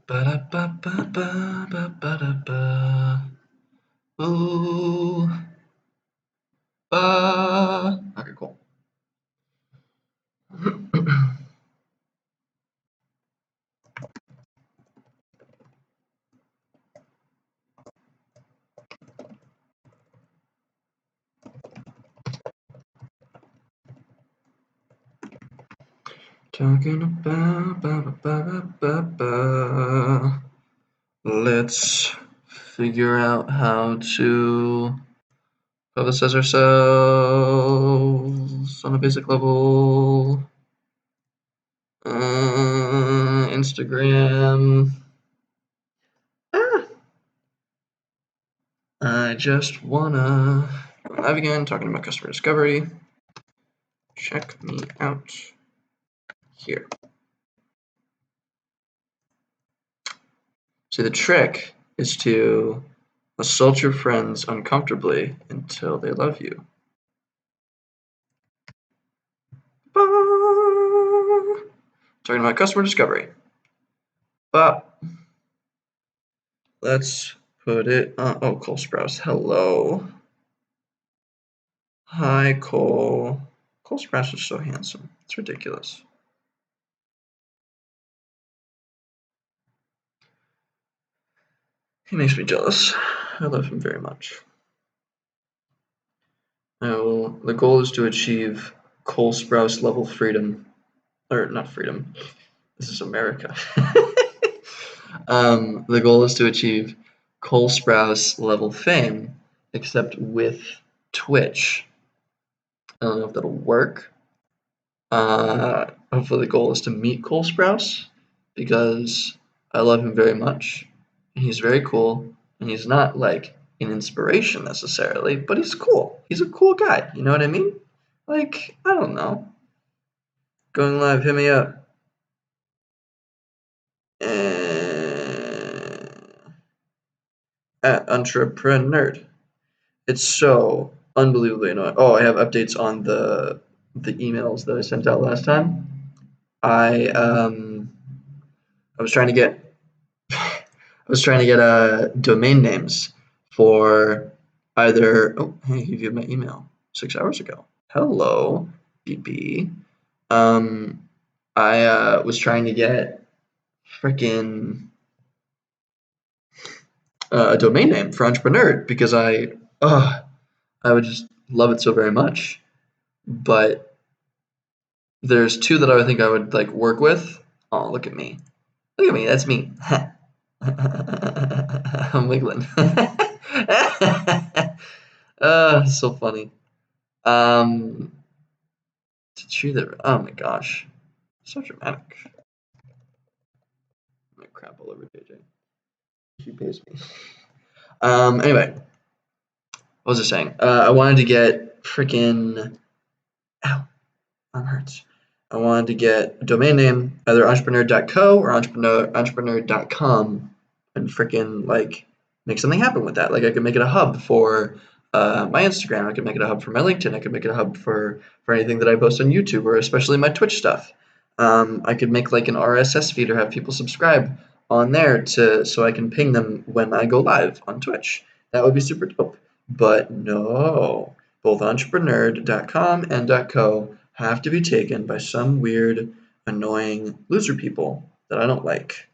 Ba-da-ba-ba-ba-ba-ba-da-ba. Ooh. Okay, cool. Talking about ba-ba-ba-ba-ba. Let's figure out how to publicize ourselves on a basic level. Instagram. I just wanna go live again, talking about customer discovery. Check me out here. See, the trick is to assault your friends uncomfortably until they love you. Talking about customer discovery. But let's put it on. Oh, Cole Sprouse. Hello. Hi, Cole. Cole Sprouse is so handsome. It's ridiculous. He makes me jealous. I love him very much. The goal is to achieve Cole Sprouse level freedom. Or not freedom. This is America. The goal is to achieve Cole Sprouse level fame, except with Twitch. I don't know if that'll work. Hopefully the goal is to meet Cole Sprouse, because I love him very much. And he's very cool, and he's not like an inspiration necessarily, but he's cool. He's a cool guy, you know what I mean? Like, I don't know. Going live, hit me up. At Entrepreneur. It's so unbelievably annoying. Oh, I have updates on the emails that I sent out last time. I was trying to get domain names for either. Oh, hey, you viewed my email 6 hours ago. Hello, BB. I was trying to get freaking a domain name for Entrepreneur because I would just love it so very much. But there's two that I think I would like work with. Oh, look at me. Look at me. That's me. I'm wiggling. So funny. To chew that. Oh my gosh. So dramatic. I'm gonna crap all over JJ. She pays me. Anyway. What was I saying? I wanted to get freaking. Ow. Arm hurts. I wanted to get a domain name, either entrepreneur.co or entrepreneur.com, and freaking like make something happen with that. Like I could make it a hub for my Instagram. I could make it a hub for my LinkedIn. I could make it a hub for anything that I post on YouTube, or especially my Twitch stuff. I could make like an RSS feed or have people subscribe on there so I can ping them when I go live on Twitch. That would be super dope. But no, both entrepreneur.com and .co have to be taken by some weird, annoying loser people that I don't like.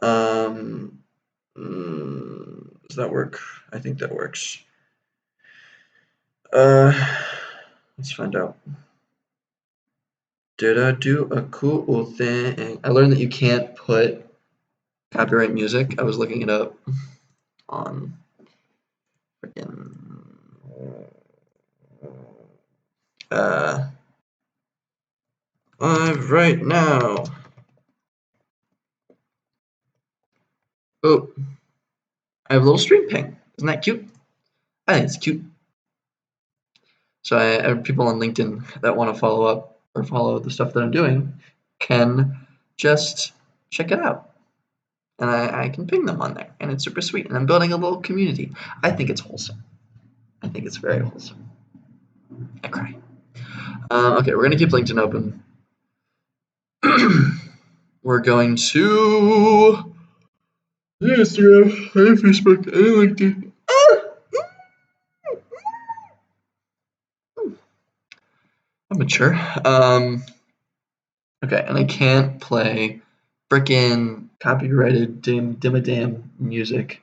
Does that work? I think that works. Let's find out. Did I do a cool thing? I learned that you can't put copyright music. I was looking it up on freaking live right now. Oh, I have a little stream ping. Isn't that cute? I think it's cute. So I have people on LinkedIn that want to follow up or follow the stuff that I'm doing can just check it out. And I can ping them on there. And it's super sweet. And I'm building a little community. I think it's wholesome. I think it's very wholesome. I cry. Okay, we're going to keep LinkedIn open. We're going to I have Instagram, I have Facebook, I have LinkedIn. I'm mature. Okay, and I can't play frickin' copyrighted dim-a-dam music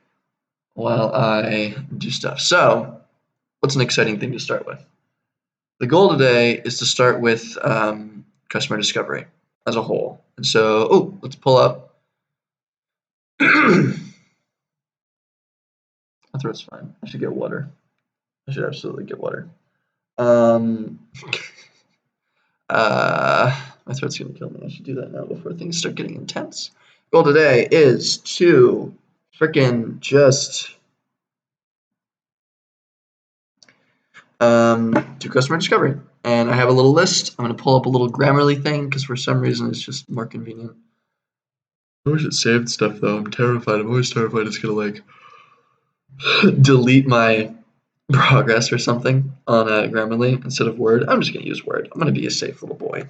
while I do stuff. So, what's an exciting thing to start with? The goal today is to start with customer discovery as a whole. And so, let's pull up. My throat's fine. I should get water. I should absolutely get water. Um, my throat's gonna kill me. I should do that now before things start getting intense. Goal today is to frickin' just do customer discovery. And I have a little list. I'm gonna pull up a little Grammarly thing because for some reason it's just more convenient. I wish it saved stuff though. I'm terrified. I'm always terrified it's gonna like delete my progress or something on Grammarly instead of Word. I'm just gonna use Word. I'm gonna be a safe little boy.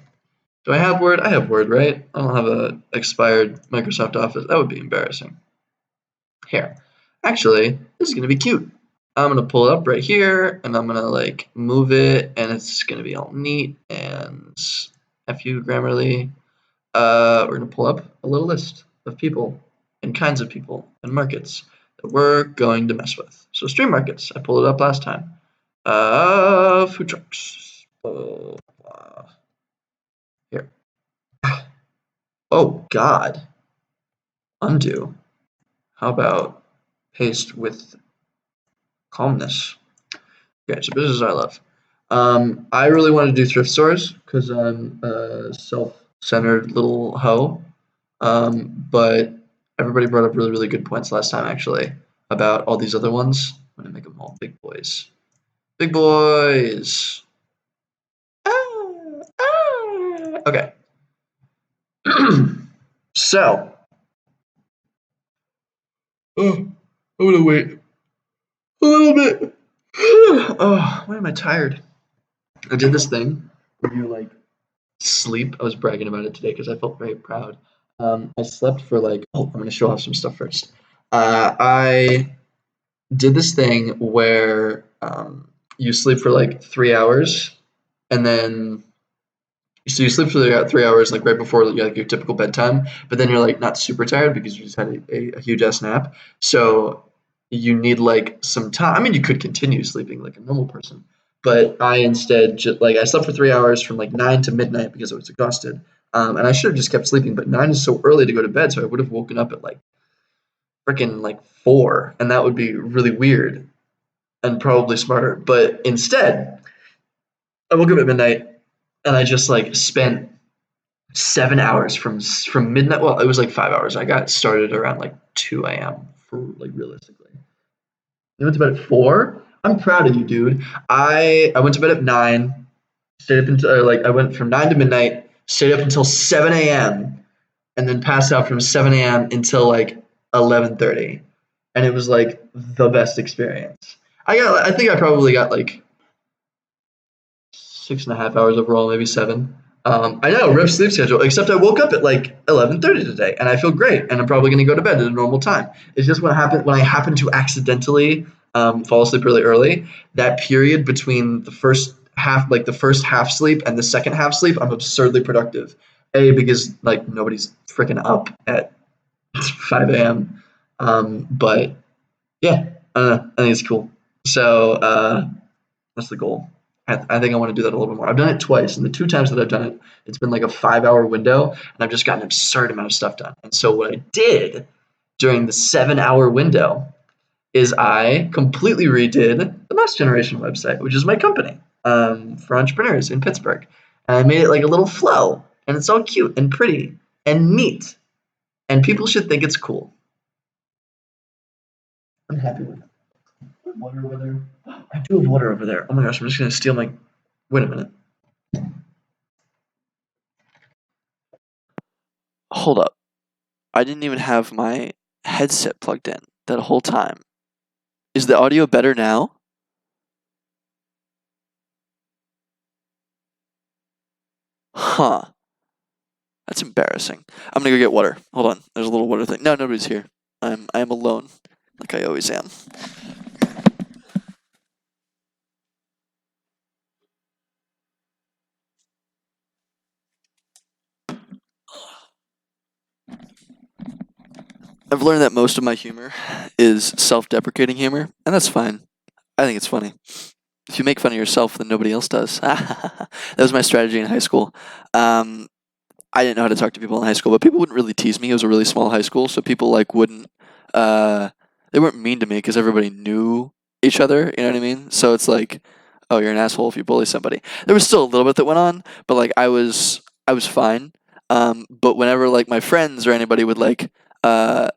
Do I have Word? I have Word, right? I don't have a expired Microsoft Office. That would be embarrassing. Here. Actually, this is gonna be cute. I'm gonna pull it up right here and I'm gonna like move it and it's gonna be all neat and F you Grammarly. We're gonna pull up a little list of people and kinds of people and markets that we're going to mess with. So stream markets, I pulled it up last time. Food trucks. Here. Oh God. Undo. How about paste with calmness? Okay, so businesses I love. I really want to do thrift stores because I'm a self-centered little hoe. But everybody brought up really, really good points last time, actually, about all these other ones. I'm gonna make them all big boys. Big boys. Okay. So, I'm gonna wait a little bit. Oh, why am I tired? I did this thing where you like sleep. I was bragging about it today because I felt very proud. I slept for like, I'm gonna show off some stuff first. I did this thing where you sleep for like 3 hours and then so you sleep for 3 hours like right before like your typical bedtime, but then you're like not super tired because you just had a huge ass nap. So you need like some time. I mean, you could continue sleeping like a normal person, but I instead just like I slept for 3 hours from like 9 to midnight because I was exhausted. And I should have just kept sleeping, but 9 is so early to go to bed, so I would have woken up at like freaking like 4, and that would be really weird and probably smarter. But instead, I woke up at midnight and I just like spent 7 hours from midnight. Well, it was like 5 hours. I got started around like 2 a.m. for like realistically. You went to bed at 4. I'm proud of you, dude. I went to bed at 9. Stayed up until like I went from 9 to midnight. Stayed up until 7 a.m. and then passed out from 7 a.m. until like 11:30, and it was like the best experience. I think I probably got like 6.5 hours overall, maybe 7. I know, rough sleep schedule, except I woke up at like 11:30 today and I feel great and I'm probably going to go to bed at a normal time. It's just when I happen to accidentally fall asleep really early, that period between the first half sleep and the second half sleep, I'm absurdly productive. A, because like nobody's freaking up at 5 a.m. But yeah, I don't know. I think it's cool. So that's the goal. I think I want to do that a little bit more. I've done it twice, and the 2 times that I've done it, it's been like a 5 hour window, and I've just gotten an absurd amount of stuff done. And so what I did during the 7 hour window is I completely redid the Boss Generation website, which is my company for entrepreneurs in Pittsburgh. And I made it like a little flow, and it's all cute and pretty and neat, and people should think it's cool. I'm happy with it. Water over there. I do have water over there. Oh my gosh, I'm just gonna steal my. Wait a minute. Hold up. I didn't even have my headset plugged in that whole time. Is the audio better now? Huh. That's embarrassing. I'm gonna go get water. Hold on. There's a little water thing. No, nobody's here. I am alone, like I always am. I've learned that most of my humor is self-deprecating humor, and that's fine. I think it's funny. If you make fun of yourself, then nobody else does. That was my strategy in high school. Um, I didn't know how to talk to people in high school, but people wouldn't really tease me. It was a really small high school, so people like wouldn't. Uh, they weren't mean to me because everybody knew each other. You know what I mean? So it's like, oh, you're an asshole if you bully somebody. There was still a little bit that went on, but like I was fine. But whenever like my friends or anybody would like uh,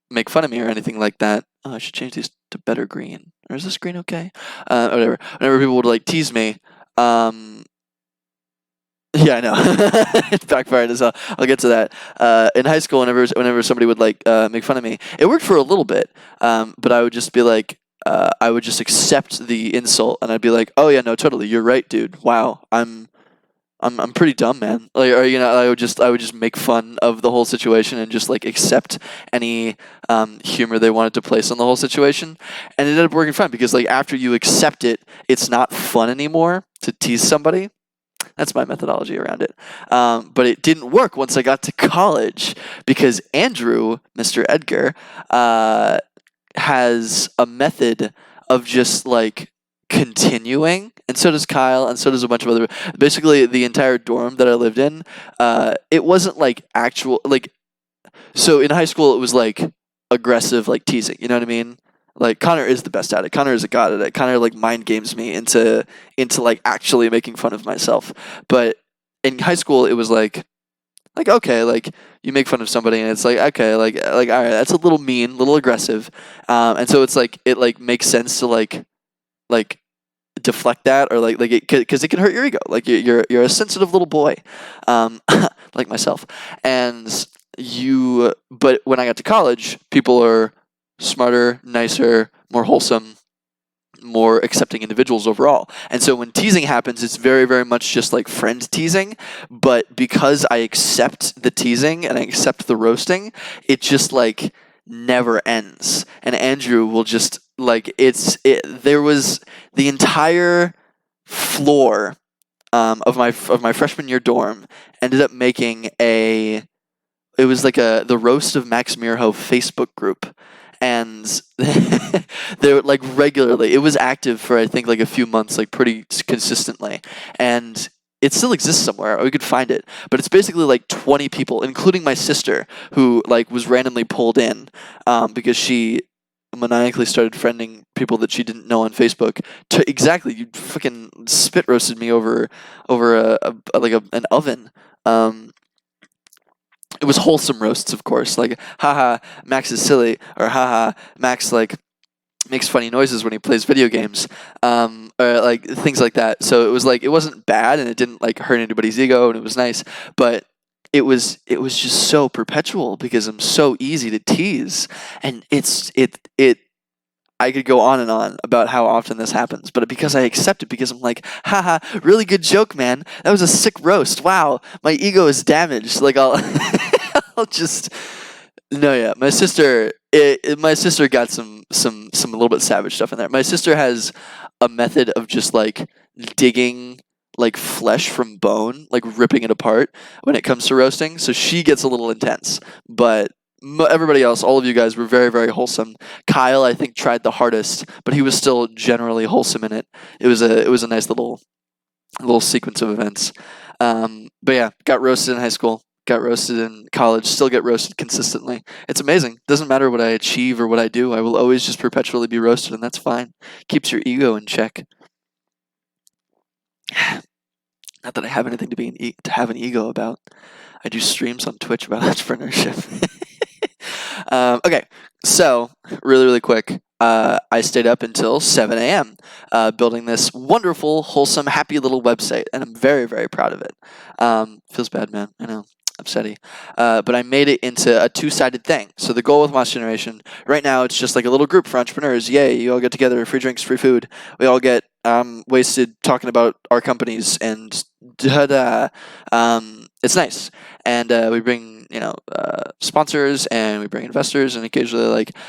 make fun of me or anything like that, oh, I should change these to better green. Or is this green okay? Whatever. Whenever people would like tease me, um, yeah, I know. It backfired as hell. I'll get to that. In high school, whenever somebody would like make fun of me, it worked for a little bit. But I would just be like, I would just accept the insult, and I'd be like, "Oh yeah, no, totally, you're right, dude. Wow, I'm pretty dumb, man." Like, or I would just make fun of the whole situation and just like accept any humor they wanted to place on the whole situation, and it ended up working fine because like after you accept it, it's not fun anymore to tease somebody. That's my methodology around it. But it didn't work once I got to college because Andrew, Mr. Edgar, has a method of just like continuing, and so does Kyle, and so does a bunch of other. Basically, the entire dorm that I lived in, it wasn't like actual like. So in high school, it was like aggressive, like teasing. You know what I mean? Like Connor is the best at it. Connor is a god at it. Connor like mind games me into like actually making fun of myself. But in high school, it was like okay, like you make fun of somebody and it's like okay, like all right, that's a little mean, a little aggressive, and so it's like it like makes sense to like deflect that or like it because it can hurt your ego. Like you're a sensitive little boy, like myself, and you. But when I got to college, people are smarter, nicer, more wholesome, more accepting individuals overall. And so when teasing happens, it's very, very much just like friend teasing. But because I accept the teasing and I accept the roasting, it just like never ends. And Andrew will just like there was the entire floor of my freshman year dorm ended up making a it was like the roast of Max Mirho Facebook group, and they were like regularly. It was active for I think like a few months, like pretty consistently, and it still exists somewhere. We could find it, but it's basically like 20 people, including my sister, who like was randomly pulled in because she maniacally started friending people that she didn't know on Facebook. To exactly, you fucking spit roasted me over an oven. It was wholesome roasts, of course, like haha, Max is silly, or haha, Max like makes funny noises when he plays video games, or like things like that. So it was like it wasn't bad and it didn't like hurt anybody's ego and it was nice, but it was just so perpetual because I'm so easy to tease, and it I could go on and on about how often this happens, but because I accept it, because I'm like, haha, really good joke, man. That was a sick roast. Wow, my ego is damaged. Like I'll, I'll just no, yeah. My sister got some a little bit savage stuff in there. My sister has a method of just like digging like flesh from bone, like ripping it apart when it comes to roasting. So she gets a little intense, but everybody else, all of you guys, were very, very wholesome. Kyle, I think, tried the hardest, but he was still generally wholesome in it. It was a nice little sequence of events. But yeah, got roasted in high school, got roasted in college, still get roasted consistently. It's amazing. Doesn't matter what I achieve or what I do, I will always just perpetually be roasted, and that's fine. Keeps your ego in check. Not that I have anything to have an ego about. I do streams on Twitch about entrepreneurship. Okay, so really, really quick. I stayed up until 7 a.m. Building this wonderful, wholesome, happy little website, and I'm very, very proud of it. Feels bad, man. I know. Upsetty. But I made it into a two-sided thing. So the goal with Monster Generation, right now, it's just like a little group for entrepreneurs. Yay, you all get together, free drinks, free food. We all get wasted talking about our companies, and da-da. It's nice. And we bring sponsors, and we bring investors, and occasionally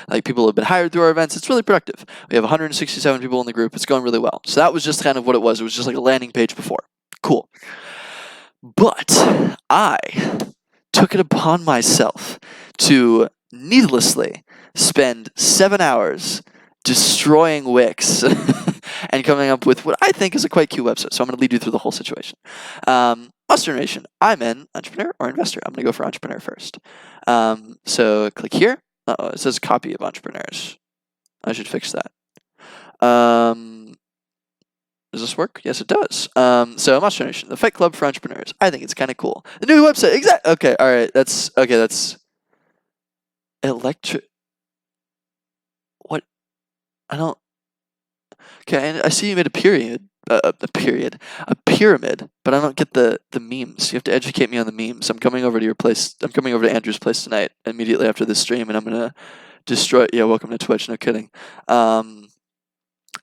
like people have been hired through our events. It's really productive. We have 167 people in the group. It's going really well. So that was just kind of what it was. It was just like a landing page before. Cool. But I took it upon myself to needlessly spend 7 hours destroying Wix and coming up with what I think is a quite cute website. So I'm going to lead you through the whole situation. Monster Nation, I'm an entrepreneur or investor. I'm going to go for entrepreneur first. So click here. It says copy of entrepreneurs. I should fix that. Does this work? Yes, it does. So Monster Nation, the Fight Club for entrepreneurs. I think it's kind of cool. The new website, exactly. Okay, all right. That's What? I don't. Okay, I see you made a pyramid, but I don't get the memes. You have to educate me on the memes. I'm coming over to your place. I'm coming over to Andrew's place tonight, immediately after this stream, and I'm gonna destroy. Yeah, welcome to Twitch. No kidding.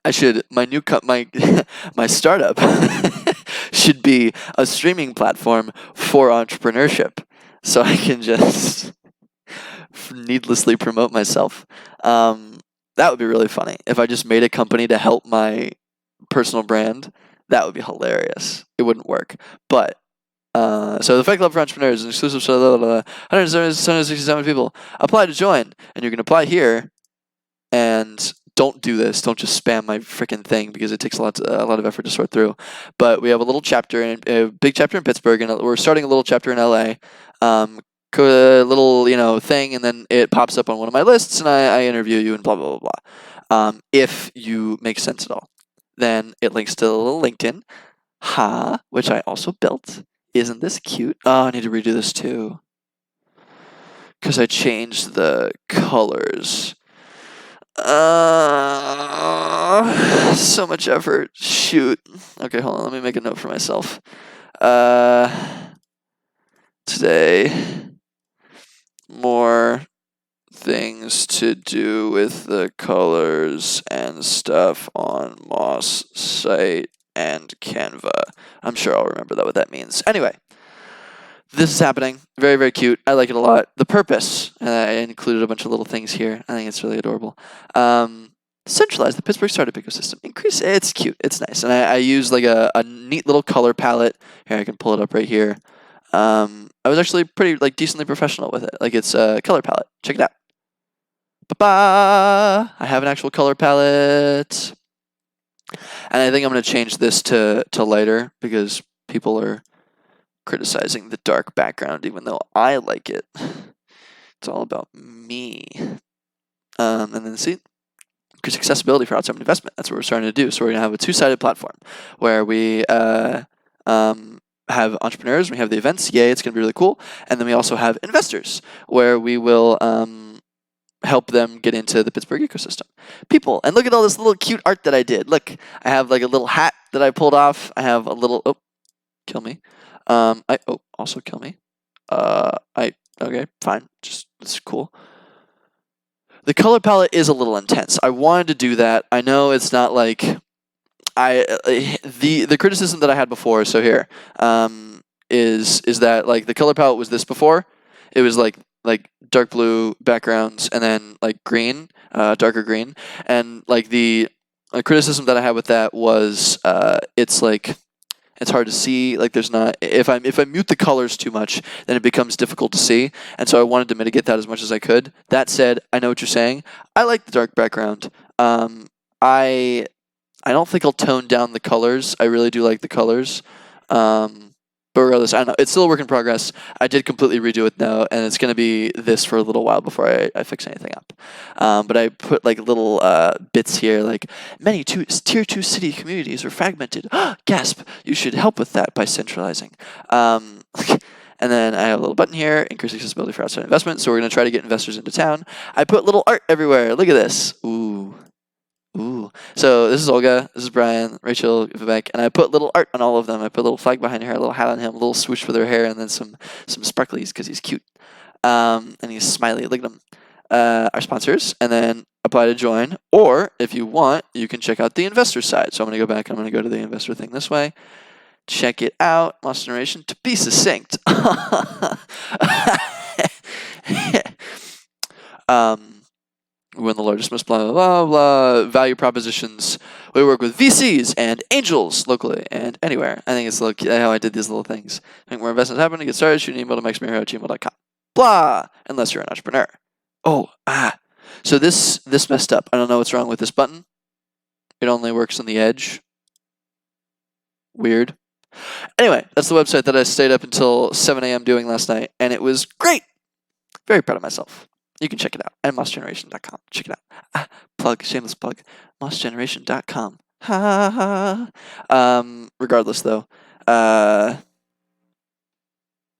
I should my startup should be a streaming platform for entrepreneurship, so I can just needlessly promote myself. That would be really funny if I just made a company to help my personal brand. That would be hilarious. It wouldn't work, but so the Fight Club for Entrepreneurs, an exclusive 167 people apply to join, and you can apply here. And don't do this. Don't just spam my freaking thing because it takes a lot of effort to sort through. But we have a little chapter, a big chapter in Pittsburgh, and we're starting a little chapter in LA. Little thing, and then it pops up on one of my lists, and I interview you, and blah blah blah blah. If you make sense at all, then it links to a little LinkedIn, which I also built. Isn't this cute? Oh, I need to redo this too because I changed the colors. So much effort. Shoot. Okay, hold on. Let me make a note for myself. Today, more things to do with the colors and stuff on Moss site and Canva. I'm sure I'll remember what that means. Anyway, this is happening. Very, very cute. I like it a lot. The purpose, I included a bunch of little things here. I think it's really adorable. Centralize the Pittsburgh startup ecosystem. Increase. It's cute. It's nice. And I use like a neat little color palette. Here, I can pull it up right here. I was actually pretty decently professional with it. It's a color palette. Check it out. Ba-ba! I have an actual color palette. And I think I'm going to change this to lighter because people are criticizing the dark background, even though I like it. It's all about me. And then see, increase accessibility for outside investment. That's what we're starting to do. So we're going to have a two-sided platform where we have entrepreneurs, we have the events. Yay, it's going to be really cool. And then we also have investors where we will help them get into the Pittsburgh ecosystem. People, and look at all this little cute art that I did. Look, I have a little hat that I pulled off. I have a little, kill me. Also kill me. Okay, fine. It's cool. The color palette is a little intense. I wanted to do that. I know it's not the criticism that I had before. So here, is that the color palette was this before? It was like dark blue backgrounds and then green, darker green, and the criticism that I had with that was it's hard to see. There's not, if I mute the colors too much, then it becomes difficult to see. And so I wanted to mitigate that as much as I could. That said, I know what you're saying. I like the dark background. I don't think I'll tone down the colors. I really do like the colors. But regardless, I don't know. It's still a work in progress. I did completely redo it now, and it's going to be this for a little while before I fix anything up. But I put little bits here, many tier 2 city communities are fragmented. Gasp! You should help with that by centralizing. And then I have a little button here, increase accessibility for outside investment. So we're going to try to get investors into town. I put little art everywhere. Look at this. Ooh. So this is Olga, this is Brian, Rachel, Vivek, and I put little art on all of them. I put a little flag behind her, a little hat on him, a little swoosh with her hair, and then some sparklies because he's cute. And he's smiley. Look at him. Our sponsors, and then apply to join. Or if you want, you can check out the investor side. So I'm going to go back. I'm going to go to the investor thing this way. Check it out. Monster Generation, to be succinct. We're the largest, most blah, blah, blah, blah, value propositions. We work with VCs and angels locally and anywhere. I think it's how I did these little things. Make more investments happen. To get started, shoot an email to maximehero@gmail.com. Blah, unless you're an entrepreneur. So this messed up. I don't know what's wrong with this button. It only works on the edge. Weird. Anyway, that's the website that I stayed up until 7 a.m. doing last night, and it was great. Very proud of myself. You can check it out at mossgeneration.com. Check it out. Shameless plug. mossgeneration.com. Ha ha. Regardless, though,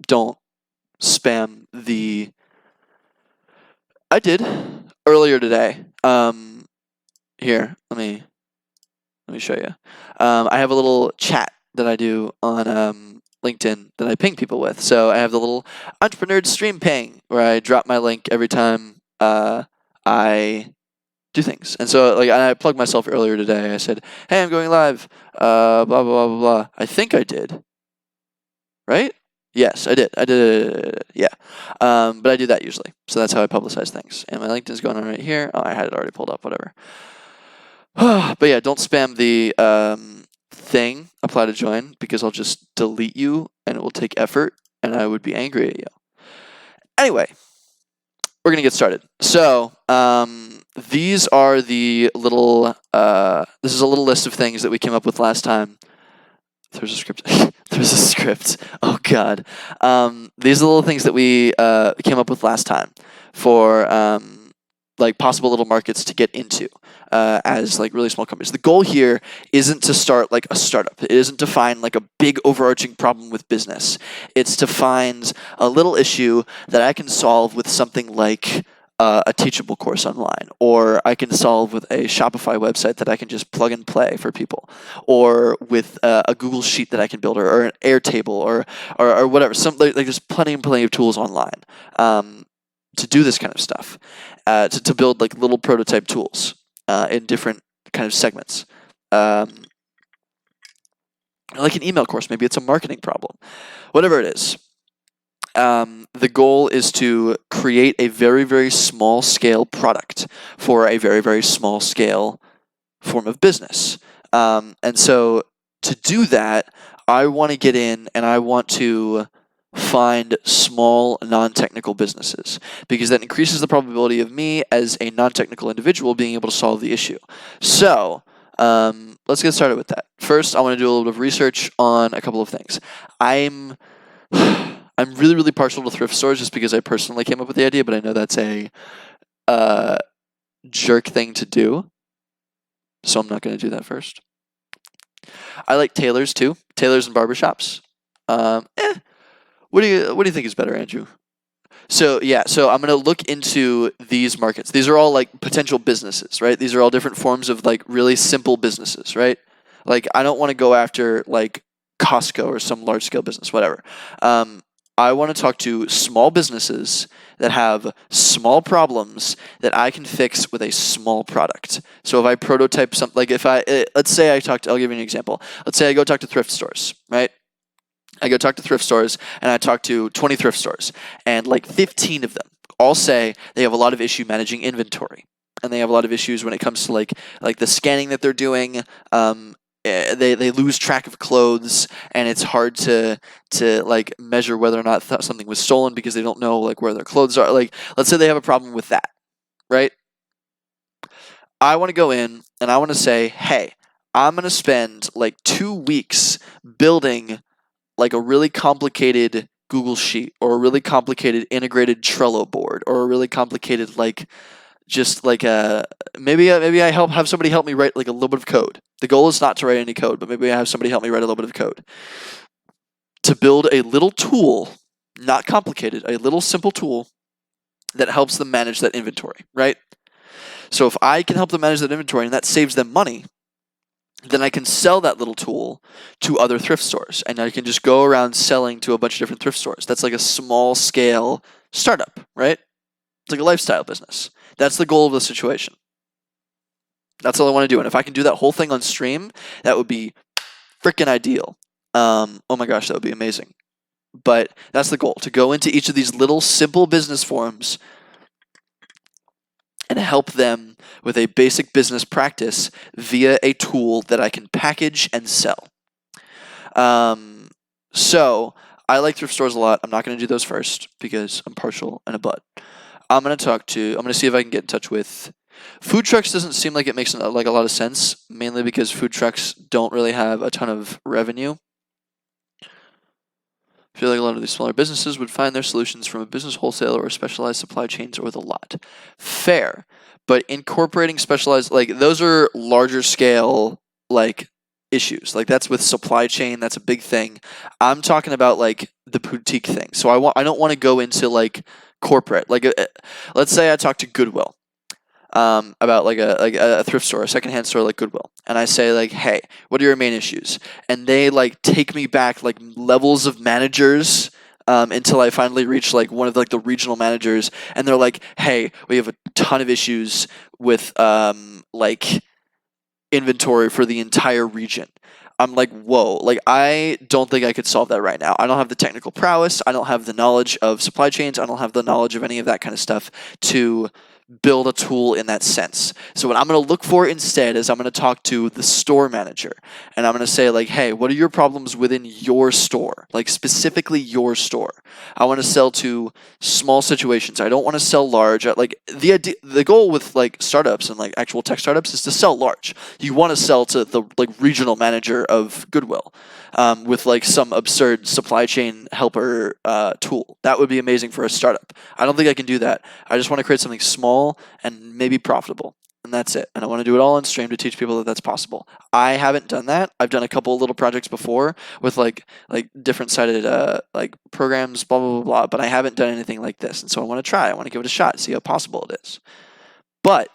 don't spam the. I did earlier today. Here, let me show you. I have a little chat that I do on LinkedIn that I ping people with. So I have the little entrepreneur stream ping where I drop my link every time I do things. And so I plugged myself earlier today. I said, "Hey, I'm going live." Blah blah blah blah blah. I think I did. Right? Yes, I did. Yeah. But I do that usually. So that's how I publicize things. And my LinkedIn's going on right here. Oh, I had it already pulled up. Whatever. But yeah, don't spam the thing, apply to join, because I'll just delete you and it will take effort and I would be angry at you. Anyway, we're going to get started. So these are the little, this is a little list of things that we came up with last time. There's a script. There's a script. Oh, God. These are the little things that we came up with last time for possible little markets to get into as really small companies. The goal here isn't to start a startup. It isn't to find a big overarching problem with business. It's to find a little issue that I can solve with something like a Teachable course online, or I can solve with a Shopify website that I can just plug and play for people, or with a Google Sheet that I can build, or an Airtable, or whatever. There's plenty of tools online to do this kind of stuff, to build little prototype tools in different kind of segments. Like an email course, maybe it's a marketing problem, whatever it is. The goal is to create a very, very small scale product for a very, very small scale form of business. And so to do that, I want to get in and I want to find small non-technical businesses, because that increases the probability of me as a non-technical individual being able to solve the issue. So let's get started with that. First, I want to do a little bit of research on a couple of things. I'm really, really partial to thrift stores just because I personally came up with the idea, but I know that's a jerk thing to do, so I'm not going to do that first. I like tailors too. Tailors and barbershops. What do you think is better, Andrew? So I'm going to look into these markets. These are all potential businesses, right? These are all different forms of really simple businesses, right? I don't want to go after Costco or some large scale business, whatever. I want to talk to small businesses that have small problems that I can fix with a small product. So if I prototype something, let's say I'll give you an example. Let's say I go talk to thrift stores, right? I go talk to thrift stores and I talk to 20 thrift stores, and 15 of them all say they have a lot of issue managing inventory, and they have a lot of issues when it comes to the scanning that they're doing. They lose track of clothes, and it's hard to measure whether or not something was stolen because they don't know where their clothes are. Let's say they have a problem with that, right? I want to go in and I want to say, hey, I'm going to spend 2 weeks building a really complicated Google Sheet, or a really complicated integrated Trello board, or a really complicated maybe I have somebody help me write a little bit of code. The goal is not to write any code, but maybe I have somebody help me write a little bit of code to build a little tool, not complicated, a little simple tool that helps them manage that inventory, right? So if I can help them manage that inventory and that saves them money, then I can sell that little tool to other thrift stores, and I can just go around selling to a bunch of different thrift stores. That's a small scale startup, right? It's a lifestyle business. That's the goal of the situation. That's all I want to do. And if I can do that whole thing on stream, that would be freaking ideal. Oh my gosh, that would be amazing. But that's the goal, to go into each of these little simple business forms and help them with a basic business practice via a tool that I can package and sell. So I like thrift stores a lot. I'm not going to do those first because I'm partial and a butt. I'm going to see if I can get in touch with food trucks. Doesn't seem like it makes like a lot of sense, mainly because food trucks don't really have a ton of revenue. I feel like a lot of these smaller businesses would find their solutions from a business wholesaler or specialized supply chains or the lot. Fair, but incorporating specialized, like those are larger scale, like issues. Like that's with supply chain, that's a big thing. I'm talking about like the boutique thing. So I don't want to go into like corporate. Like let's say I talk to Goodwill. About like a thrift store, a secondhand store like Goodwill, and I say like, hey, what are your main issues? And they like take me back like levels of managers until I finally reach like one of like the regional managers, and they're like, hey, we have a ton of issues with like inventory for the entire region. I'm like, whoa, like I don't think I could solve that right now. I don't have the technical prowess. I don't have the knowledge of supply chains. I don't have the knowledge of any of that kind of stuff to build a tool in that sense. So what I'm going to look for instead is I'm going to talk to the store manager, and I'm going to say like, hey, what are your problems within your store? Like specifically your store. I want to sell to small situations. I don't want to sell large. Like the goal with like startups and like actual tech startups is to sell large. You want to sell to the like regional manager of Goodwill with like some absurd supply chain helper tool. That would be amazing for a startup. I don't think I can do that. I just want to create something small and maybe profitable, and that's it. And I want to do it all on stream to teach people that that's possible. I haven't done that. I've done a couple of little projects before with like different sided like programs, blah blah blah blah, but I haven't done anything like this, and so I want to try. I want to give it a shot, see how possible it is. But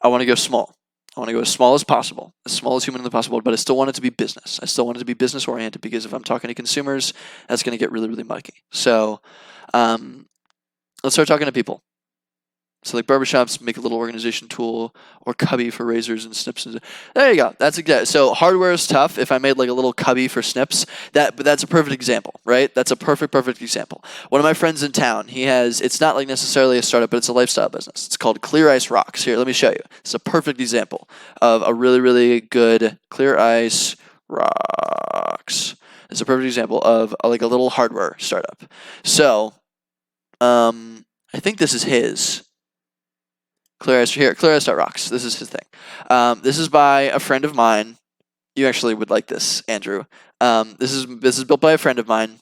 I want to go small. I want to go as small as possible, as small as humanly possible, but I still want it to be business. I still want it to be business oriented, because if I'm talking to consumers, that's going to get really, really muggy. So let's start talking to people. So like barbershops make a little organization tool, or cubby for razors and snips. There you go. That's exactly. So hardware is tough. If I made like a little cubby for snips, but that's a perfect example, right? That's a perfect example. One of my friends in town, it's not like necessarily a startup, but it's a lifestyle business. It's called Clear Ice Rocks. Here, let me show you. It's a perfect example of a really, really good Clear Ice Rocks. It's a perfect example of like a little hardware startup. So, I think this is his. Clear Ice.rocks. This is his thing. This is by a friend of mine. You actually would like this, Andrew. This is built by a friend of mine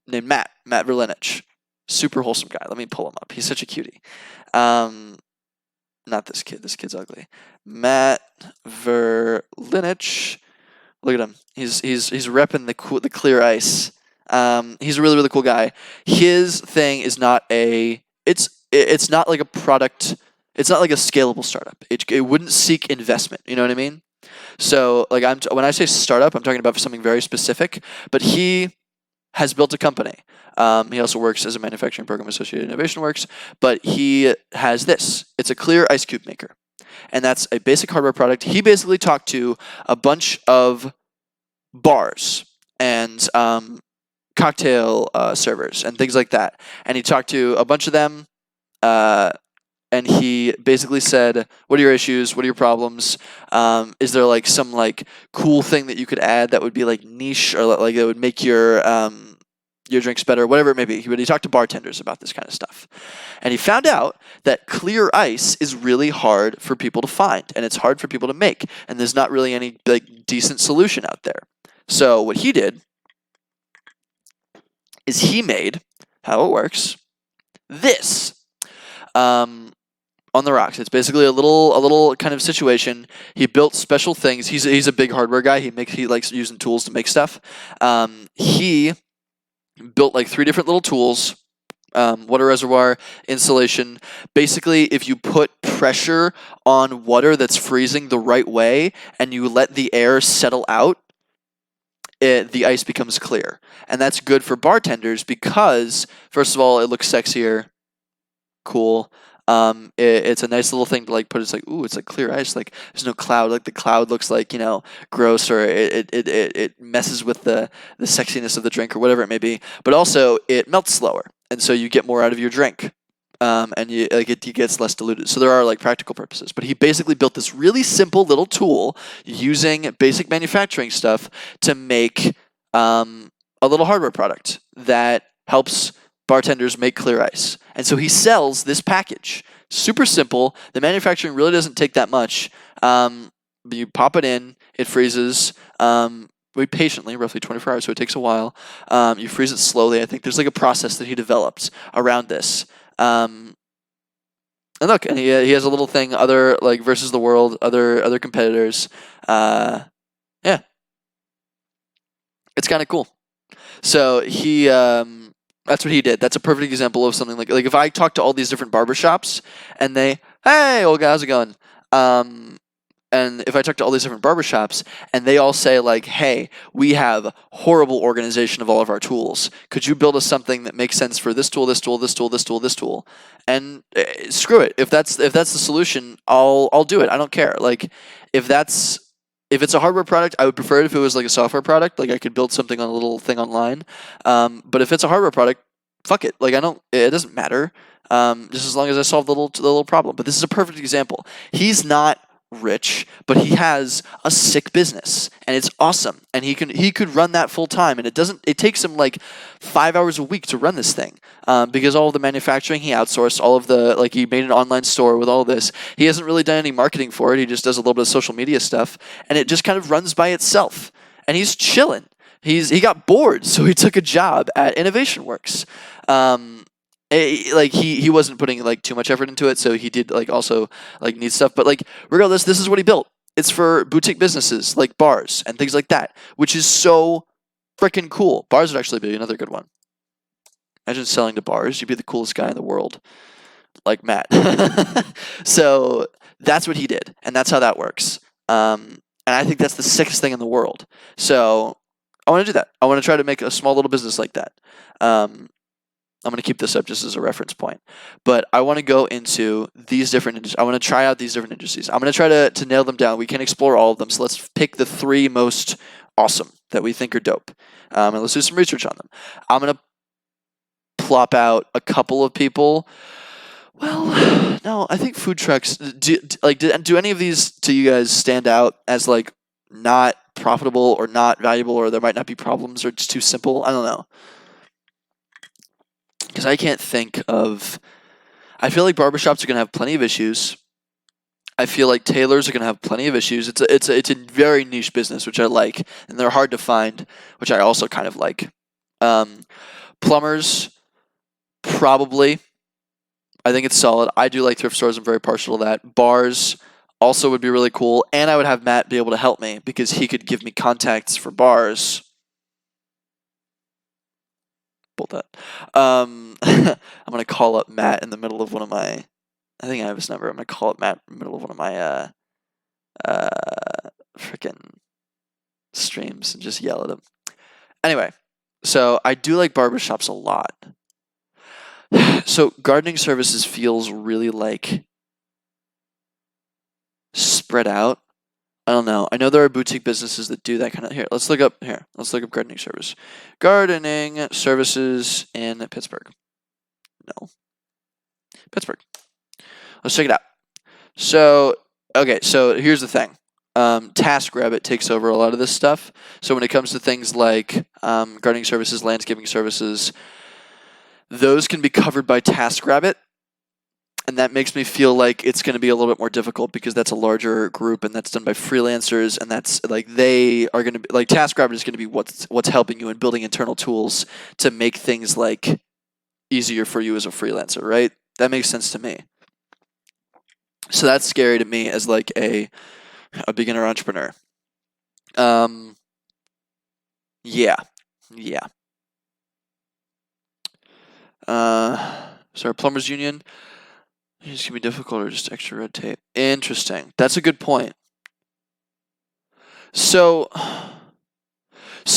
named Matt Verlinich. Super wholesome guy. Let me pull him up. He's such a cutie. Not this kid. This kid's ugly. Matt Verlinich. Look at him. He's repping the Clear Ice. He's a really, really cool guy. His thing is not it's not like a product. It's not like a scalable startup. It wouldn't seek investment. You know what I mean? So like when I say startup, I'm talking about something very specific. But he has built a company. He also works as a manufacturing program associated at InnovationWorks. But he has this. It's a clear ice cube maker, and that's a basic hardware product. He basically talked to a bunch of bars and cocktail servers and things like that, and he talked to a bunch of them. And he basically said, what are your issues? What are your problems? Is there like some like cool thing that you could add that would be like niche, or like that would make your drinks better, whatever it may be. He talked to bartenders about this kind of stuff. And he found out that clear ice is really hard for people to find, and it's hard for people to make. And there's not really any like decent solution out there. So what he did is he made, how it works, this. On the rocks. It's basically a little kind of situation. He built special things. He's a big hardware guy. He likes using tools to make stuff. He built like 3 different little tools. Water reservoir, insulation. Basically, if you put pressure on water that's freezing the right way and you let the air settle out, the ice becomes clear. And that's good for bartenders because, first of all, it looks sexier. Cool. It's a nice little thing to like put. It's like, ooh, it's like clear ice. Like there's no cloud. Like the cloud looks like, gross, or it messes with the sexiness of the drink or whatever it may be. But also it melts slower, and so you get more out of your drink. and it gets less diluted. So there are like practical purposes. But he basically built this really simple little tool using basic manufacturing stuff to make a little hardware product that helps bartenders make clear ice. And so he sells this package. Super simple. The manufacturing really doesn't take that much. You pop it in, it freezes. Wait patiently, roughly 24 hours, so it takes a while. You freeze it slowly. I think there's like a process that he developed around this. And look, and he has a little thing, other like versus the world, other competitors. Yeah, it's kind of cool. So he, that's what he did. That's a perfect example of something like if I talk to all these different barbershops and they, hey, old guy, how's it going? And if I talk to all these different barbershops and they all say like, hey, we have horrible organization of all of our tools. Could you build us something that makes sense for this tool, this tool, this tool, this tool, this tool? And screw it. If that's the solution, I'll do it. I don't care. Like if it's a hardware product, I would prefer it if it was like a software product. Like I could build something on a little thing online. But if it's a hardware product, fuck it. Like it doesn't matter. Just as long as I solve the little problem. But this is a perfect example. He's not rich, but he has a sick business and it's awesome, and he could run that full time, and it takes him like 5 hours a week to run this thing, because all of the manufacturing he outsourced, all of the he made an online store with all this. He hasn't really done any marketing for it. He just does a little bit of social media stuff, and it just kind of runs by itself, and he's chilling. He got bored, so he took a job at Innovation Works. He wasn't putting like too much effort into it, so he did also neat stuff. But regardless, this is what he built. It's for boutique businesses like bars and things like that, which is so freaking cool. Bars would actually be another good one. Imagine selling to bars. You'd be the coolest guy in the world, like Matt. So that's what he did, and that's how that works. And I think that's the sickest thing in the world. So I want to do that. I want to try to make a small little business like that. I'm going to keep this up just as a reference point. But I want to go into these different industries. I want to try out these different industries. I'm going to try to nail them down. We can explore all of them. So let's pick the 3 most awesome that we think are dope. And let's do some research on them. I'm going to plop out a couple of people. Well, no, I think food trucks. Do any of these to you guys stand out as not profitable or not valuable, or there might not be problems, or it's too simple? I don't know. Because I can't think of. I feel like barbershops are going to have plenty of issues. I feel like tailors are going to have plenty of issues. It's a very niche business, which I like, and they're hard to find, which I also kind of like. Plumbers, probably. I think it's solid. I do like thrift stores. I'm very partial to that. Bars also would be really cool, and I would have Matt be able to help me because he could give me contacts for bars. That. I'm gonna call up Matt in the middle of one of my. I think I have his number. I'm gonna call up Matt in the middle of one of my freaking streams and just yell at him. Anyway, so I do like barbershops a lot. So gardening services feels really spread out. I don't know. I know there are boutique businesses that do that kind of. Let's look up gardening service. Gardening services in Pittsburgh. No. Pittsburgh. Let's check it out. So, okay, so here's the thing. TaskRabbit takes over a lot of this stuff. So when it comes to things like gardening services, landscaping services, those can be covered by TaskRabbit. And that makes me feel like it's going to be a little bit more difficult because that's a larger group and that's done by freelancers, and that's they are going to be TaskRabbit is going to be what's helping you in building internal tools to make things easier for you as a freelancer, right? That makes sense to me. So that's scary to me as a beginner entrepreneur. Yeah. Sorry, plumbers union. It's gonna be difficult or just extra red tape. Interesting. That's a good point. So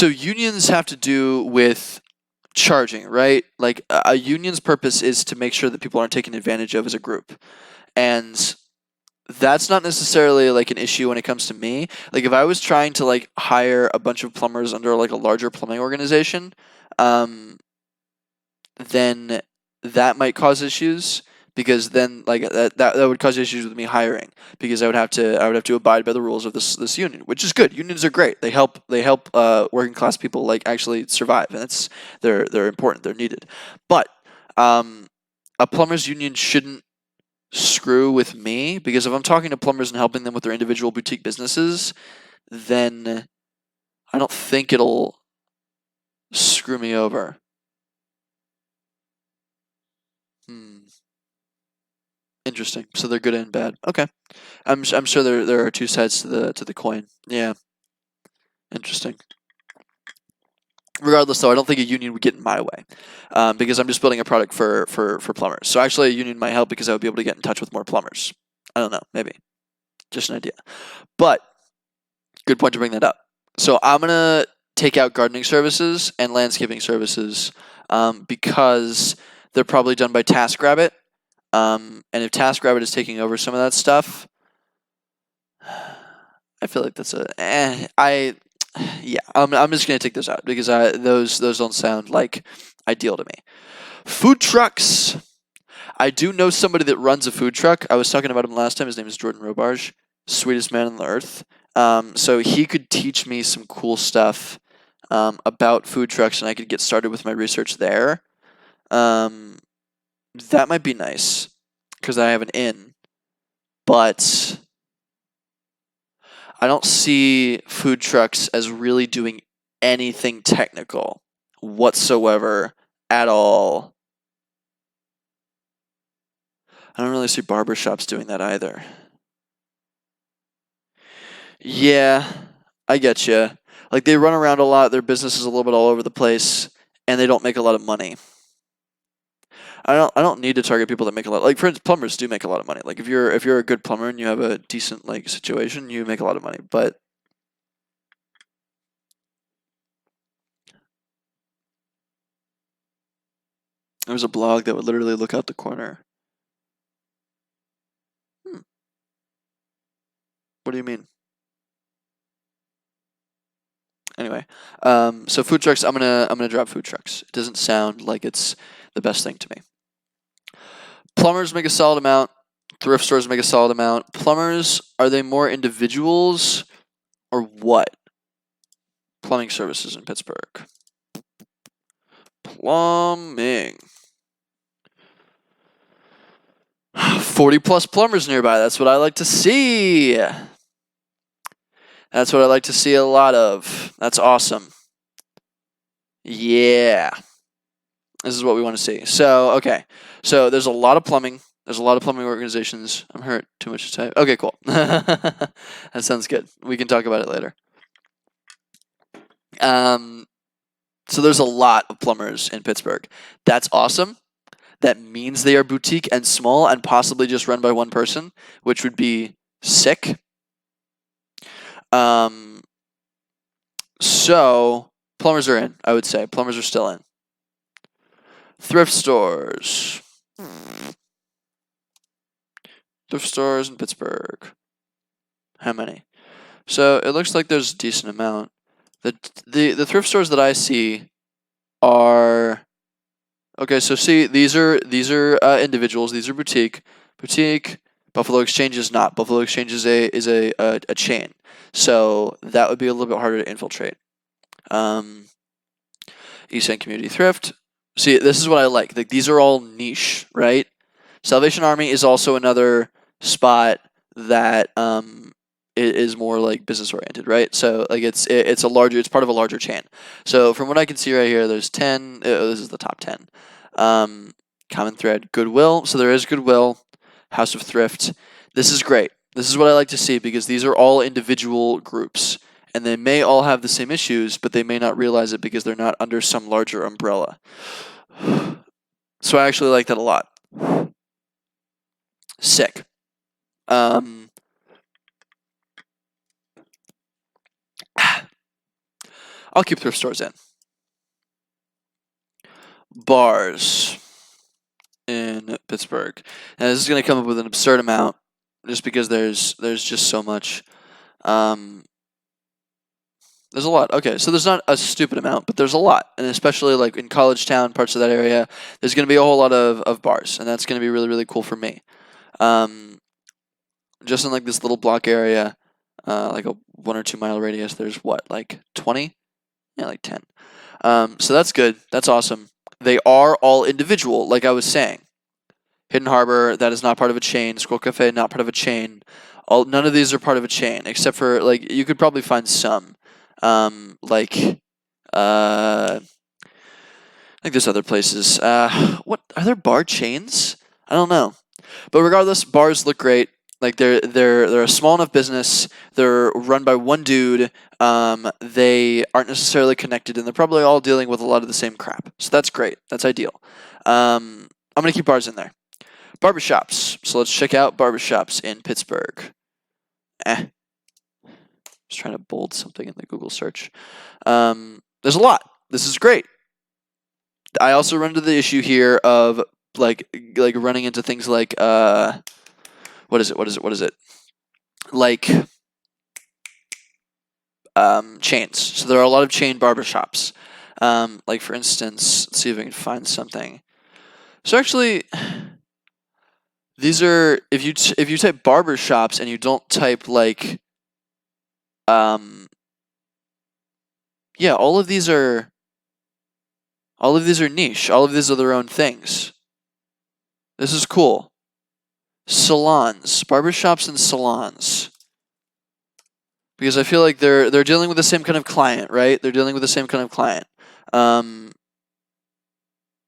unions have to do with charging, right? A union's purpose is to make sure that people aren't taken advantage of as a group. And that's not necessarily an issue when it comes to me. If I was trying to hire a bunch of plumbers under a larger plumbing organization, then that might cause issues. because then like that would cause issues with me hiring, because I would have to abide by the rules of this union, which is good. Unions are great. They help working class people like actually survive, and they're important. They're needed. But a plumbers union shouldn't screw with me, because if I'm talking to plumbers and helping them with their individual boutique businesses, then I don't think it'll screw me over. Interesting. So they're good and bad. Okay. I'm sure there are two sides to the coin. Yeah. Interesting. Regardless, though, I don't think a union would get in my way, because I'm just building a product for plumbers. So actually, a union might help, because I would be able to get in touch with more plumbers. I don't know. Maybe. Just an idea. But good point to bring that up. So I'm gonna take out gardening services and landscaping services, because they're probably done by TaskRabbit. And if TaskRabbit is taking over some of that stuff, I feel like that's I'm just gonna take those out, because those don't sound like ideal to me. Food trucks. I do know somebody that runs a food truck. I was talking about him last time. His name is Jordan Robarge, sweetest man on the earth. So he could teach me some cool stuff about food trucks, and I could get started with my research there. That might be nice, because I have an in, but I don't see food trucks as really doing anything technical whatsoever at all. I don't really see barbershops doing that either. Yeah, I get you. Like, they run around a lot, their business is a little bit all over the place, and they don't make a lot of money. I don't need to target people that make a lot. Like, for instance, plumbers do make a lot of money. Like, if you're a good plumber and you have a decent like situation, you make a lot of money. But there was a blog that would literally look out the corner. What do you mean? Anyway, so food trucks. I'm gonna drop food trucks. It doesn't sound like it's the best thing to me. Plumbers make a solid amount. Thrift stores make a solid amount. Plumbers, are they more individuals or what? Plumbing services in Pittsburgh. Plumbing. 40 plus plumbers nearby. That's what I like to see. That's what I like to see a lot of. That's awesome. Yeah. This is what we want to see. So, okay. So there's a lot of plumbing. There's a lot of plumbing organizations. I'm hurt. Too much to type. Okay, cool. That sounds good. We can talk about it later. So there's a lot of plumbers in Pittsburgh. That's awesome. That means they are boutique and small and possibly just run by one person, which would be sick. So plumbers are in, I would say. Plumbers are still in. Thrift stores. Thrift stores in Pittsburgh. How many? So it looks like there's a decent amount. The thrift stores that I see are okay. So see, these are individuals. These are boutique. Buffalo Exchange is not. Buffalo Exchange is a chain. So that would be a little bit harder to infiltrate. East End Community Thrift. See, this is what I like. Like, these are all niche, right? Salvation Army is also another spot that is more like business oriented, right? So like it's part of a larger chain. So from what I can see right here, there's 10. This is the top 10. Common thread, Goodwill. So there is Goodwill, House of Thrift. This is great. This is what I like to see, because these are all individual groups, and they may all have the same issues, but they may not realize it because they're not under some larger umbrella. So I actually like that a lot. Sick. I'll keep thrift stores in. Bars in Pittsburgh. Now this is going to come up with an absurd amount, just because there's just so much. This There's a lot. Okay, so there's not a stupid amount, but there's a lot. And especially like in college town, parts of that area, there's going to be a whole lot of bars. And that's going to be really, really cool for me. Just in like this little block area, like a 1 or 2 mile radius, there's what, like 20? Yeah, like 10. So that's good. That's awesome. They are all individual, like I was saying. Hidden Harbor, that is not part of a chain. Squirrel Cafe, not part of a chain. None of these are part of a chain, except for, like, you could probably find some. Like there's other places. What are there bar chains? I don't know. But regardless, bars look great. Like they're a small enough business. They're run by one dude. They aren't necessarily connected, and they're probably all dealing with a lot of the same crap. So that's great. That's ideal. I'm gonna keep bars in there. Barbershops. So let's check out barbershops in Pittsburgh. Just trying to bold something in the Google search. There's a lot. This is great. I also run into the issue here of like running into things like what is it? Like chains. So there are a lot of chain barbershops. Like for instance, let's see if I can find something. So actually, these are if you type barbershops and you don't type like yeah, all of these are niche. All of these are their own things. This is cool. Salons, barbershops and salons. Because I feel like they're dealing with the same kind of client, right? They're dealing with the same kind of client.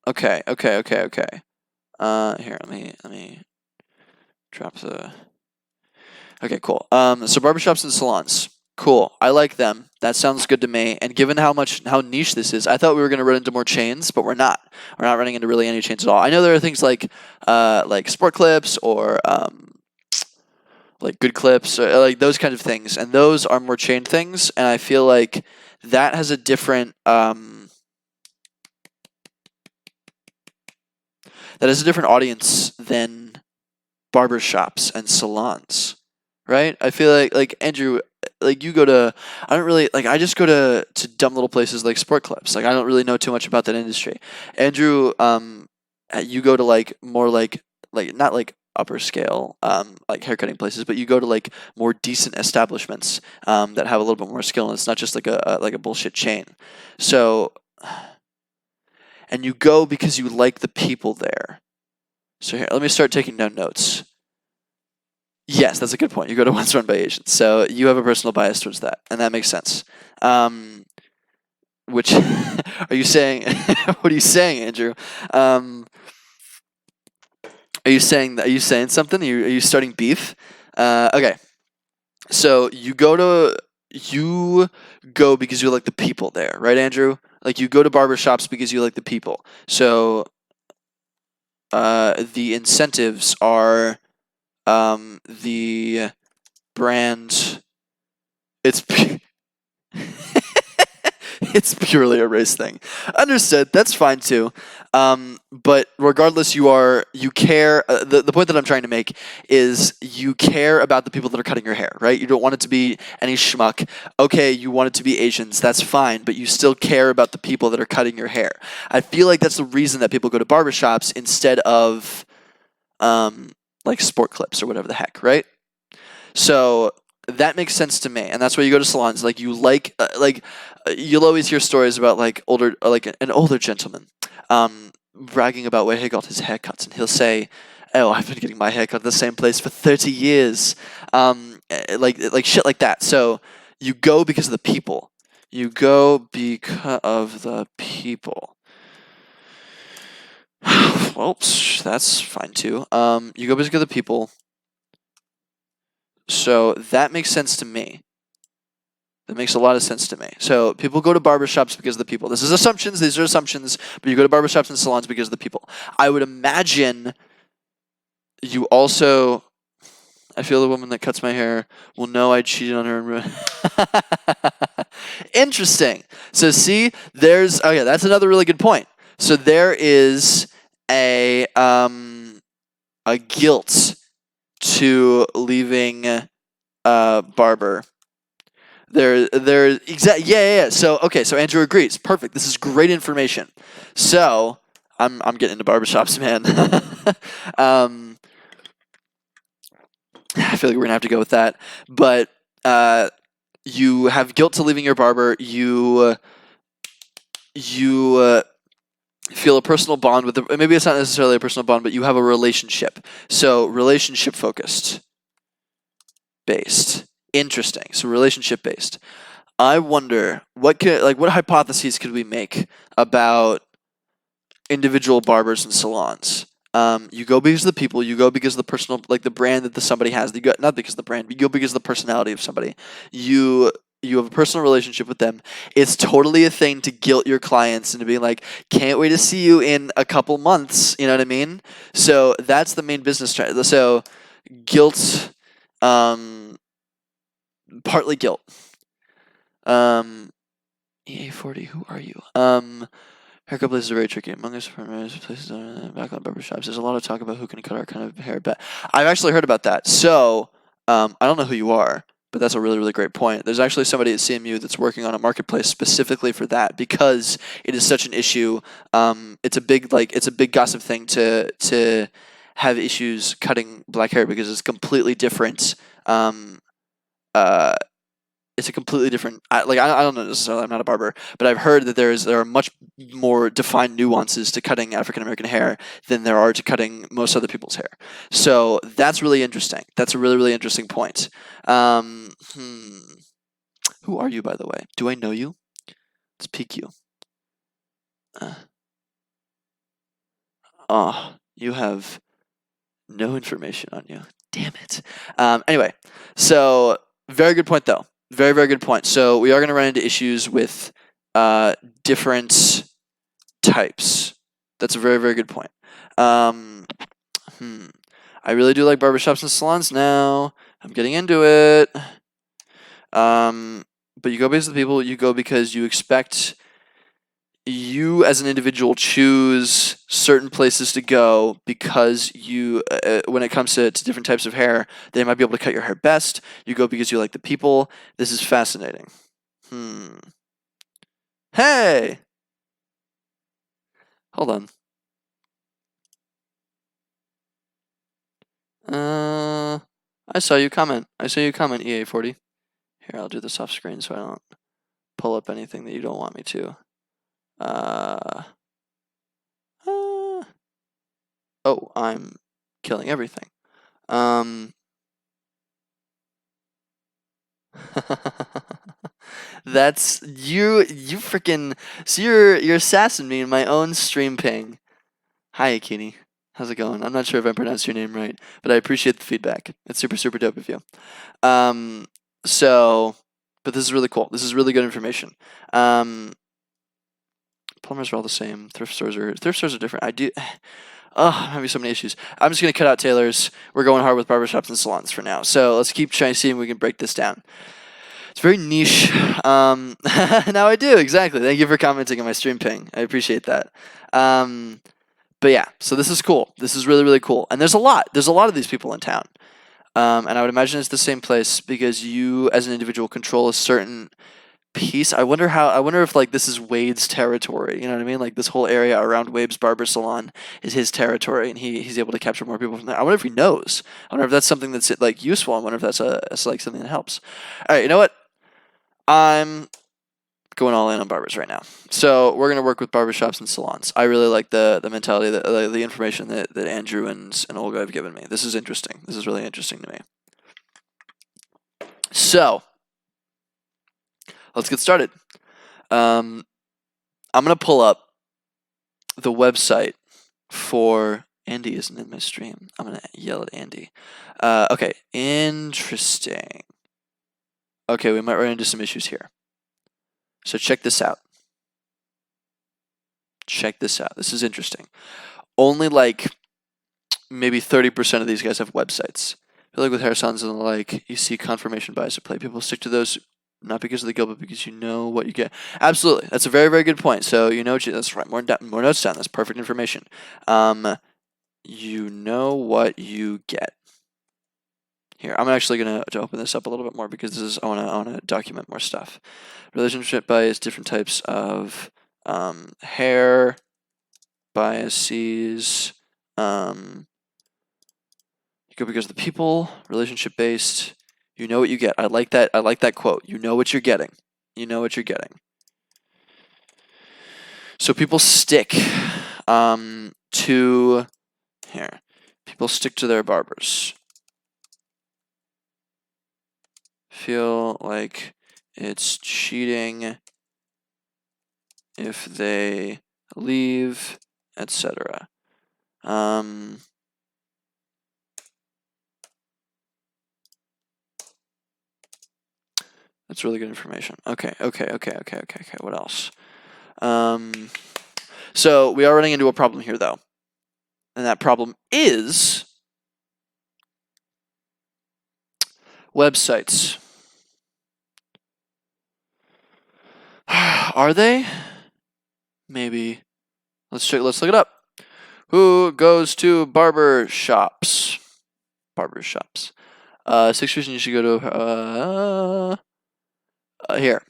Okay. Here, let me drop the. Okay, cool. So barbershops and salons. Cool. I like them. That sounds good to me. And given how niche this is, I thought we were going to run into more chains, but we're not. We're not running into really any chains at all. I know there are things like Sport Clips or like Good Clips, or like those kind of things, and those are more chain things. And I feel like that has a different audience than barbershops and salons, right? I feel like Andrew, like you go to, I don't really like. I just go to dumb little places like Sport Clips. Like I don't really know too much about that industry. Andrew, you go to like more like not like upper scale like haircutting places, but you go to like more decent establishments that have a little bit more skill, and it's not just like a bullshit chain. So, and you go because you like the people there. So here, let me start taking down notes. Yes, that's a good point. You go to ones run by Asians, so you have a personal bias towards that, and that makes sense. Which are you saying? What are you saying, Andrew? Are you saying something? Are you starting beef? Okay. So you go because you like the people there, right, Andrew? Like you go to barbershops because you like the people. So the incentives are the brand. It's purely a race thing. Understood. That's fine too. But regardless, you care. The point that I'm trying to make is you care about the people that are cutting your hair, right? You don't want it to be any schmuck. Okay, you want it to be Asians. That's fine, but you still care about the people that are cutting your hair. I feel like that's the reason that people go to barbershops instead of like Sport Clips or whatever the heck, right? So that makes sense to me, and that's why you go to salons. Like you you'll always hear stories about like an older gentleman bragging about where he got his haircuts, and he'll say, "Oh, I've been getting my haircut at the same place for 30 years," like shit like that. So you go because of the people. You go because of the people. Well, that's fine too. You go because of the people. So that makes sense to me. That makes a lot of sense to me. So people go to barbershops because of the people. This is assumptions. These are assumptions. But you go to barbershops and salons because of the people. I would imagine you also... I feel the woman that cuts my hair will know I cheated on her. Interesting. So see, there's... Okay, that's another really good point. So there is a guilt to leaving barber. Yeah. So okay, so Andrew agrees. Perfect. This is great information. So I'm getting into barbershops, man. I feel like we're gonna have to go with that. But you have guilt to leaving your barber. You feel a personal bond with the, maybe it's not necessarily a personal bond, but you have a relationship. So relationship focused, based. Interesting. So relationship based. I wonder what hypotheses could we make about individual barbers and salons? You go because of the people. You go because of the personal, like the brand that somebody has. You go not because of the brand. You go because of the personality of somebody. You have a personal relationship with them. It's totally a thing to guilt your clients into being like, can't wait to see you in a couple months. You know what I mean? So that's the main business trend. So guilt, partly guilt. EA40, who are you? Haircut places are very tricky. Among us, places back on barbershops. There's a lot of talk about who can cut our kind of hair. But I've actually heard about that. So I don't know who you are, but that's a really, really great point. There's actually somebody at CMU that's working on a marketplace specifically for that because it is such an issue. It's a big gossip thing to have issues cutting black hair because it's completely different. It's a completely different. I don't know necessarily. I'm not a barber, but I've heard that there are much more defined nuances to cutting African American hair than there are to cutting most other people's hair. So that's really interesting. That's a really, really interesting point. Who are you, by the way? Do I know you? Let's peek you. You have no information on you. Damn it. Anyway, so very good point though. Very, very good point. So we are going to run into issues with different types. That's a very, very good point. I really do like barbershops and salons now. I'm getting into it. But you go because of the people. You go because you expect you as an individual choose certain places to go because you, when it comes to different types of hair, they might be able to cut your hair best. You go because you like the people. This is fascinating. Hey! Hold on. I saw you comment. EA40. Here, I'll do this off screen so I don't pull up anything that you don't want me to. Oh, I'm killing everything. That's you freaking. So you're assassinating me in my own stream ping. Hi, Akini. How's it going? I'm not sure if I pronounced your name right, but I appreciate the feedback. It's super, super dope of you. But this is really cool. This is really good information. Plumbers are all the same. Thrift stores are different. I'm having so many issues. I'm just gonna cut out tailors. We're going hard with barbershops and salons for now. So let's keep trying to see if we can break this down. It's very niche. Now I do, exactly. Thank you for commenting on my stream ping. I appreciate that. But yeah, so this is cool. This is really, really cool. And there's a lot of these people in town. And I would imagine it's the same place because you as an individual control a certain piece. I wonder if like this is Wade's territory. You know what I mean? Like this whole area around Wade's barber salon is his territory, and he's able to capture more people from there. I wonder if he knows. I wonder if that's something that's like useful. I wonder if that's like something that helps. All right, you know what? I'm going all in on barbers right now. So we're gonna work with barbershops and salons. I really like the mentality, the information that Andrew and Olga have given me. This is interesting. This is really interesting to me. So let's get started. I'm gonna pull up the website for Andy. Isn't in my stream. I'm gonna yell at Andy. Okay, interesting. Okay, we might run into some issues here. So check this out. This is interesting. Only like maybe 30% of these guys have websites. I feel like with hair salons and the like, you see confirmation bias at play. People stick to those not because of the guild, but because you know what you get. Absolutely, that's a very, very good point. So you know, that's right. More notes down. That's perfect information. You know what you get. Here, I'm actually gonna open this up a little bit more because this is I wanna document more stuff. Relationship bias, different types of hair biases. Go because of the people, relationship based. You know what you get. I like that. I like that quote. You know what you're getting. You know what you're getting. So people stick to here. People stick to their barbers. Feel like it's cheating if they leave, etc. That's really good information. Okay. What else? So we are running into a problem here, though. And that problem is websites. Are they? Maybe. Let's look it up. Who goes to barber shops? Barber shops. 6 reasons you should go to here.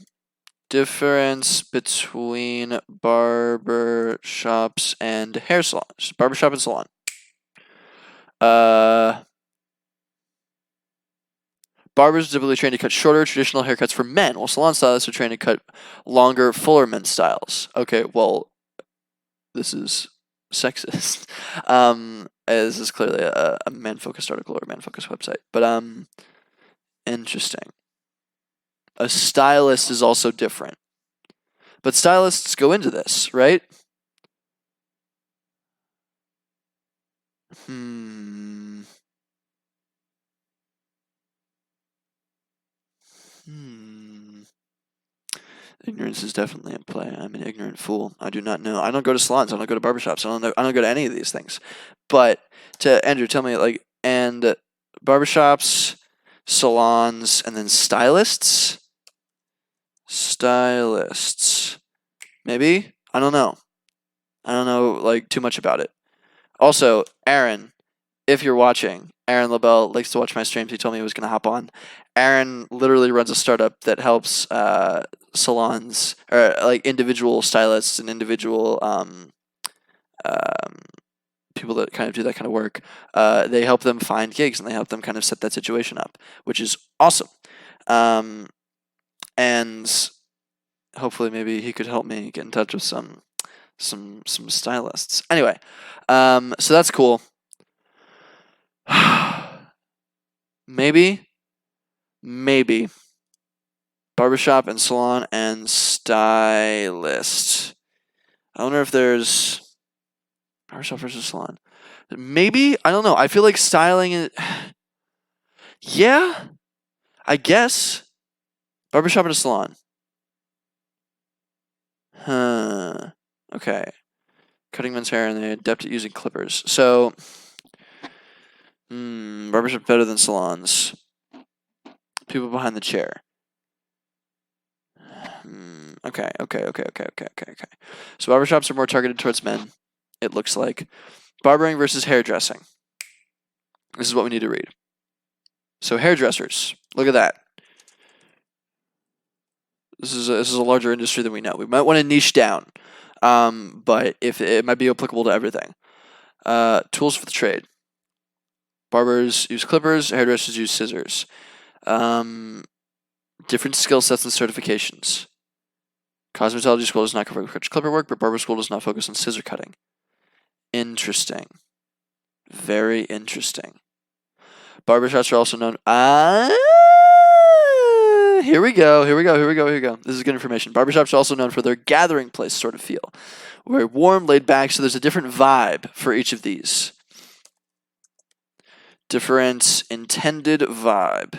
Difference between barber shops and hair salons. Barbershop and salon. Barbers are typically trained to cut shorter, traditional haircuts for men, while salon stylists are trained to cut longer, fuller men's styles. Okay, well, this is sexist. This is clearly a man-focused article or a man-focused website. But interesting. A stylist is also different. But stylists go into this, right? Ignorance is definitely in play. I'm an ignorant fool. I do not know. I don't go to salons. I don't go to barbershops. I don't go to any of these things. But to Andrew, tell me, like, and barbershops, salons, and then stylists? Stylists. Maybe? I don't know. I don't know, like, too much about it. Also, Aaron, if you're watching, Aaron LaBelle likes to watch my streams. He told me he was going to hop on. Aaron literally runs a startup that helps salons or like individual stylists and individual people that kind of do that kind of work. They help them find gigs and they help them kind of set that situation up, which is awesome. And hopefully maybe he could help me get in touch with some stylists. Anyway, so that's cool. Maybe barbershop and salon and stylist. I wonder if there's barbershop versus salon. Maybe, I don't know. I feel like styling is yeah, I guess barbershop and a salon. Okay. Cutting men's hair and they're adept at using clippers. So barbershop better than salons. People behind the chair. Okay. So barbershops are more targeted towards men, it looks like. Barbering versus hairdressing. This is what we need to read. So hairdressers, look at that. This is a larger industry than we know. We might want to niche down, but if it might be applicable to everything. Tools for the trade. Barbers use clippers, hairdressers use scissors. Different skill sets and certifications. Cosmetology school does not cover clipper work, but barber school does not focus on scissor cutting. Interesting. Very interesting. Barbershops are also known. Here we go. This is good information. Barbershops are also known for their gathering place sort of feel. We're warm, laid back, so there's a different vibe for each of these. Different intended vibe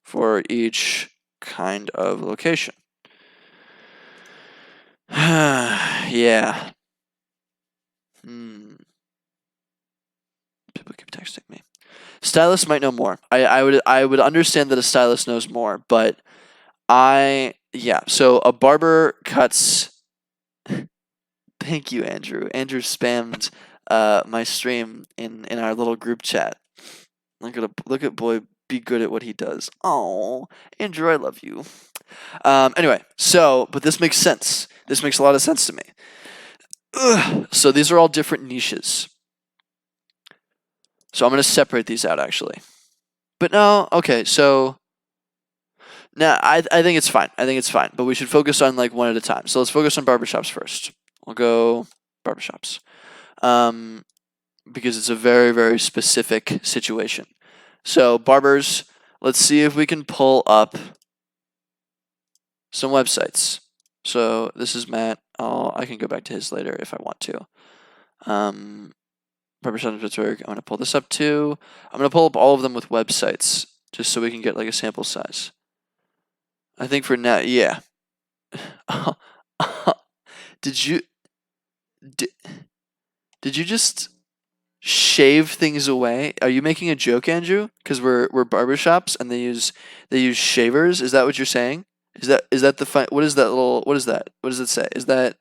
for each kind of location. Yeah. People keep texting me. Stylists might know more. I would understand that a stylist knows more, but so a barber cuts. Thank you, Andrew. Andrew spammed my stream in our little group chat. Look at boy be good at what he does. Oh, Andrew, I love you. Anyway, but this makes sense. This makes a lot of sense to me. Ugh. So these are all different niches. So I'm going to separate these out, actually. But no, okay, so... Now, I think it's fine. I think it's fine. But we should focus on, like, one at a time. So let's focus on barbershops first. We'll go barbershops. Because it's a very, very specific situation. So, barbers, let's see if we can pull up some websites. So, this is Matt. I can go back to his later if I want to. Barbershop in Pittsburgh. I'm going to pull this up too. I'm going to pull up all of them with websites just so we can get like a sample size. I think for now, yeah. Did you just shave things away? Are you making a joke, Andrew? Because we're barbershops and they use shavers. Is that what you're saying? Is that the fun? What is that little? What is that? What does it say? Is that?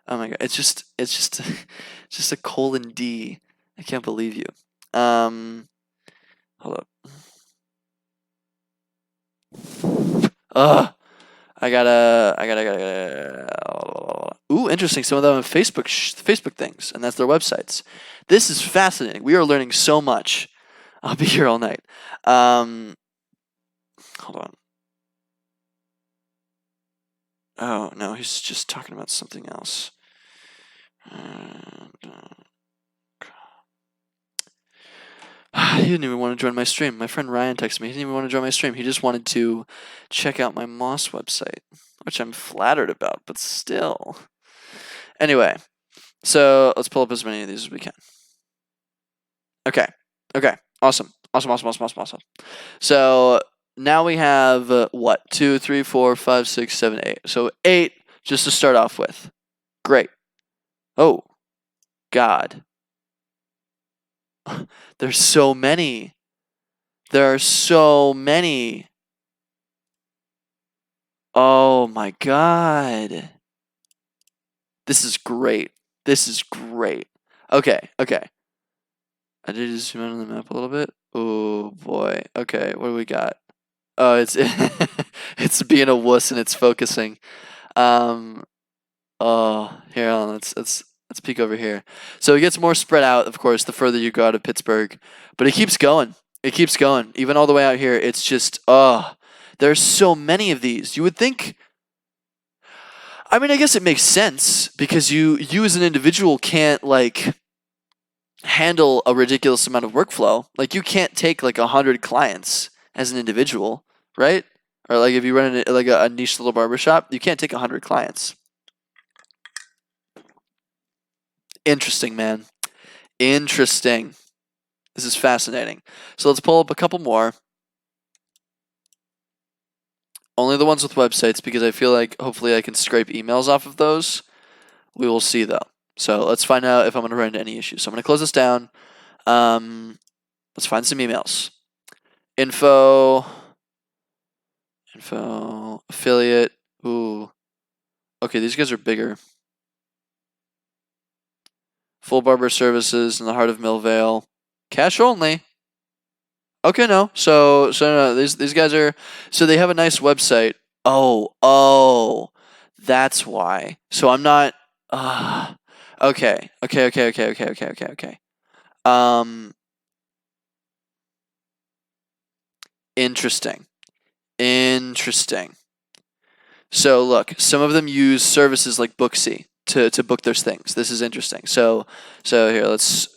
Oh my god! It's just just a colon D. I can't believe you. Hold up. I gotta. Ooh, interesting. Some of them have Facebook things, and that's their websites. This is fascinating. We are learning so much. I'll be here all night. Hold on. Oh no, he's just talking about something else. He didn't even want to join my stream. My friend Ryan texted me. He didn't even want to join my stream. He just wanted to check out my Moss website, which I'm flattered about, but still. Anyway, so let's pull up as many of these as we can. Okay. Awesome. So now we have what? 2, 3, 4, 5, 6, 7, 8. So 8 just to start off with. Great. Oh, God. There's so many. There are so many. Oh my god. This is great. Okay. I did just zoom in on the map a little bit. Oh boy. Okay, what do we got? Oh, it's it's being a wuss and it's focusing. Oh, here, hold on, let's peek over here. So it gets more spread out, of course, the further you go out of Pittsburgh. But it keeps going. Even all the way out here, it's just, there's so many of these. You would think, I mean, I guess it makes sense because you as an individual can't, like, handle a ridiculous amount of workflow. Like, you can't take, like, 100 clients as an individual, right? Or, like, if you run like a niche little barbershop, you can't take 100 clients. Interesting, man. Interesting. This is fascinating. So let's pull up a couple more. Only the ones with websites because I feel like hopefully I can scrape emails off of those. We will see though. So let's find out if I'm going to run into any issues. So I'm going to close this down. Let's find some emails. Info, affiliate. Ooh. Okay, these guys are bigger. Full barber services in the heart of Millvale. Cash only. Okay, no. So no, these guys are, so they have a nice website. Oh, that's why. So I'm not, okay. Interesting. So look, some of them use services like Booksy to book their things. This is interesting. So here, let's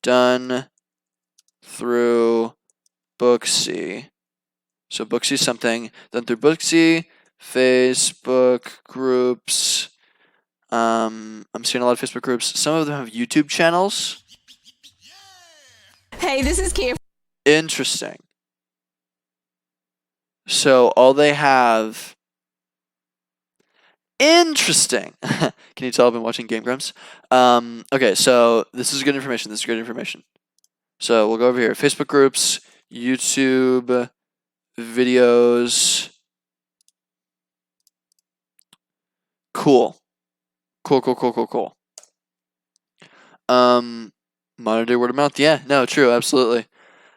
done through Booksy. So Booksy something. Done through Booksy, Facebook groups. I'm seeing a lot of Facebook groups. Some of them have YouTube channels. Hey, this is Kia. Interesting. So all they have. Interesting. Can you tell I've been watching Game Grumps? Okay, so this is good information. So we'll go over here. Facebook groups, YouTube, videos. Cool. Modern day word of mouth. Yeah, no, true, absolutely.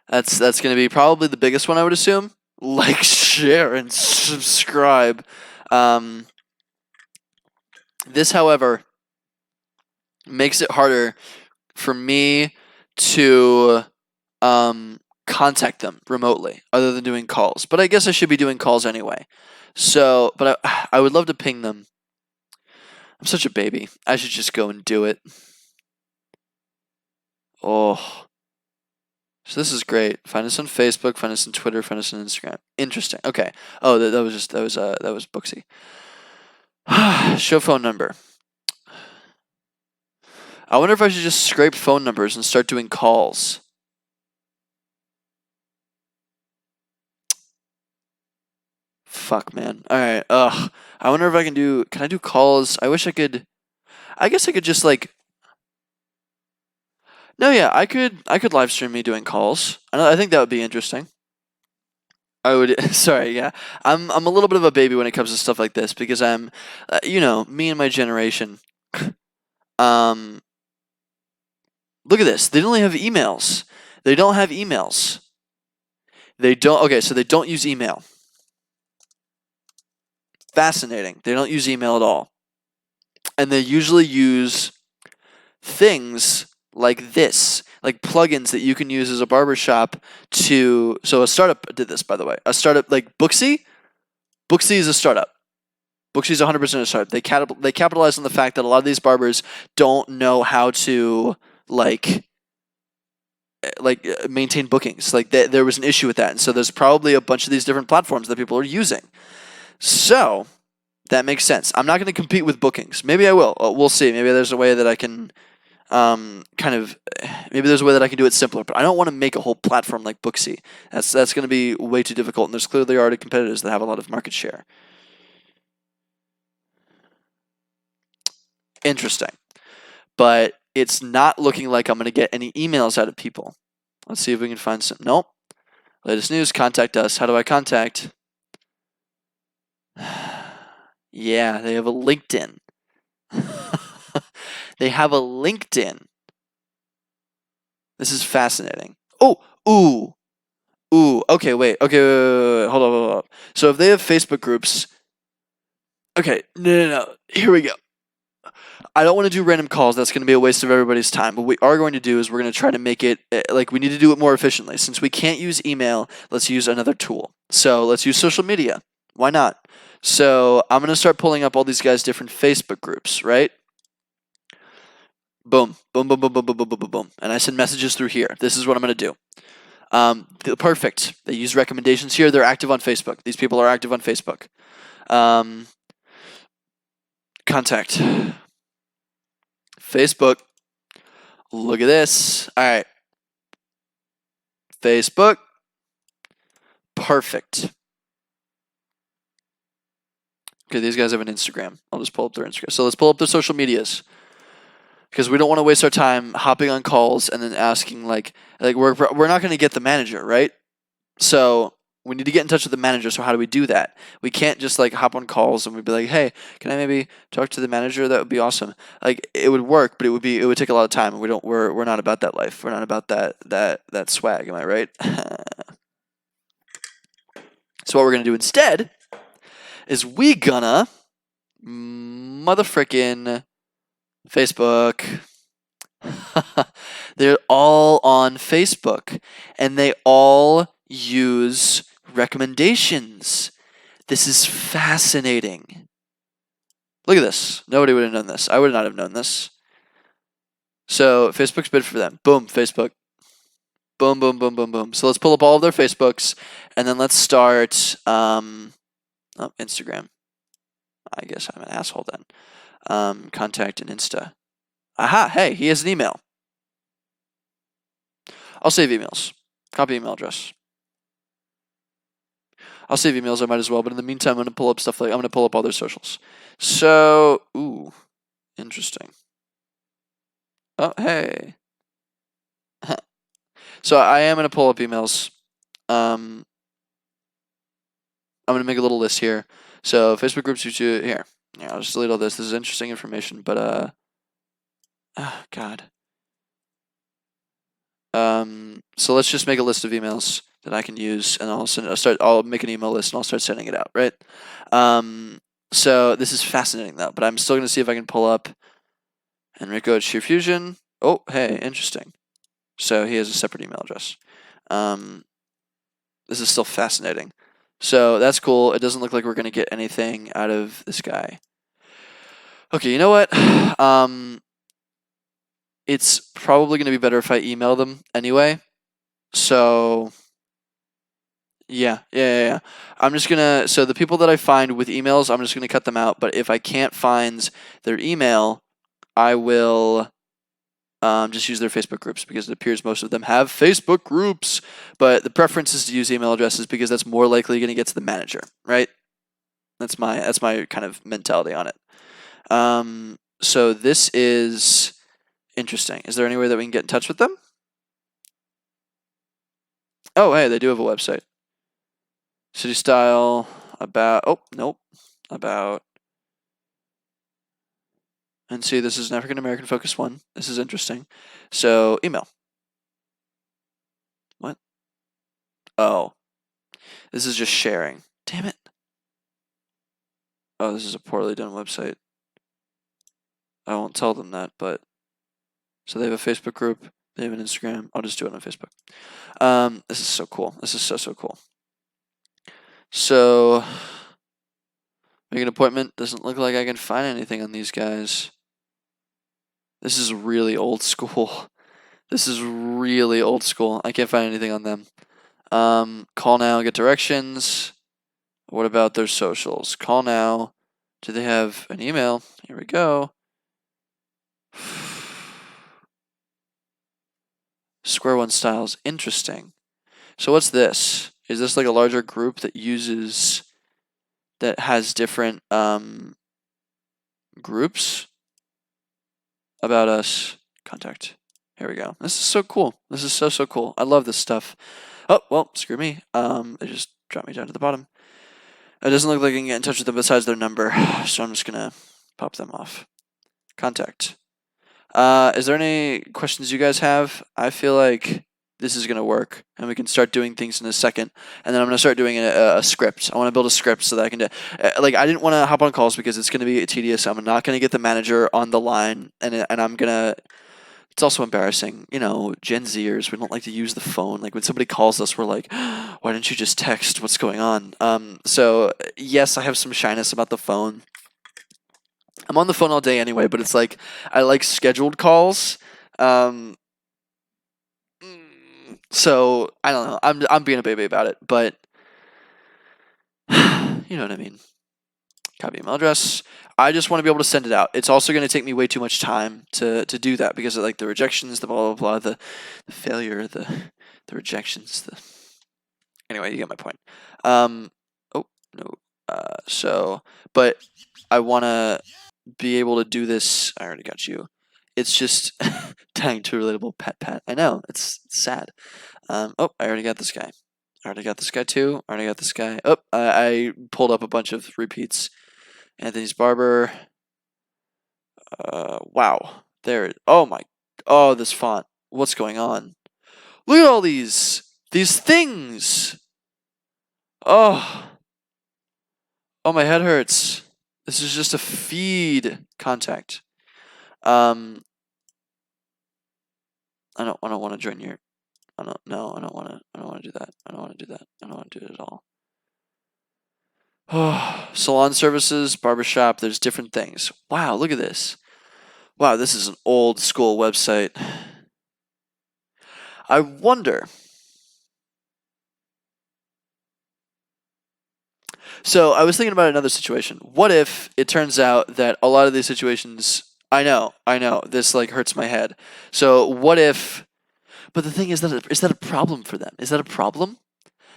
That's going to be probably the biggest one, I would assume. Like, share, and subscribe. This, however, makes it harder for me to contact them remotely other than doing calls. But I guess I should be doing calls anyway. So, but I would love to ping them. I'm such a baby. I should just go and do it. Oh. So this is great. Find us on Facebook, find us on Twitter, find us on Instagram. Interesting. Okay. Oh, that was Booksy. Show phone number. I wonder if I should just scrape phone numbers and start doing calls. Fuck, man. Alright, ugh. I wonder if I can I do calls? I wish I could. I guess I could just like. No, yeah, I could live stream me doing calls. I think that would be interesting. I would. Sorry, yeah. I'm a little bit of a baby when it comes to stuff like this because I'm, me and my generation. Look at this. They don't have emails. They don't have emails. They don't. Okay, so they don't use email. Fascinating. They don't use email at all. And they usually use things like this, like plugins that you can use as a barbershop to. So a startup did this, by the way. A startup like Booksy. Booksy is a startup. Booksy is 100% a startup. They capitalize on the fact that a lot of these barbers don't know how to maintain bookings. Like there was an issue with that, and so there's probably a bunch of these different platforms that people are using. So that makes sense. I'm not going to compete with bookings. Maybe I will. We'll see. Maybe there's a way that I can maybe there's a way that I can do it simpler. But I don't want to make a whole platform like Booksy. That's going to be way too difficult. And there's clearly already competitors that have a lot of market share. Interesting. But it's not looking like I'm going to get any emails out of people. Let's see if we can find some. Nope. Latest news, contact us. How do I contact? Yeah, they have a LinkedIn. They have a LinkedIn. This is fascinating. Oh, ooh. Okay, wait. Hold on. So if they have Facebook groups, okay, no. Here we go. I don't want to do random calls. That's going to be a waste of everybody's time. What we are going to do is we're going to try to make it we need to do it more efficiently. Since we can't use email, let's use another tool. So let's use social media. Why not? So I'm going to start pulling up all these guys' different Facebook groups, right? Boom. And I send messages through here. This is what I'm going to do. Perfect. They use recommendations here. They're active on Facebook. These people are active on Facebook. Contact. Facebook. Look at this. All right. Facebook. Perfect. Okay, these guys have an Instagram. I'll just pull up their Instagram. So let's pull up their social medias. Because we don't want to waste our time hopping on calls and then asking like we're not going to get the manager, right? So we need to get in touch with the manager. So how do we do that? We can't just like hop on calls and we'd be like, hey, can I maybe talk to the manager? That would be awesome. Like it would work, but it would take a lot of time. And we're not about that life. We're not about that swag. Am I right? So what we're gonna do instead is we gonna motherfrickin' Facebook. They're all on Facebook and they all use recommendations. This is fascinating. Look at this. Nobody would have known this. I would not have known this. So Facebook's bid for them. Boom, Facebook. Boom. So let's pull up all of their Facebooks and then let's start Instagram. I guess I'm an asshole then. Contact and Insta. Aha, hey, he has an email. I'll save emails. Copy email address. I'll save emails, I might as well, but in the meantime, I'm going to pull up stuff I'm going to pull up all their socials. So, ooh, interesting. Oh, hey. So I am going to pull up emails. I'm going to make a little list here. So Facebook groups, here. Yeah, I'll just delete all this. This is interesting information, but, oh, God. So let's just make a list of emails that I can use, and I'll make an email list and I'll start sending it out, right? So this is fascinating though, but I'm still gonna see if I can pull up Enrico at Sheer Fusion. Oh, hey, interesting. So he has a separate email address. This is still fascinating. So that's cool. It doesn't look like we're gonna get anything out of this guy. Okay, you know what? It's probably gonna be better if I email them anyway. So yeah. I'm just gonna, so the people that I find with emails, I'm just gonna cut them out. But if I can't find their email, I will just use their Facebook groups, because it appears most of them have Facebook groups. But the preference is to use email addresses because that's more likely gonna get to the manager, right? That's my kind of mentality on it. So this is interesting. Is there any way that we can get in touch with them? Oh, hey, they do have a website. City style, about, oh, nope, about. And see, this is an African American focused one. This is interesting. So, email. What? Oh. This is just sharing. Damn it. Oh, this is a poorly done website. I won't tell them that, but. So they have a Facebook group. They have an Instagram. I'll just do it on Facebook. This is so cool. This is so cool. So, make an appointment. Doesn't look like I can find anything on these guys. This is really old school. This is really old school. I can't find anything on them. Call now, get directions. What about their socials? Call now. Do they have an email? Here we go. Square One styles. Interesting. So what's this? Is this like a larger group that has different groups? About us. Contact. Here we go. This is so cool. This is so cool. I love this stuff. Oh, well, screw me. They just dropped me down to the bottom. It doesn't look like I can get in touch with them besides their number, so I'm just gonna pop them off. Contact. Is there any questions you guys have? I feel like this is gonna work, and we can start doing things in a second. And then I'm gonna start doing a script. I want to build a script so that I can do. Like, I didn't want to hop on calls because it's gonna be tedious. I'm not gonna get the manager on the line, and I'm gonna. It's also embarrassing, you know, Gen Zers, we don't like to use the phone. Like, when somebody calls us, we're like, why didn't you just text? What's going on? So, yes, I have some shyness about the phone. I'm on the phone all day anyway, but it's like, I like scheduled calls. So, I don't know. I'm being a baby about it, but you know what I mean. Copy email address. I just want to be able to send it out. It's also going to take me way too much time to do that because of like the rejections, the blah blah blah, the failure, the rejections. Anyway, you get my point. Oh no. So, but I want to be able to do this. I already got you. It's just tying to a relatable pet. I know, it's sad. Oh, I already got this guy. I already got this guy too. I already got this guy. Oh, I pulled up a bunch of repeats. Anthony's Barber. Wow. There. Oh my. Oh, this font. What's going on? Look at all these things. Oh. Oh, my head hurts. This is just a feed contact. I don't want to join your. I don't want to do that. I don't want to do that. I don't want to do it at all. Oh, salon services, barbershop. There's different things. Wow, look at this. Wow, this is an old school website. I wonder. So I was thinking about another situation. What if it turns out that a lot of these situations, I know, this like hurts my head. So what if, but the thing is that a problem for them? Is that a problem?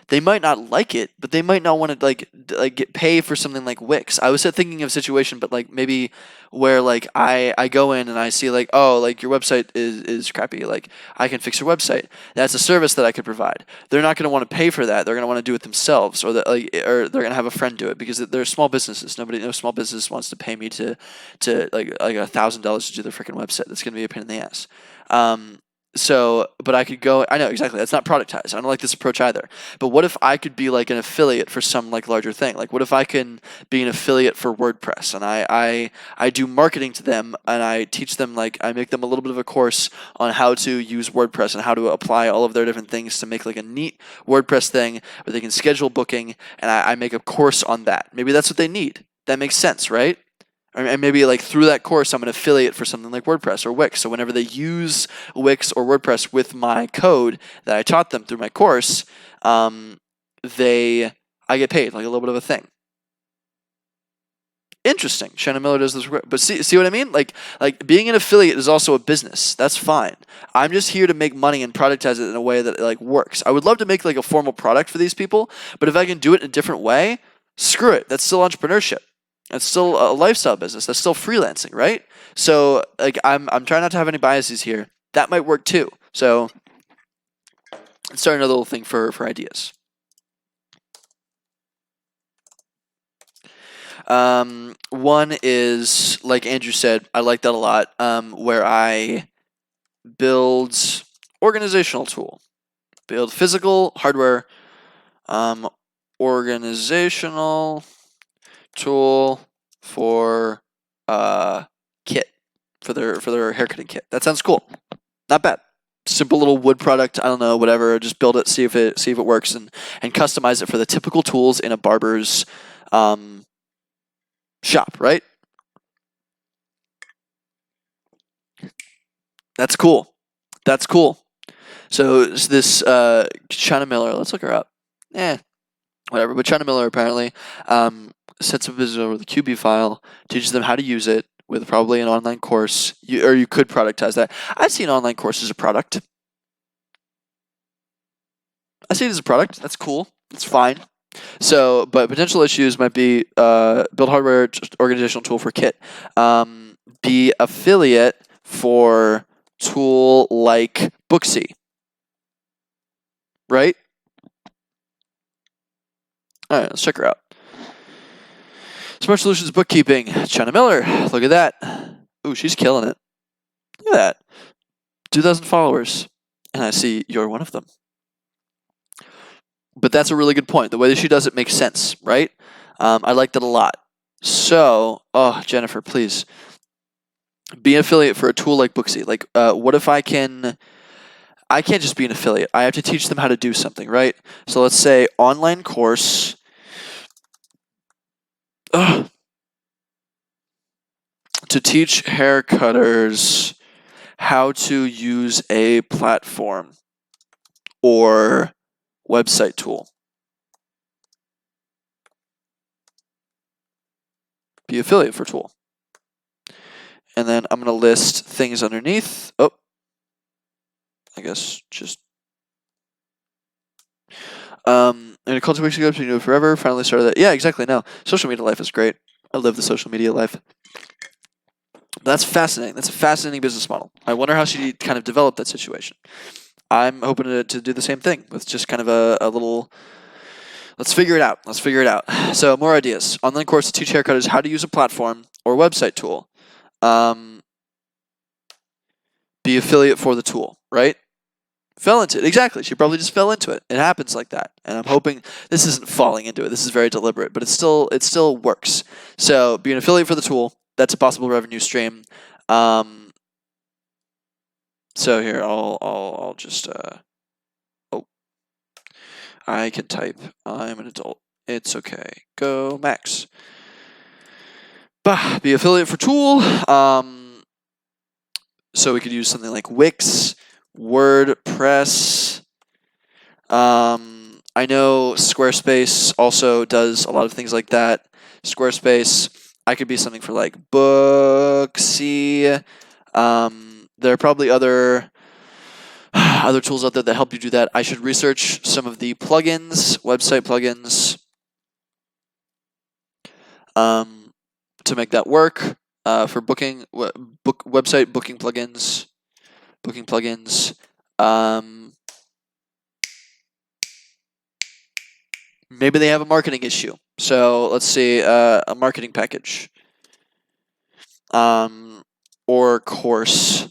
They might not like it, but they might not want to like pay for something like Wix. I was thinking of a situation, but like maybe where like I go in and I see like, oh, like your website is crappy. Like, I can fix your website. That's a service that I could provide. They're not going to want to pay for that. They're going to want to do it themselves, or they're going to have a friend do it because they're small businesses. No small business wants to pay me to like $1,000 to do their freaking website. That's going to be a pain in the ass. but I could go. I know exactly. That's not productized. I don't like this approach either. But what if I could be like an affiliate for some like larger thing? Like, what if I can be an affiliate for WordPress and I do marketing to them and I teach them, like, I make them a little bit of a course on how to use WordPress and how to apply all of their different things to make like a neat WordPress thing where they can schedule booking, and I make a course on that. Maybe that's what they need. That makes sense, right? And maybe like through that course, I'm an affiliate for something like WordPress or Wix. So whenever they use Wix or WordPress with my code that I taught them through my course, I get paid, like a little bit of a thing. Interesting. Shannon Miller does this, but see what I mean? Like being an affiliate is also a business. That's fine. I'm just here to make money and productize it in a way that like works. I would love to make like a formal product for these people, but if I can do it in a different way, screw it. That's still entrepreneurship. That's still a lifestyle business. That's still freelancing, right? So like I'm trying not to have any biases here. That might work too. So let's start another little thing for ideas. One is, like Andrew said, I like that a lot, where I build organizational tool. Build physical hardware, organizational tool for kit, for their haircutting kit. That sounds cool. Not bad. Simple little wood product, I don't know, whatever. Just build it, see if it works, and customize it for the typical tools in a barber's shop, right? That's cool. That's cool. So this China Miller, let's look her up. Whatever. But China Miller apparently sets up business over the QB file, teaches them how to use it with probably an online course. You could productize that. I see an online course as a product. I see it as a product. That's cool. It's fine. So, but potential issues might be build hardware, organizational tool for kit. Be affiliate for tool like Booksy. Right? All right, let's check her out. Smart Solutions Bookkeeping, China Miller. Look at that. Ooh, she's killing it. Look at that. 2,000 followers. And I see you're one of them. But that's a really good point. The way that she does it makes sense, right? I like that a lot. So, Jennifer, please. Be an affiliate for a tool like Booksy. Like, what if I can't just be an affiliate. I have to teach them how to do something, right? So let's say online course. To teach haircutters how to use a platform or website tool. Be affiliate for tool. And then I'm going to list things underneath. Oh, I guess just. And a couple 2 weeks ago, you do it forever. Finally started that. Yeah, exactly. No, social media life is great. I live the social media life. That's fascinating. That's a fascinating business model. I wonder how she kind of developed that situation. I'm hoping to do the same thing with just kind of a little. Let's figure it out. Let's figure it out. So more ideas. Online course to teach haircutters how to use a platform or website tool. Be affiliate for the tool, right? Fell into it. Exactly. She probably just fell into it. It happens like that. And I'm hoping this isn't falling into it. This is very deliberate, but it still works. So be an affiliate for the tool. That's a possible revenue stream. So here I'll just I can type. I'm an adult. It's okay. Go Max. Be affiliate for tool. So we could use something like Wix, WordPress. I know Squarespace also does a lot of things like that. Squarespace. I could be something for like Booksy. There are probably other tools out there that help you do that. I should research some of the plugins, website plugins, to make that work. For booking, website booking plugins, maybe they have a marketing issue. So let's see, a marketing package, or course.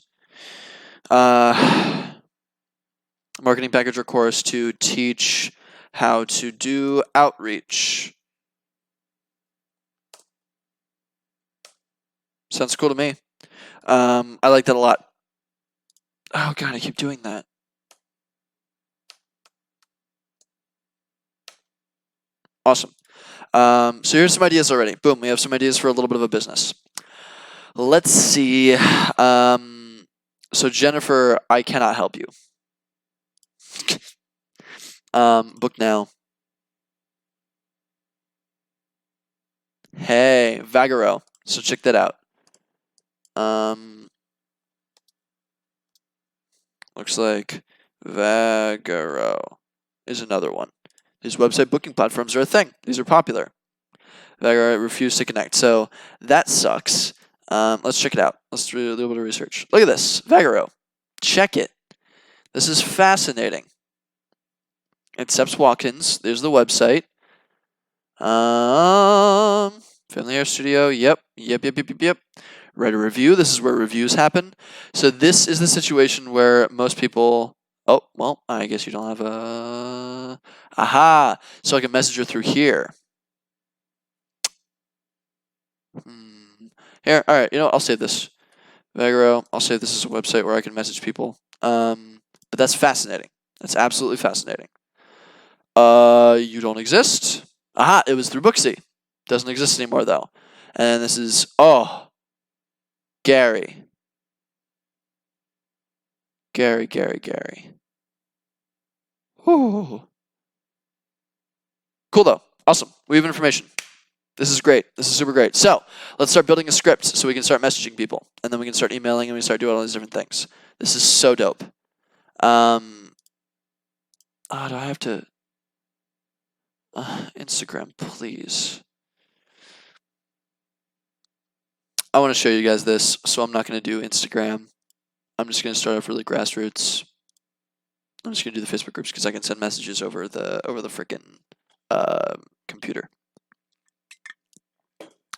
marketing package or course to teach how to do outreach. Sounds cool to me. I like that a lot. Oh god, I keep doing that. Awesome. So here's some ideas already. Boom, we have some ideas for a little bit of a business. Let's see. So Jennifer, I cannot help you. Book now. Hey, Vagaro. So check that out. Looks like Vagaro is another one. These website booking platforms are a thing. These are popular. Vagaro refused to connect. So that sucks. Let's check it out. Let's do a little bit of research. Look at this. Vagaro. Check it. This is fascinating. Accepts walk-ins. There's the website. Family Hair Studio. Yep. Write a review. This is where reviews happen. So this is the situation where most people... Oh, well, I guess you don't have a... Aha! So I can message her through here. Here, all right, you know what? I'll save this. Vagaro, I'll save this as a website where I can message people. But that's fascinating. That's absolutely fascinating. You don't exist. Aha, it was through Booksy. Doesn't exist anymore, though. And this is... Oh! Gary. Gary. Whew. Cool, though. Awesome. We have information. This is great. This is super great. So let's start building a script so we can start messaging people. And then we can start emailing and we start doing all these different things. This is so dope. Do I have to... Instagram, please. I want to show you guys this, so I'm not going to do Instagram. I'm just going to start off really grassroots. I'm just going to do the Facebook groups because I can send messages over the freaking computer.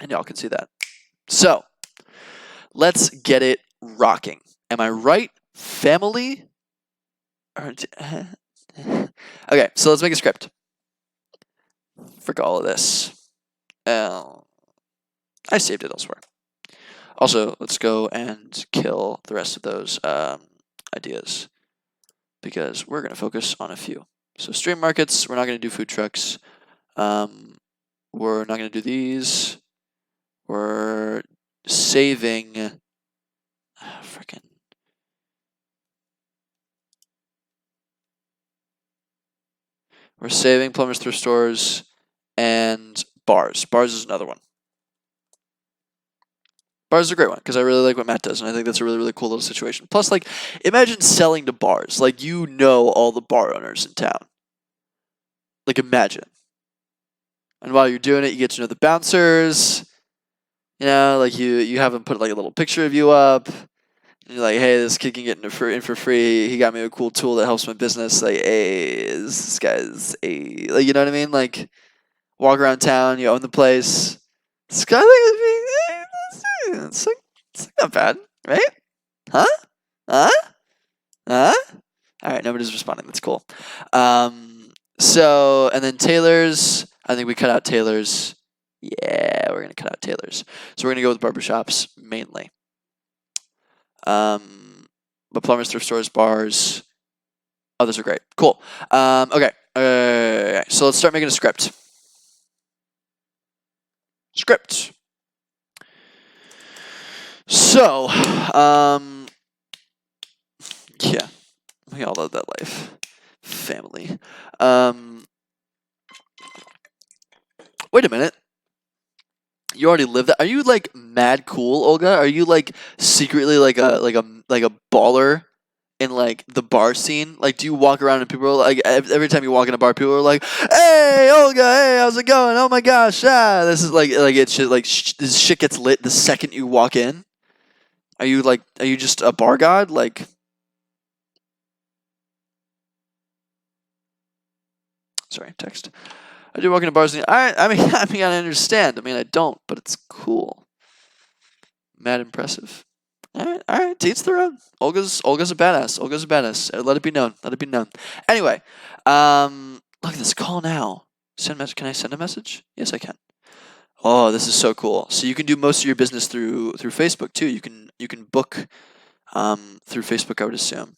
And y'all can see that. So, let's get it rocking. Am I right? Family? Okay, so let's make a script. Frick all of this. I saved it elsewhere. Also, let's go and kill the rest of those ideas because we're going to focus on a few. So stream markets, we're not going to do food trucks. We're not going to do these. We're saving... Frickin'. We're saving plumbers, thrift stores, and bars. Bars is another one. Bars is a great one because I really like what Matt does, and I think that's a really, really cool little situation. Plus, like, imagine selling to bars. Like, you know all the bar owners in town. Like, imagine. And while you're doing it, you get to know the bouncers. You know, like, you have them put, like, a little picture of you up. And you're like, hey, this kid can get in for free. He got me a cool tool that helps my business. Like, hey, this guy's a... Like, you know what I mean? Like, walk around town, you own the place. It's kind of like... It's not bad, right? Huh? Alright, nobody's responding. That's cool. So, and then tailors. I think we cut out tailors. Yeah, we're going to cut out tailors. So we're going to go with barbershops mainly. But plumbers, thrift stores, bars. Oh, those are great. Cool. Okay. So let's start making a script. So, yeah, we all love that life. Family. Wait a minute. You already live that? Are you like mad cool, Olga? Are you like secretly like a baller in like the bar scene? Like, do you walk around and people are like every time you walk in a bar, people are like, "Hey, Olga, hey, how's it going? Oh my gosh, this is like it's shit, like this shit gets lit the second you walk in." Are you just a bar god? Like, sorry, text. I do walk into bars. And I mean, I understand. I mean, I don't, but it's cool. Mad impressive. All right. To each their own. Olga's a badass. Olga's a badass. Let it be known. Let it be known. Anyway, look at this call now. Send message. Can I send a message? Yes, I can. Oh, this is so cool. So you can do most of your business through Facebook too. You can book through Facebook, I would assume.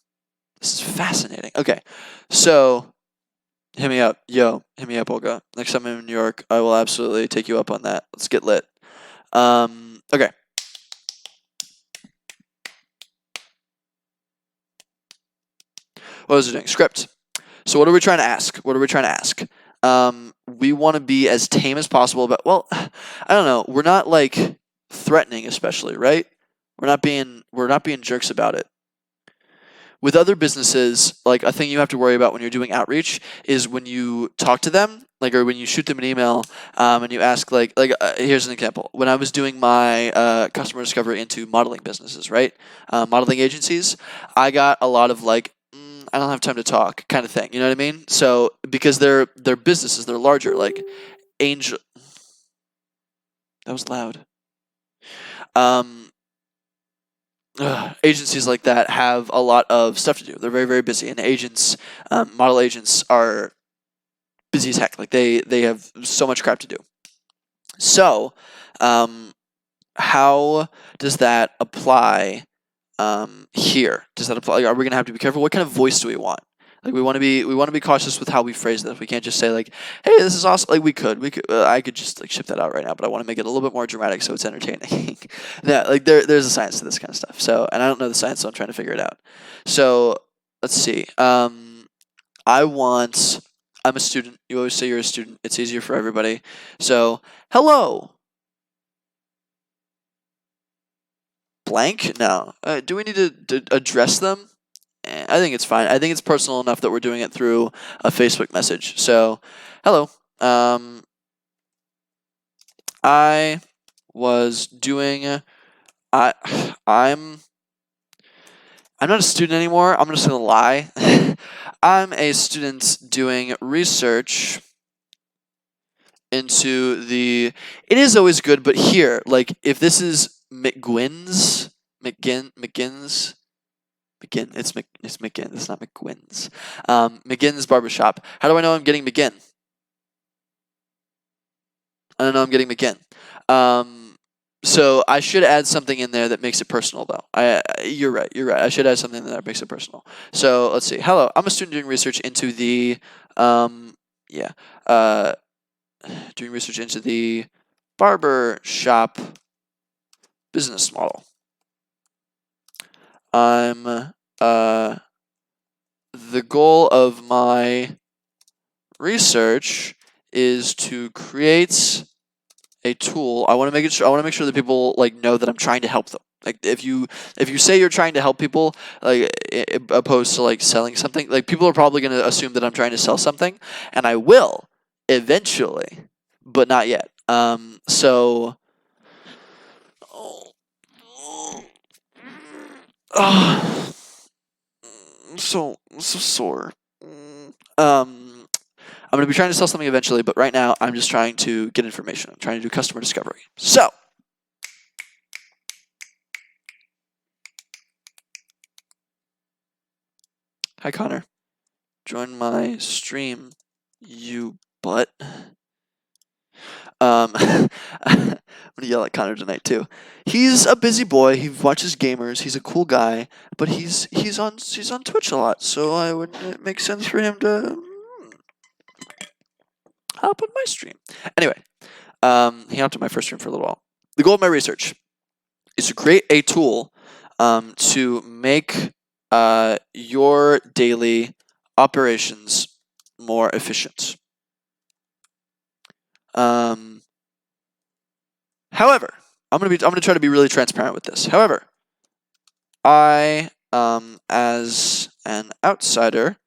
This is fascinating. Okay, so hit me up, hit me up, Olga. Next time I'm in New York, I will absolutely take you up on that. Let's get lit. Okay. What was it doing? Script. So what are we trying to ask? We want to be as tame as possible, but well, I don't know. We're not like threatening, especially, right? We're not being jerks about it. With other businesses, like a thing you have to worry about when you're doing outreach is when you talk to them, like, or when you shoot them an email, and you ask, here's an example. When I was doing my customer discovery into modeling businesses, right, modeling agencies, I got a lot of like, I don't have time to talk kind of thing. You know what I mean? So because they're businesses, they're larger, like Angel. That was loud. Agencies like that have a lot of stuff to do. They're very, very busy, and agents, model agents, are busy as heck. Like they have so much crap to do. So, how does that apply here? Does that apply? Are we gonna have to be careful? What kind of voice do we want? Like we want to be cautious with how we phrase this. We can't just say like, "Hey, this is awesome." Like we could, I could just like ship that out right now, but I want to make it a little bit more dramatic so it's entertaining. Yeah, like there's a science to this kind of stuff. So, and I don't know the science, so I'm trying to figure it out. So let's see. I'm a student. You always say you're a student. It's easier for everybody. So, hello. Blank? No. Do we need to address them? I think it's fine. I think it's personal enough that we're doing it through a Facebook message. So, hello. I was doing. I'm not a student anymore. I'm just gonna lie. I'm a student doing research into the. It is always good, but here, like, if this is McGinn. It's McGinn. It's not McGuinn's. McGinn's Barbershop. How do I know I'm getting McGinn? I don't know I'm getting McGinn. So I should add something in there that makes it personal, though. You're right. I should add something in there that makes it personal. So let's see. Hello, I'm a student doing research into the barber shop business model. The goal of my research is to create a tool. I want to make sure that people like know that I'm trying to help them. Like if you say you're trying to help people, like opposed to like selling something, like people are probably going to assume that I'm trying to sell something, and I will eventually, but not yet. So I'm so sore. I'm going to be trying to sell something eventually, but right now I'm just trying to get information. I'm trying to do customer discovery. So, hi Connor. Join my stream, you butt. I'm gonna yell at Connor tonight too. He's a busy boy. He watches gamers. He's a cool guy, but he's on Twitch a lot. So it makes sense for him to hop on my stream. Anyway, he hopped on my first stream for a little while. The goal of my research is to create a tool to make your daily operations more efficient. However, I'm gonna try to be really transparent with this. However, I as an outsider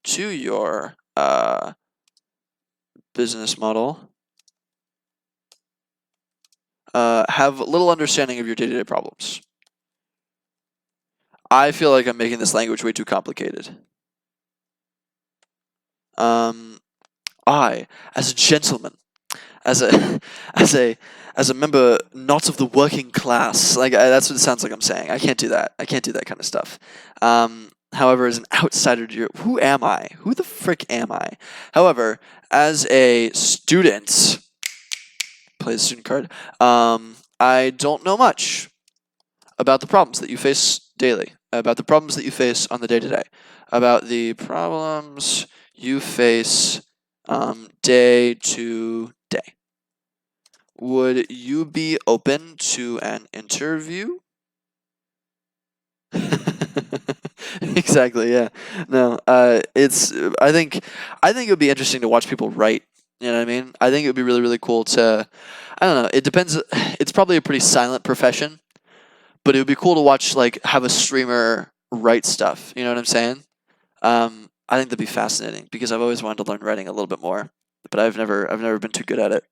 to your business model have little understanding of your day-to-day problems. I feel like I'm making this language way too complicated. I, as a gentleman, as a as a as a member not of the working class. Like that's what it sounds like I'm saying. I can't do that. I can't do that kind of stuff. However, as an outsider to Europe, who am I? Who the frick am I? However, as a student, play the student card. I don't know much about the problems that you face daily, about the problems that you face on the day-to-day, about the problems you face day to day. Would you be open to an interview? Exactly. Yeah. No. It's. I think it would be interesting to watch people write. You know what I mean? I think it would be really, really cool to. I don't know. It depends. It's probably a pretty silent profession, but it would be cool to watch, like, have a streamer write stuff. You know what I'm saying? I think that'd be fascinating because I've always wanted to learn writing a little bit more, but I've never been too good at it.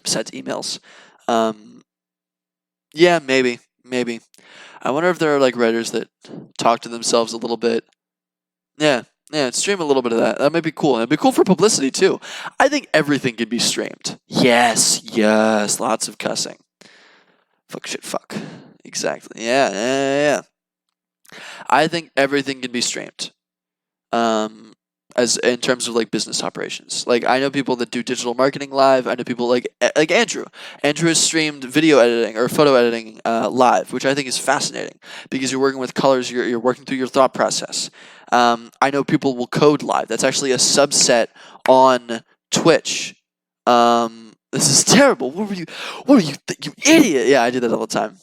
Besides emails. Yeah, maybe. I wonder if there are, like, writers that talk to themselves a little bit. Yeah, stream a little bit of that. That might be cool. It'd be cool for publicity too. I think everything can be streamed. Yes, lots of cussing. Fuck, shit, fuck. Exactly. Yeah. I think everything can be streamed. As in terms of, like, business operations. Like, I know people that do digital marketing live. I know people like Andrew. Andrew has streamed video editing or photo editing live, which I think is fascinating because you're working with colors. You're working through your thought process. I know people will code live. That's actually a subset on Twitch. This is terrible. What were you, you idiot? Yeah, I do that all the time.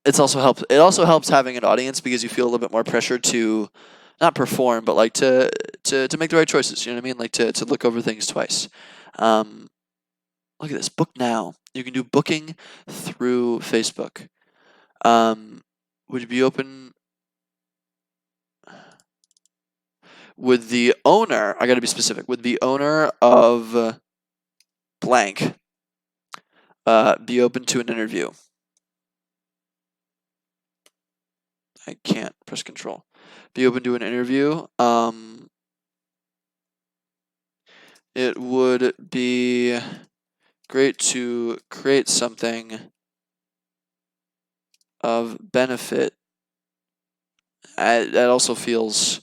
It also helps having an audience because you feel a little bit more pressure to not perform, but like to make the right choices. You know what I mean? Like to look over things twice. Look at this. Book now. You can do booking through Facebook. Would you be open? Would the owner? I got to be specific. Would the owner of blank be open to an interview? I can't press control. Be open to an interview. It would be great to create something of benefit. That also feels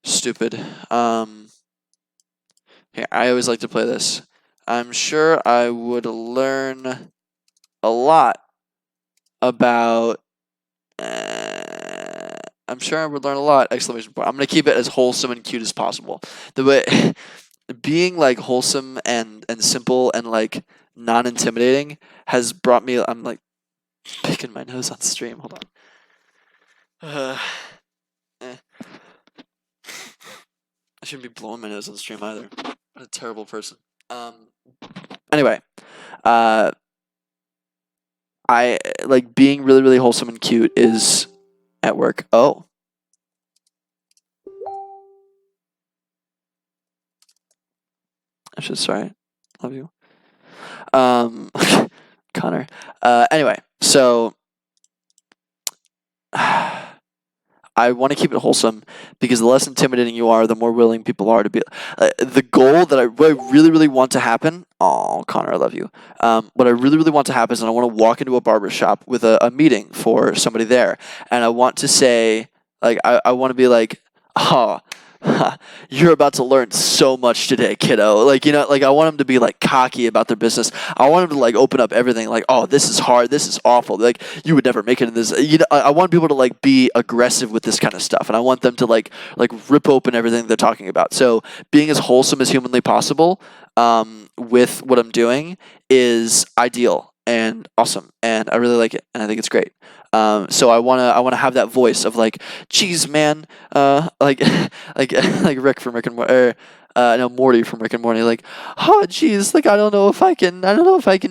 stupid. Here, I always like to play this. I'm sure I would learn a lot about. I'm sure I would learn a lot! Exclamation point. I'm gonna keep it as wholesome and cute as possible. The way being, like, wholesome and simple and, like, non-intimidating has brought me. I'm, like, picking my nose on stream. Hold on. I shouldn't be blowing my nose on stream either. What a terrible person. Anyway, I like being really, really wholesome and cute is at work. Oh. I'm just sorry. Love you. Connor. Anyway, so I want to keep it wholesome because the less intimidating you are, the more willing people are to be. The goal that I really, really want to happen. Oh, Connor, I love you. What I really, really want to happen is I want to walk into a barbershop with a meeting for somebody there, and I want to say, like, I want to be like, oh, you're about to learn so much today, kiddo. Like, you know, like, I want them to be, like, cocky about their business. I want them to, like, open up everything. Like, oh, this is hard. This is awful. Like, you would never make it in this. You know, I want people to, like, be aggressive with this kind of stuff, and I want them to like rip open everything they're talking about. So being as wholesome as humanly possible with what I'm doing is ideal and awesome, and I really like it, and I think it's great. So I wanna have that voice of, like, geez, man, like like Rick from Rick and Morty, no, Morty from Rick and Morty, like, oh, geez, like, I don't know if I can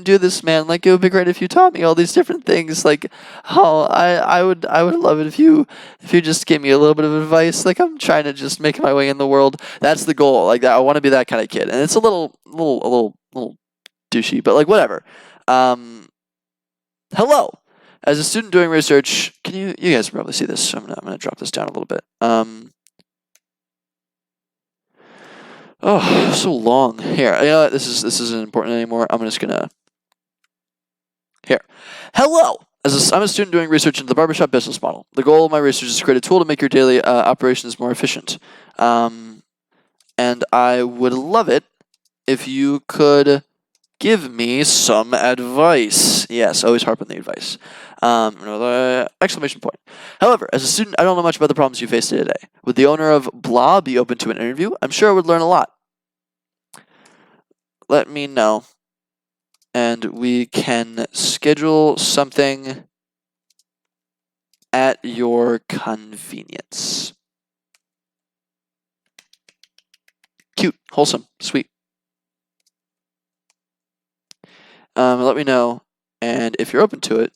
do this, man. Like, it would be great if you taught me all these different things. Like, oh, I would love it if you just gave me a little bit of advice. Like, I'm trying to just make my way in the world. That's the goal. Like, that, I want to be that kind of kid, and it's a little douchey, but, like, whatever. Hello. As a student doing research, can you guys probably see this, so I'm gonna drop this down a little bit. Oh, so long. Here, you know what? This isn't important anymore. I'm just gonna. Here. Hello! I'm a student doing research into the barbershop business model. The goal of my research is to create a tool to make your daily operations more efficient. And I would love it if you could give me some advice. Yes, always harp on the advice. Exclamation point. However, as a student, I don't know much about the problems you face today. Would the owner of blah be open to an interview? I'm sure I would learn a lot. Let me know. And we can schedule something at your convenience. Cute, wholesome, sweet. Let me know, and if you're open to it,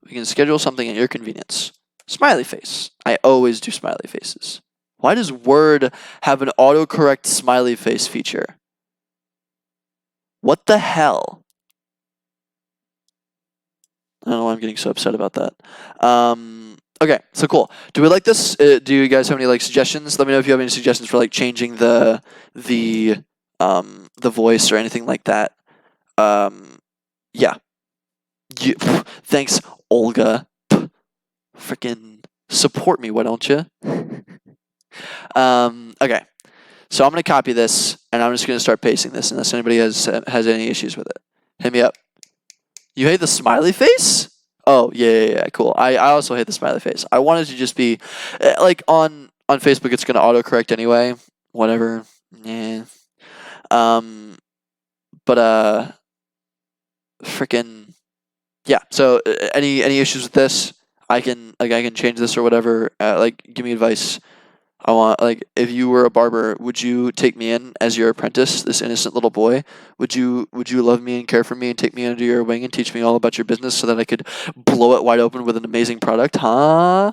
we can schedule something at your convenience. Smiley face. I always do smiley faces. Why does Word have an autocorrect smiley face feature? What the hell? I don't know why I'm getting so upset about that. Okay, so cool. Do we like this? Do you guys have any suggestions? Let me know if you have any suggestions for changing the voice or anything like that. Yeah. Thanks, Olga. Freaking support me, why don't you? Okay. So I'm gonna copy this and I'm just gonna start pasting this unless anybody has any issues with it. Hit me up. You hate the smiley face? Oh yeah, cool. I also hate the smiley face. I wanted to just be on Facebook it's gonna autocorrect anyway. Whatever. Yeah. But freaking yeah. So any issues with this? I can change this or whatever. Give me advice. I want if you were a barber, would you take me in as your apprentice, this innocent little boy? Would you love me and care for me and take me under your wing and teach me all about your business so that I could blow it wide open with an amazing product? Huh?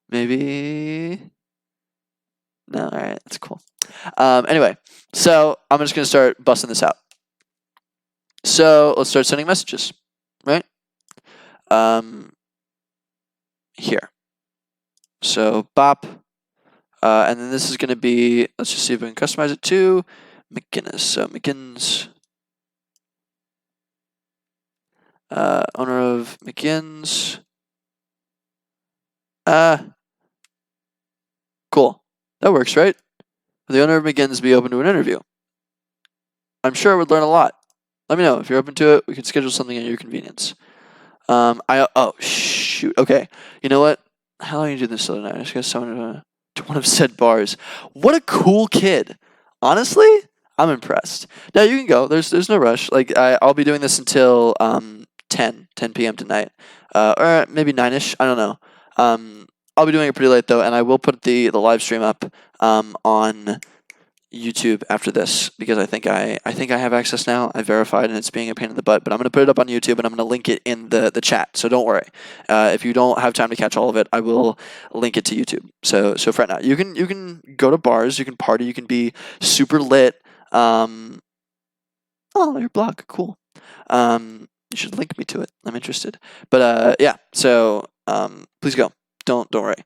Maybe. No, all right, that's cool. Anyway, so I'm just gonna start busting this out. So let's start sending messages, right? Here. So bop. And then this is going to be, let's just see if we can customize it to McGinnis. So McGinnis, owner of McGinnis. Cool. That works, right? The owner of McGinnis be open to an interview. I'm sure I would learn a lot. Let me know if you're open to it. We can schedule something at your convenience. Oh shoot. Okay. You know what? How long are you doing this the other night? I just got someone to one of said bars. What a cool kid. Honestly, I'm impressed. Now you can go. There's no rush. I'll be doing this until 10 p.m. tonight, or maybe 9ish. I don't know. I'll be doing it pretty late though, and I will put the live stream up on YouTube after this because I think I have access now. I verified and it's being a pain in the butt, but I'm gonna put it up on YouTube and I'm gonna link it in the chat. So don't worry. If you don't have time to catch all of it, I will link it to YouTube. So fret not. You can go to bars, you can party, you can be super lit. Oh, your blog, cool. You should link me to it. I'm interested. But yeah. So please go. Don't worry.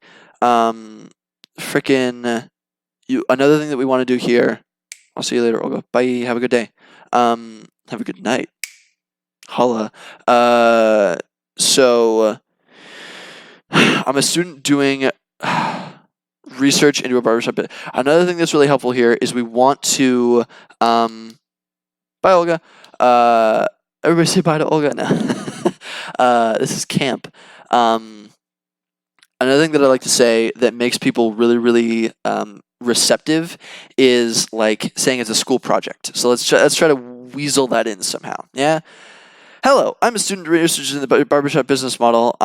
Frickin'. Another thing that we want to do here. I'll see you later, Olga. Bye. Have a good day. Have a good night. Holla. So I'm a student doing research into a barbershop. Another thing that's really helpful here is we want to. Bye, Olga. Everybody say bye to Olga now. This is camp. Another thing that I like to say that makes people really, really receptive is saying it's a school project. So let's try to weasel that in somehow. Yeah. Hello, I'm a student researching the barbershop business model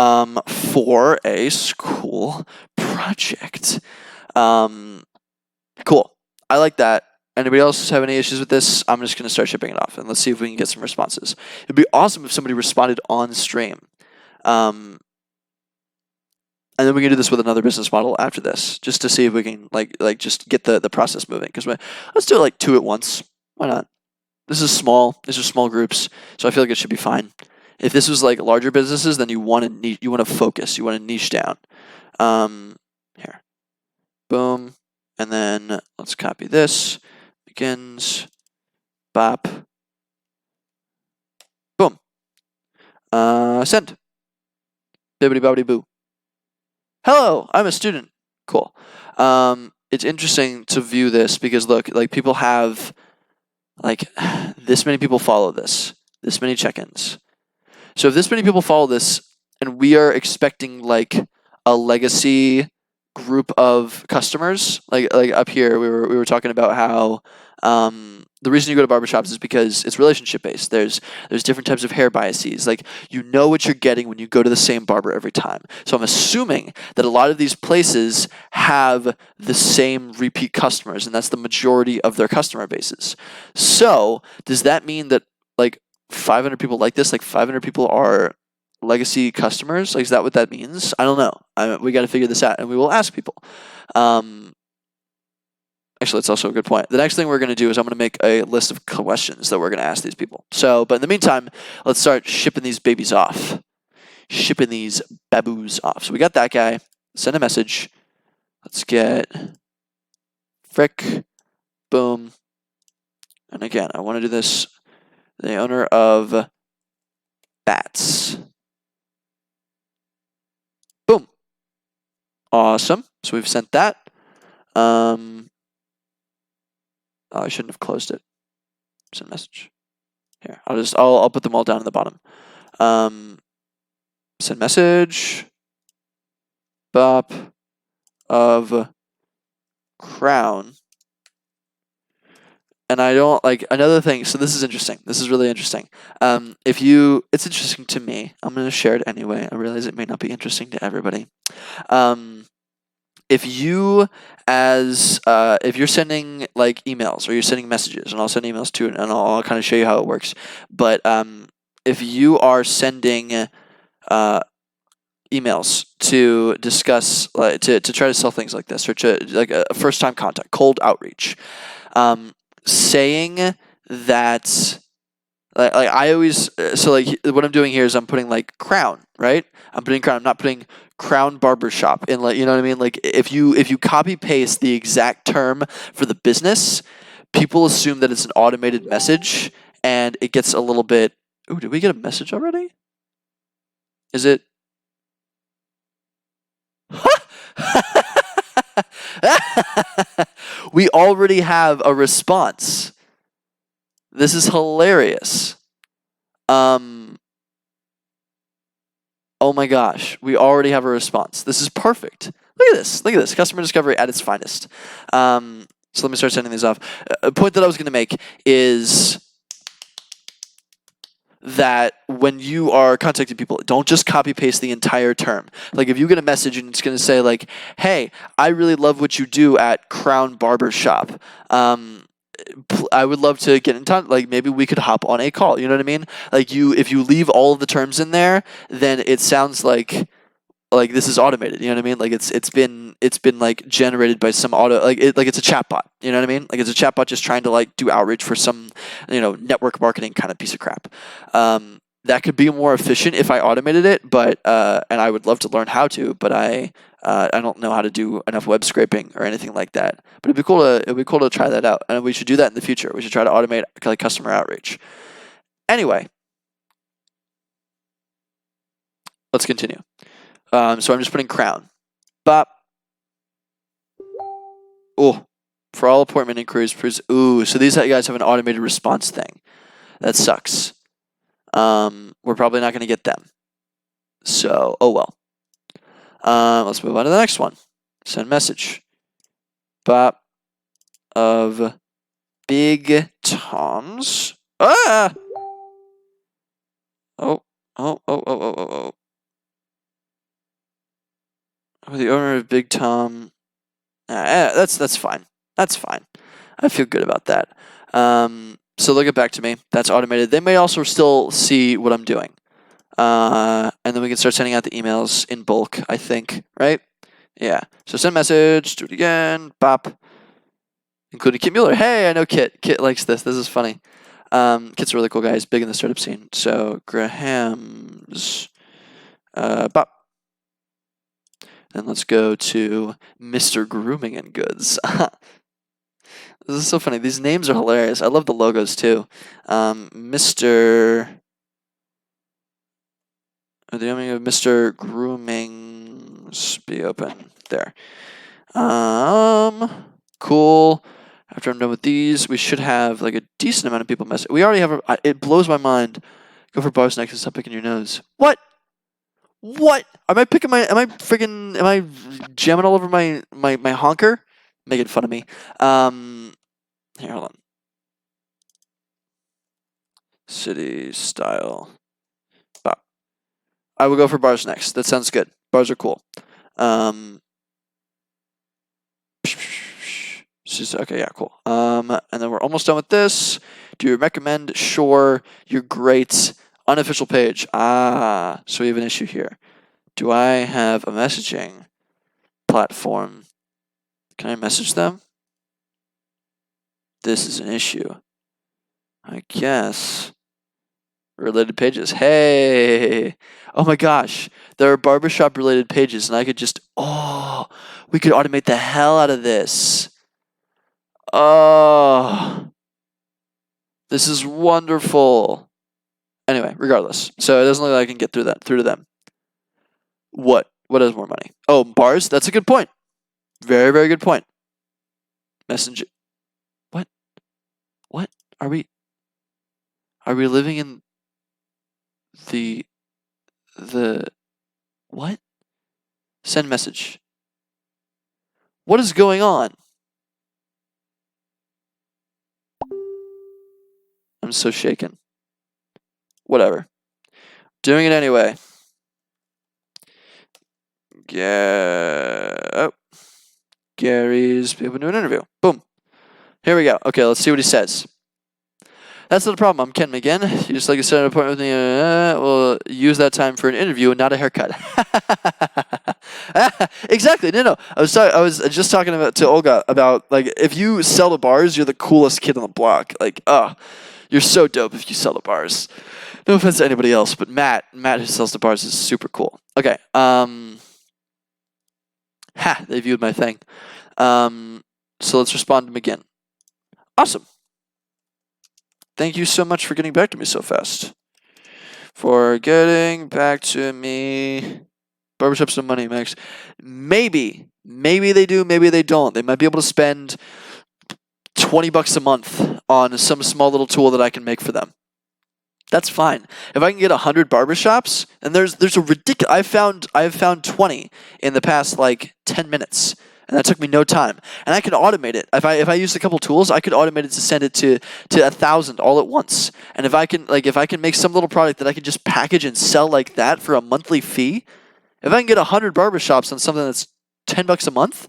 for a school project. Cool. I like that. Anybody else have any issues with this? I'm just going to start shipping it off and let's see if we can get some responses. It'd be awesome if somebody responded on stream. And then we can do this with another business model after this, just to see if we can just get the process moving. Because let's do it 2 at once. Why not? This is small. These are small groups, so I feel like it should be fine. If this was larger businesses, then you want to focus. You want to niche down. Here, boom, and then let's copy this. Begins, bop, boom. Send. Bibbidi bobbidi boo. Hello, I'm a student. Cool. It's interesting to view this because look, like people have like this many people follow this many check-ins. So if this many people follow this and we are expecting like a legacy group of customers, like up here we were talking about how the reason you go to barbershops is because it's relationship based. There's different types of hair biases. Like you know what you're getting when you go to the same barber every time. So I'm assuming that a lot of these places have the same repeat customers, and that's the majority of their customer bases. So does that mean that like 500 people like this, like 500 people are legacy customers? Like, is that what that means? I don't know. We got to figure this out, and we will ask people. Actually, that's also a good point. The next thing we're going to do is I'm going to make a list of questions that we're going to ask these people. So, but in the meantime, let's start shipping these babies off. Shipping these baboos off. So we got that guy. Send a message. Let's get Frick. Boom. And again, I want to do this. The owner of Bats. Boom. Awesome. So we've sent that. Oh, I shouldn't have closed it. Send message. Here, I'll put them all down in the bottom. Send message. Bop of crown. And I don't like another thing. So this is interesting. This is really interesting. It's interesting to me. I'm going to share it anyway. I realize it may not be interesting to everybody. If you're sending like emails or you're sending messages, and I'll send emails too, and I'll kind of show you how it works. But if you are sending emails to discuss, to try to sell things like this, or to like a first-time contact, cold outreach, saying that. Like I always, so like what I'm doing here is I'm putting like crown, right? I'm putting crown. I'm not putting crown barbershop in, like, you know what I mean? Like if you copy paste the exact term for the business, people assume that it's an automated message, and it gets a little bit. Ooh, did we get a message already? Is it? We already have a response. This is hilarious. Oh my gosh, we already have a response. This is perfect. Look at this. Look at this. Customer discovery at its finest. So let me start sending these off. A point that I was going to make is that when you are contacting people, don't just copy paste the entire term. Like if you get a message and it's going to say like, "Hey, I really love what you do at Crown Barbershop. I would love to get in touch. Like maybe we could hop on a call." You know what I mean? Like if you leave all of the terms in there, then it sounds like this is automated. You know what I mean? Like it's been like generated by some it's a chatbot. You know what I mean? Like it's a chatbot just trying to like do outreach for some network marketing kind of piece of crap. That could be more efficient if I automated it, but and I would love to learn how to, but I don't know how to do enough web scraping or anything like that. But it'd be cool to try that out, and we should do that in the future. We should try to automate like customer outreach. Anyway, let's continue. So I'm just putting crown. Bop. Oh, for all appointment inquiries, please. Ooh, so these guys have an automated response thing. That sucks. We're probably not going to get them. So, oh well. Let's move on to the next one. Send message. Bop of Big Tom's. Ah! Oh. The owner of Big Tom. That's fine. That's fine. I feel good about that. So they'll get back to me. That's automated. They may also still see what I'm doing. And then we can start sending out the emails in bulk, I think, right? Yeah. So send message, do it again, bop. Including Kit Mueller. Hey, I know Kit. Kit likes this. This is funny. Kit's a really cool guy. He's big in the startup scene. So Graham's, bop. Then let's go to Mr. Grooming and Goods. This is so funny. These names are hilarious. I love the logos too. Mr. The naming of Mr. Groomings be open. There. Cool. After I'm done with these, we should have like a decent amount of people message. We already have it blows my mind. Go for bars next and stop picking your nose. What? What? Am I jamming all over my honker? Making fun of me. Here, hold on. City style. Bop. I will go for bars next. That sounds good. Bars are cool. Okay, yeah, cool. And then we're almost done with this. Do you recommend? Sure. You're great. Unofficial page. So we have an issue here. Do I have a messaging platform? Can I message them? This is an issue. I guess. Related pages. Hey! Oh my gosh. There are barbershop related pages, and I could just... we could automate the hell out of this. This is wonderful. Anyway, regardless. So it doesn't look like I can get through to them. What? What has more money? Oh, bars? That's a good point. Very, very good point. Messenger. What? Are we living in the what? Send message. What is going on? I'm so shaken. Whatever. Doing it anyway. Gary's open to an interview. Boom. Here we go. Okay, let's see what he says. That's not a problem. I'm Ken McGinn. You just like to set an appointment with me. We'll use that time for an interview and not a haircut. Exactly. No. I was just talking to Olga about, like, if you sell to bars, you're the coolest kid on the block. Like, you're so dope if you sell to bars. No offense to anybody else, but Matt who sells to bars is super cool. Okay. They viewed my thing. So let's respond to him again. Awesome. Thank you so much for getting back to me so fast. For getting back to me. Barbershop's some money, Max. Maybe they do, maybe they don't. They might be able to spend $20 a month on some small little tool that I can make for them. That's fine. If I can get 100 barbershops, and there's a ridiculous... I've found 20 in the past, like, 10 minutes. And that took me no time. And I can automate it. If I used a couple tools, I could automate it to send it to 1,000 all at once. And if I can make some little product that I can just package and sell like that for a monthly fee, if I can get 100 barbershops on something that's $10 a month,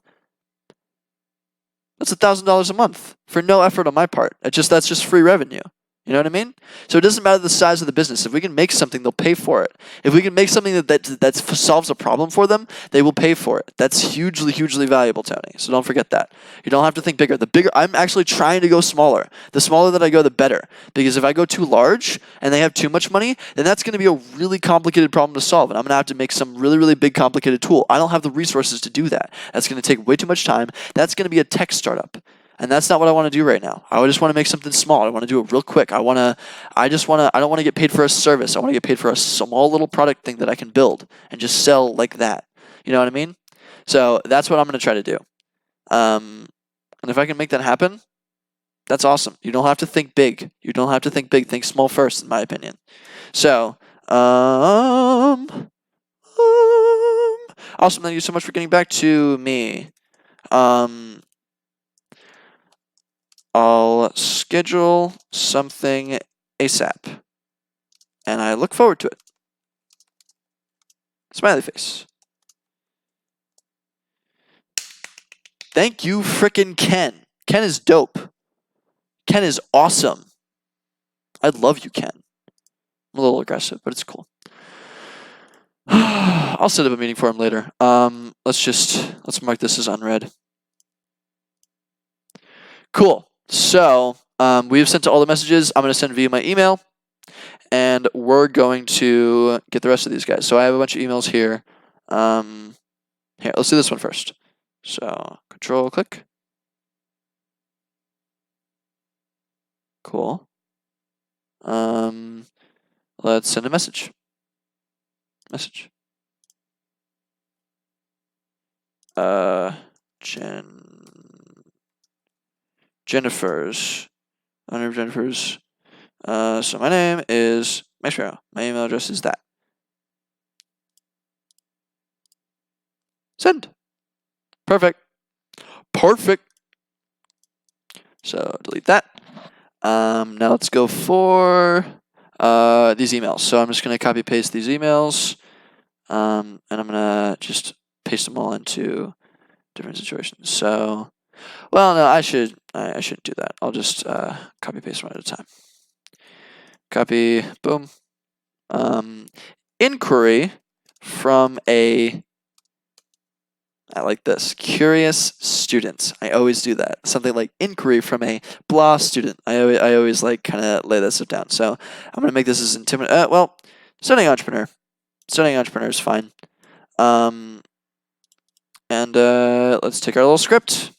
that's $1,000 a month for no effort on my part. That's just free revenue. You know what I mean? So it doesn't matter the size of the business. If we can make something, they'll pay for it. If we can make something that solves a problem for them, they will pay for it. That's hugely, hugely valuable, Tony. So don't forget that. You don't have to think bigger. I'm actually trying to go smaller. The smaller that I go, the better. Because if I go too large and they have too much money, then that's going to be a really complicated problem to solve. And I'm going to have to make some really, really big, complicated tool. I don't have the resources to do that. That's going to take way too much time. That's going to be a tech startup. And that's not what I want to do right now. I just want to make something small. I want to do it real quick. I don't want to get paid for a service. I want to get paid for a small little product thing that I can build and just sell like that. You know what I mean? So that's what I'm going to try to do. And if I can make that happen, that's awesome. You don't have to think big. Think small first, in my opinion. So, awesome. Thank you so much for getting back to me. I'll schedule something ASAP. And I look forward to it. Smiley face. Thank you, frickin' Ken. Ken is dope. Ken is awesome. I love you, Ken. I'm a little aggressive, but it's cool. I'll set up a meeting for him later. Let's mark this as unread. Cool. So, we have sent all the messages. I'm going to send via my email, and we're going to get the rest of these guys. So I have a bunch of emails here. Here, let's do this one first. So control click. Cool. Let's send a message. Jennifer's. Owner of Jennifer's. So my name is Mike Sparrow. My email address is that. Send. Perfect. So delete that. Now let's go for these emails. So I'm just going to copy paste these emails, and I'm going to just paste them all into different situations. So, well, no, I shouldn't do that. I'll just copy paste one at a time. Copy, boom. Inquiry from a, I like this, curious student. I always do that. Something like inquiry from a blah student. I always like kind of lay that stuff down. So I'm gonna make this as intimidating. Well, studying entrepreneur. Studying entrepreneur is fine. And let's take our little script.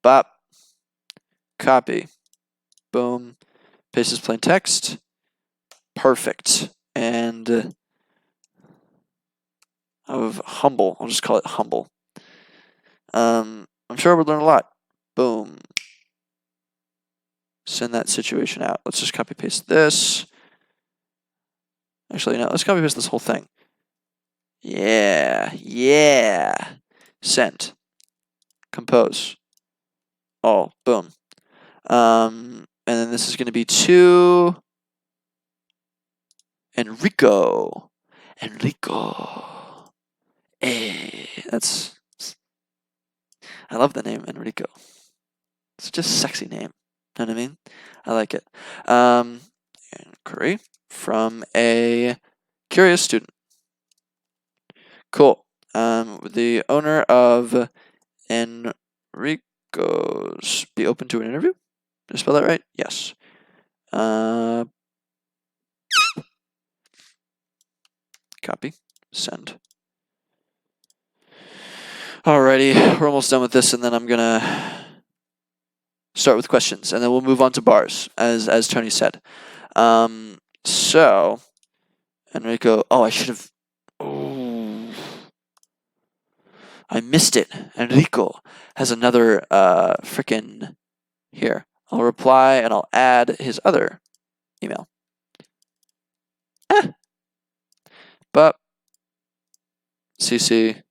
Bop. Copy. Boom. Paste as plain text. Perfect. And of humble. I'll just call it humble. I'm sure we'll learn a lot. Boom. Send that situation out. Let's just copy paste this. Actually, no, let's copy paste this whole thing. Yeah. Send. Compose. All. Boom. And then this is going to be to Enrico. Hey, I love the name Enrico. It's just a sexy name. Know what I mean? I like it. Inquiry from a curious student. Cool. The owner of Enrico's be open to an interview? Did I spell that right? Yes. Copy. Send. Alrighty, we're almost done with this, and then I'm gonna start with questions, and then we'll move on to bars, as Tony said. So Enrico. Oh, I should have. Oh, I missed it. Enrico has another frickin' here. I'll reply and I'll add his other email. But CC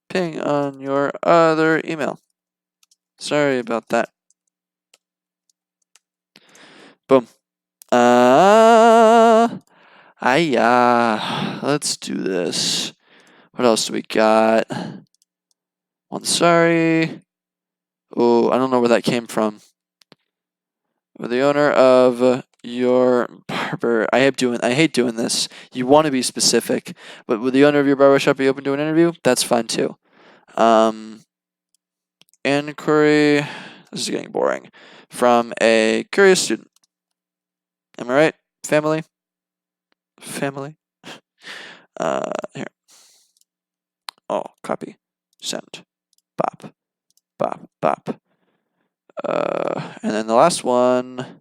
ping on your other email. Sorry about that. Boom. Let's do this. What else do we got? One sorry. Oh, I don't know where that came from. With the owner of your barber. I hate doing this. You want to be specific, but would the owner of your barbershop be open to an interview? That's fine too. Inquiry. This is getting boring. From a curious student. Am I right? Family. Here. Oh, copy. Send. Bop. And then the last one.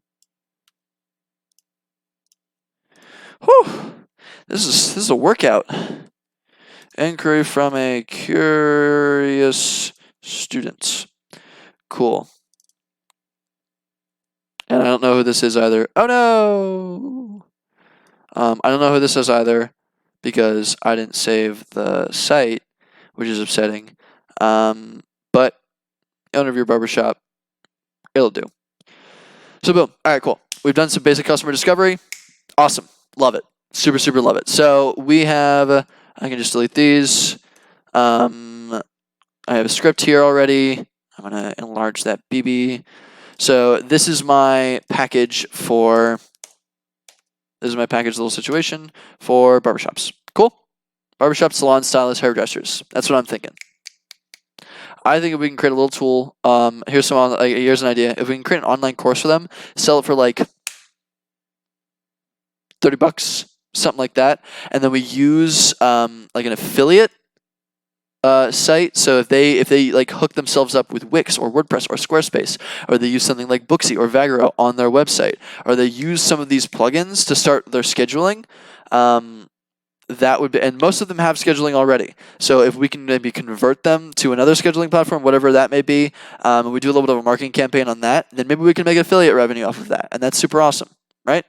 Whew. This is a workout. Inquiry from a curious student. Cool. And I don't know who this is either. Oh no! I don't know who this is either because I didn't save the site, which is upsetting. But owner of your barbershop, it'll do. So boom. All right, cool. We've done some basic customer discovery. Awesome. Love it. Super love it. So we have, I can just delete these. I have a script here already. I'm going to enlarge that BB. So this is my package little situation for barbershops. Cool. Barbershop, salon, stylists, hairdressers. That's what I'm thinking. I think if we can create a little tool, here's an idea. If we can create an online course for them, sell it for like $30, something like that, and then we use like an affiliate site. So if they like hook themselves up with Wix or WordPress or Squarespace, or they use something like Booksy or Vagaro on their website, or they use some of these plugins to start their scheduling, that would be, and most of them have scheduling already. So if we can maybe convert them to another scheduling platform, whatever that may be, and we do a little bit of a marketing campaign on that, then maybe we can make affiliate revenue off of that, and that's super awesome, right?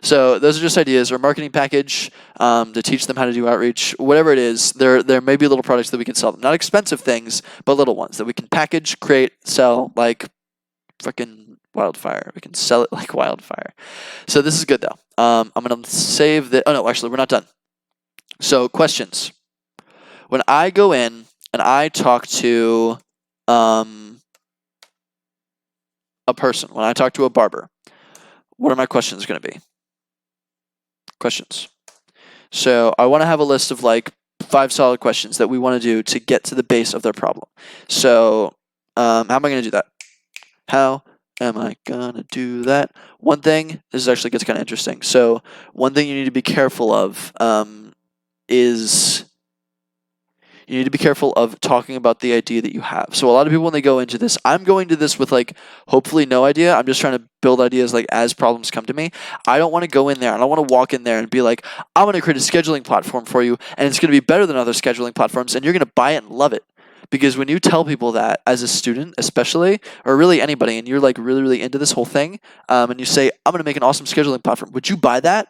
So those are just ideas, or a marketing package to teach them how to do outreach, whatever it is. There may be little products that we can sell them, not expensive things, but little ones that we can package, create, sell like freaking wildfire. We can sell it like wildfire. So this is good though. I'm gonna save the. Oh no, actually we're not done. So questions. When I go in and I talk to a person, when I talk to a barber, what are my questions going to be? Questions. So I want to have a list of like 5 solid questions that we want to do to get to the base of their problem. So how am I going to do that? How am I going to do that? One thing, this actually gets kind of interesting. So one thing you need to be careful of is you need to be careful of talking about the idea that you have. So a lot of people, when they go into this, I'm going to this with like hopefully no idea. I'm just trying to build ideas like as problems come to me. I don't want to go in there and I want to walk in there and be like, I'm going to create a scheduling platform for you and it's going to be better than other scheduling platforms and you're going to buy it and love it. Because when you tell people that as a student, especially, or really anybody, and you're like really, really into this whole thing, and you say, I'm going to make an awesome scheduling platform, would you buy that?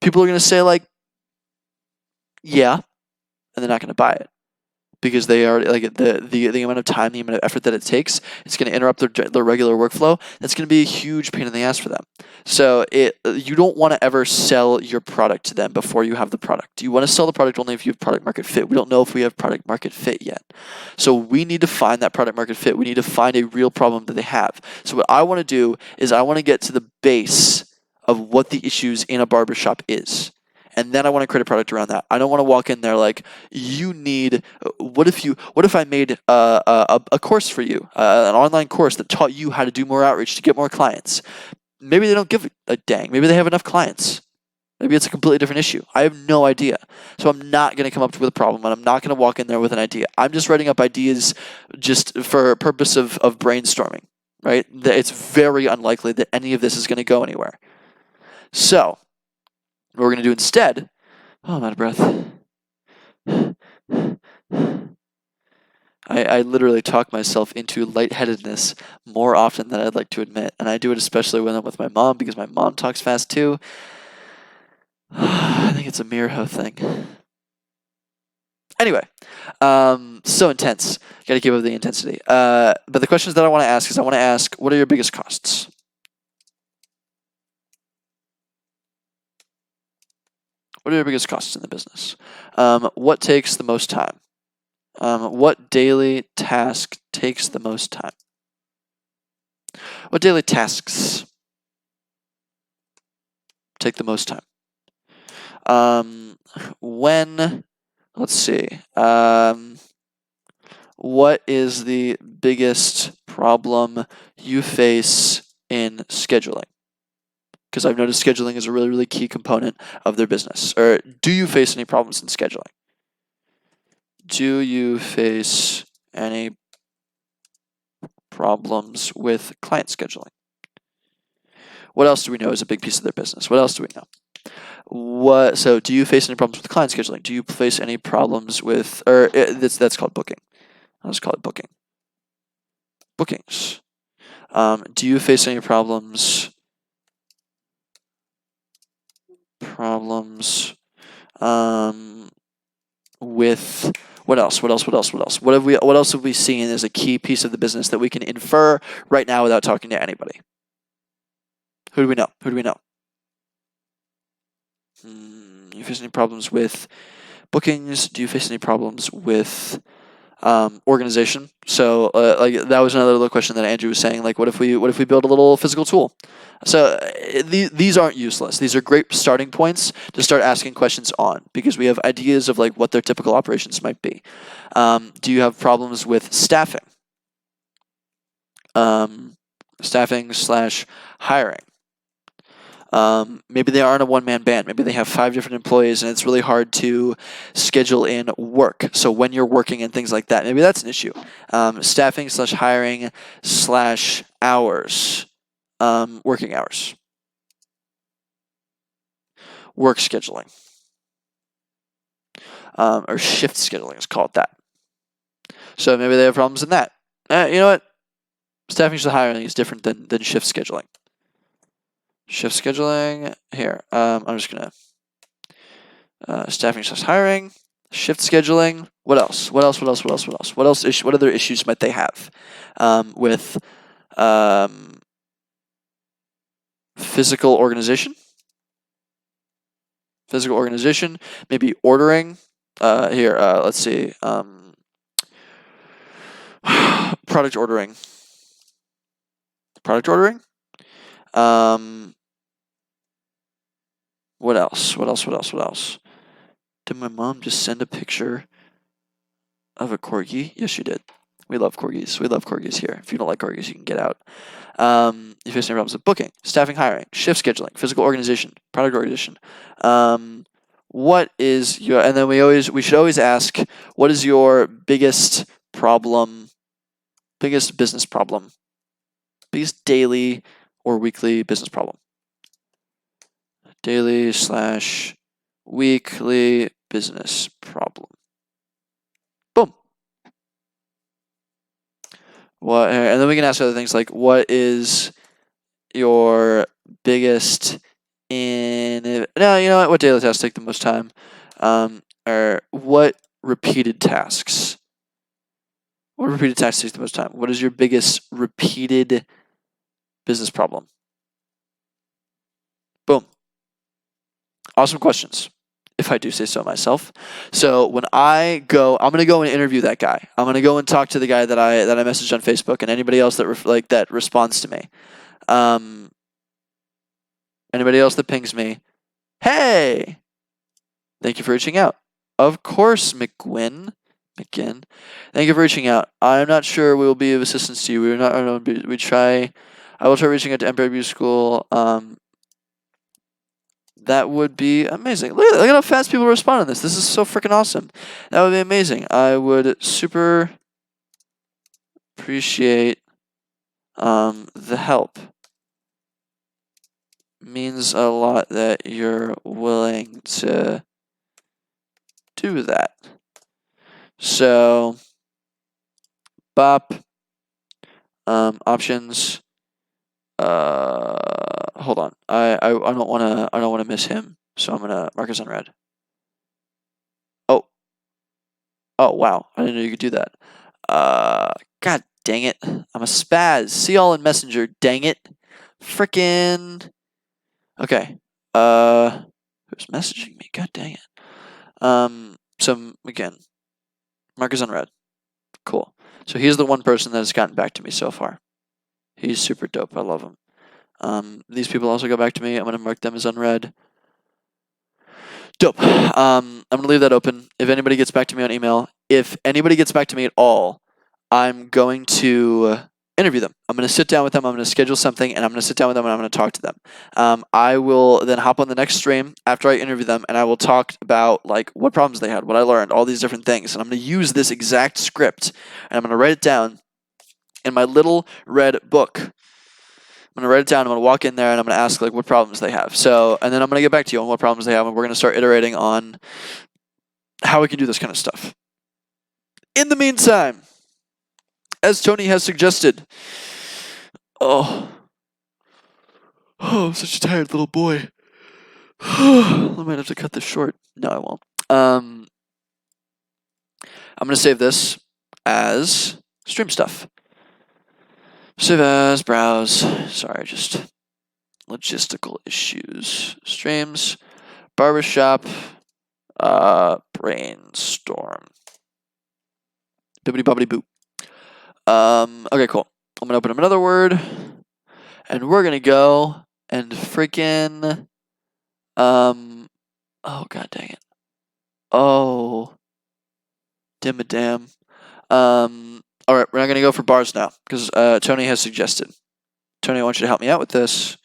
People are going to say like, yeah, and they're not going to buy it. Because they are like the amount of time, the amount of effort that it takes, it's going to interrupt their regular workflow. That's going to be a huge pain in the ass for them. So you don't want to ever sell your product to them before you have the product. You want to sell the product only if you have product market fit. We don't know if we have product market fit yet. So we need to find that product market fit. We need to find a real problem that they have. So what I want to do is I want to get to the base of what the issues in a barbershop is. And then I want to create a product around that. I don't want to walk in there like, you need. What if I made a course for you, an online course that taught you how to do more outreach to get more clients? Maybe they don't give a dang. Maybe they have enough clients. Maybe it's a completely different issue. I have no idea. So I'm not going to come up with a problem, and I'm not going to walk in there with an idea. I'm just writing up ideas just for purpose of brainstorming, right? It's very unlikely that any of this is going to go anywhere. So what we're going to do instead, I'm out of breath. I literally talk myself into lightheadedness more often than I'd like to admit. And I do it especially when I'm with my mom because my mom talks fast too. I think it's a Miraho thing. Anyway, so intense. Gotta keep up the intensity. But the questions that I want to ask is I want to ask, what are your biggest costs? What are your biggest costs in the business? What takes the most time? What daily task takes the most time? What daily tasks take the most time? Let's see. What is the biggest problem you face in scheduling? Because I've noticed scheduling is a really, really key component of their business. Or do you face any problems in scheduling? Do you face any problems with client scheduling? What else do we know is a big piece of their business? What else do we know? So do you face any problems with client scheduling? Do you face any problems with, or that's called booking. I'll just call it booking. Bookings. Do you face any problems with what else? What else have we seen as a key piece of the business that we can infer right now without talking to anybody? Who do we know? You face any problems with bookings? Do you face any problems with organization? So like that was another little question that Andrew was saying, like what if we build a little physical tool? So these aren't useless. These are great starting points to start asking questions on, because we have ideas of like what their typical operations might be. Do you have problems with staffing? Staffing / hiring. Maybe they aren't a one-man band. Maybe they have 5 different employees, and it's really hard to schedule in work. So when you're working and things like that, maybe that's an issue. Staffing / hiring / hours, working hours, work scheduling, or shift scheduling is called that. So maybe they have problems in that. You know what? Staffing / hiring is different than shift scheduling. Shift scheduling here. I'm just gonna staffing / hiring, shift scheduling. What else? What other issues might they have with physical organization? Physical organization. Maybe ordering. Here. Let's see. Product ordering. Product ordering. What else? Did my mom just send a picture of a corgi? Yes, she did. We love corgis. We love corgis here. If you don't like corgis, you can get out. You face any problems with booking, staffing, hiring, shift scheduling, physical organization, product organization. What is your? And then we should always ask, what is your biggest problem? Biggest business problem? Biggest daily or weekly business problem? Daily / weekly business problem. Boom. What? And then we can ask other things like, what is your biggest no, you know what daily tasks take the most time? Or what repeated tasks? What repeated tasks take the most time? What is your biggest repeated business problem? Boom. Awesome questions, if I do say so myself. So when I'm going to go and interview that guy. I'm going to go and talk to the guy that I messaged on Facebook, and anybody else that that responds to me. Anybody else that pings me, hey, thank you for reaching out. Of course, McGinn. Thank you for reaching out. I'm not sure we will be of assistance to you. I will try reaching out to Empire View School. That would be amazing. Look at how fast people respond on this. This is so freaking awesome. That would be amazing. I would super appreciate the help. Means a lot that you're willing to do that. So, bop, options. Hold on. I don't wanna miss him. So I'm gonna mark as unread. Oh wow. I didn't know you could do that. God dang it. I'm a spaz. See y'all in Messenger. Dang it. Frickin'. Okay. Who's messaging me? God dang it. So again, mark as unread. Cool. So he's the one person that has gotten back to me so far. He's super dope. I love him. These people also got back to me. I'm gonna mark them as unread. Dope. I'm gonna leave that open. If anybody gets back to me on email, if anybody gets back to me at all, I'm going to interview them. I'm going to sit down with them. I'm going to schedule something, and I'm going to sit down with them, and I'm going to talk to them. I will then hop on the next stream after I interview them, and I will talk about like what problems they had, what I learned, all these different things. And I'm going to use this exact script, and I'm going to write it down in my little red book. I'm going to write it down. I'm going to walk in there, and I'm going to ask like what problems they have. So, and then I'm going to get back to you on what problems they have, and we're going to start iterating on how we can do this kind of stuff. In the meantime, as Tony has suggested, I'm such a tired little boy. I might have to cut this short. No, I won't. I'm going to save this as stream stuff. Save as, browse. Sorry, just logistical issues. Streams, barbershop, brainstorm. Bibbidi bobbidi boop. Okay, cool. I'm gonna open up another word, and we're gonna go and freaking, oh god dang it. Oh, damn. All right, we're not gonna go for bars now because Tony has suggested. Tony, I want you to help me out with this.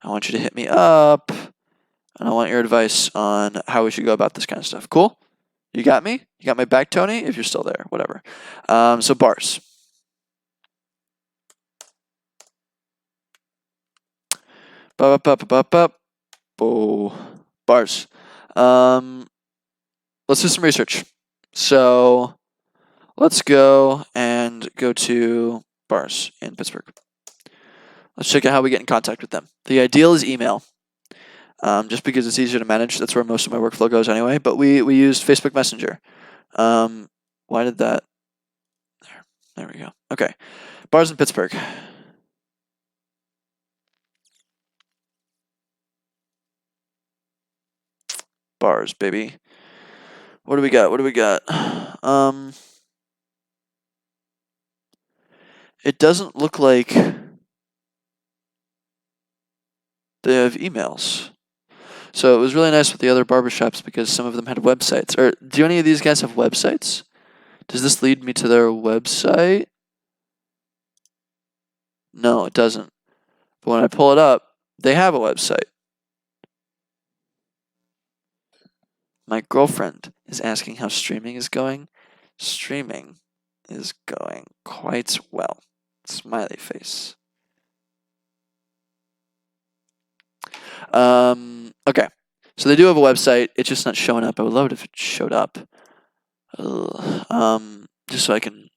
I want you to hit me up, and I want your advice on how we should go about this kind of stuff. Cool? You got me? You got my back, Tony? If you're still there, whatever. So bars. Bars. Let's do some research. So let's go to bars in Pittsburgh. Let's check out how we get in contact with them. The ideal is email, just because it's easier to manage. That's where most of my workflow goes anyway. But we used Facebook Messenger. Why did that? There we go. Okay, bars in Pittsburgh. Bars, baby. What do we got? It doesn't look like they have emails. So it was really nice with the other barbershops because some of them had websites. Or do any of these guys have websites? Does this lead me to their website? No, it doesn't. But when I pull it up, they have a website. My girlfriend is asking how streaming is going. Streaming is going quite well. Smiley face. Okay. So they do have a website. It's just not showing up. I would love it if it showed up. Just so I can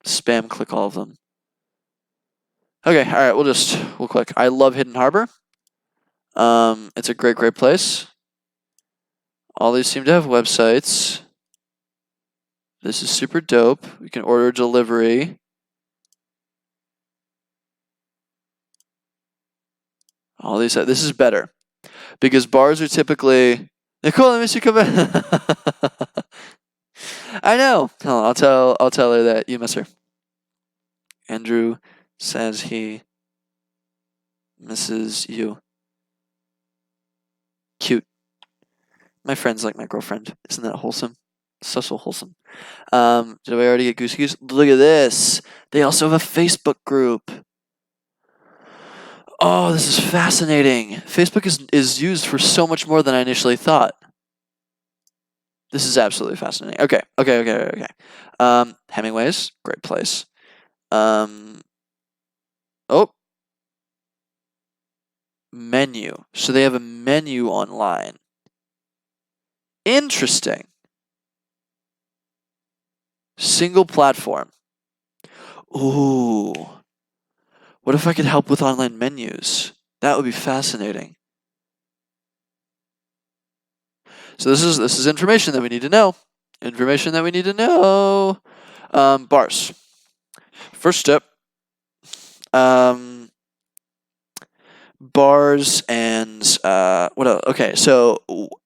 spam click all of them. Okay, all right, we'll click. I love Hidden Harbor. It's a great place. All these seem to have websites. This is super dope. We can order delivery. All these, this is better. Because bars are typically, Nicole, let me see you come back. I know. I'll tell her that you miss her. Andrew says he misses you. Cute. My friend's like my girlfriend. Isn't that wholesome? So wholesome. Did I already get Goosey Goose? Look at this. They also have a Facebook group. Oh, this is fascinating. Facebook is used for so much more than I initially thought. This is absolutely fascinating. Okay. Hemingway's, great place. Menu. So they have a menu online. Interesting. Single platform. Ooh. What if I could help with online menus? That would be fascinating. So this is information that we need to know. Bars. First step. Bars and what else? Okay, so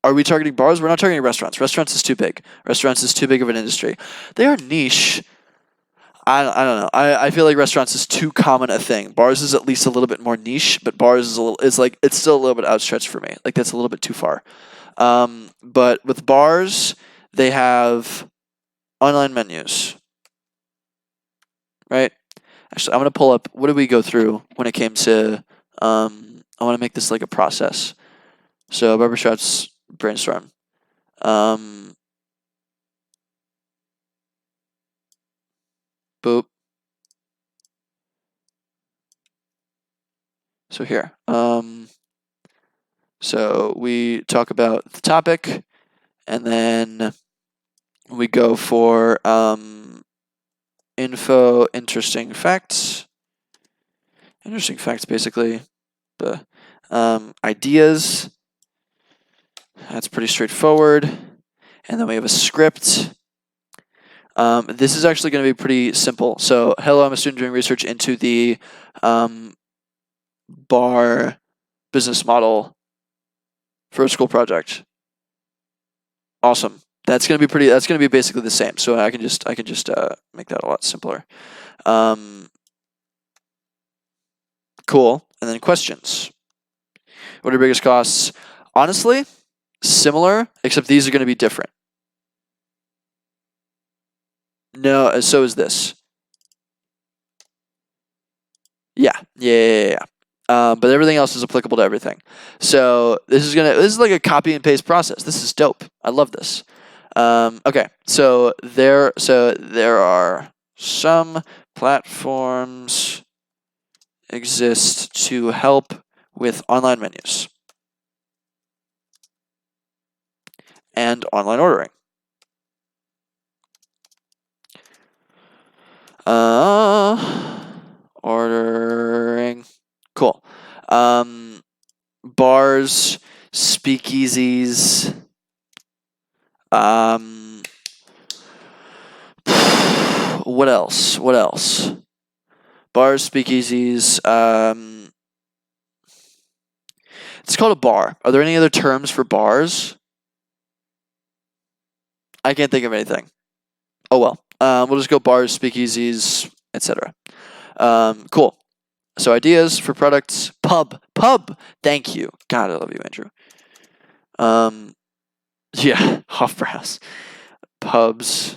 are we targeting bars? We're not targeting restaurants. Restaurants is too big. Restaurants is too big of an industry. They are niche. I don't know. I feel like restaurants is too common a thing. Bars is at least a little bit more niche, but bars is it's still a little bit outstretched for me. Like that's a little bit too far. But with bars, they have online menus, right? Actually, I'm gonna pull up. What did we go through when it came to? I want to make this like a process. So barbershops brainstorm. Boop. So here. So we talk about the topic, and then we go for info, interesting facts. Interesting facts, basically. The ideas. That's pretty straightforward. And then we have a script. This is actually going to be pretty simple. So, hello, I'm a student doing research into the bar business model for a school project. Awesome. That's going to be basically the same. So I can just make that a lot simpler. Cool. And then questions. What are your biggest costs? Honestly, similar, except these are going to be different. No, so is this. Yeah. but everything else is applicable to everything. So this is like a copy and paste process. This is dope. I love this. Okay, so there are some platforms exist to help with online menus and online ordering. Ordering. Cool. Bars, speakeasies. What else? Bars, speakeasies. It's called a bar. Are there any other terms for bars? I can't think of anything. Oh well. We'll just go bars, speakeasies, etc. Cool. So ideas for products. Pub. Thank you. God, I love you, Andrew. Yeah, Hofbrauhaus. Pubs.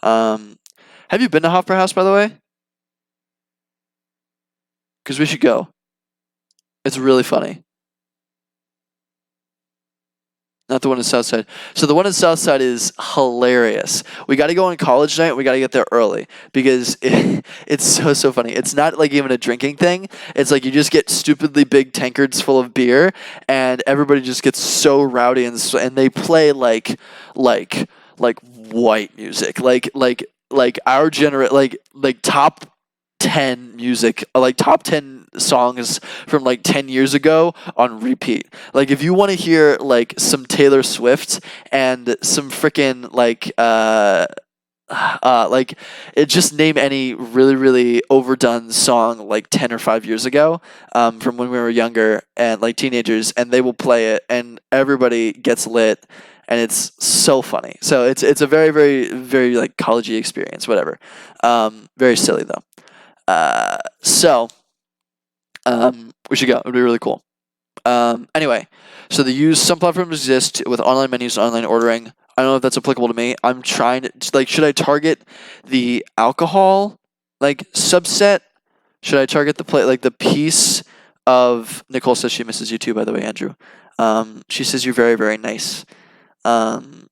Have you been to Hofbrauhaus, by the way? Because we should go. It's really funny. Not the one in Southside. So the one in Southside is hilarious. We got to go on college night. We got to get there early because it's so funny. It's not like even a drinking thing. It's like you just get stupidly big tankards full of beer, and everybody just gets so rowdy and they play like white music, like our like top 10 music, like top 10 songs from like 10 years ago on repeat. Like if you want to hear like some Taylor Swift and some freaking like just name any really overdone song like 10 or 5 years ago, from when we were younger and like teenagers, and they will play it and everybody gets lit. And it's so funny. So it's a very like collegey experience, whatever. Very silly though. We should go. It would be really cool. Anyway, so some platforms exist with online menus and online ordering. I don't know if that's applicable to me. I'm trying to, like, should I target the alcohol, like, subset? Should I target the piece of, Nicole says she misses you too, by the way, Andrew. She says you're very nice. And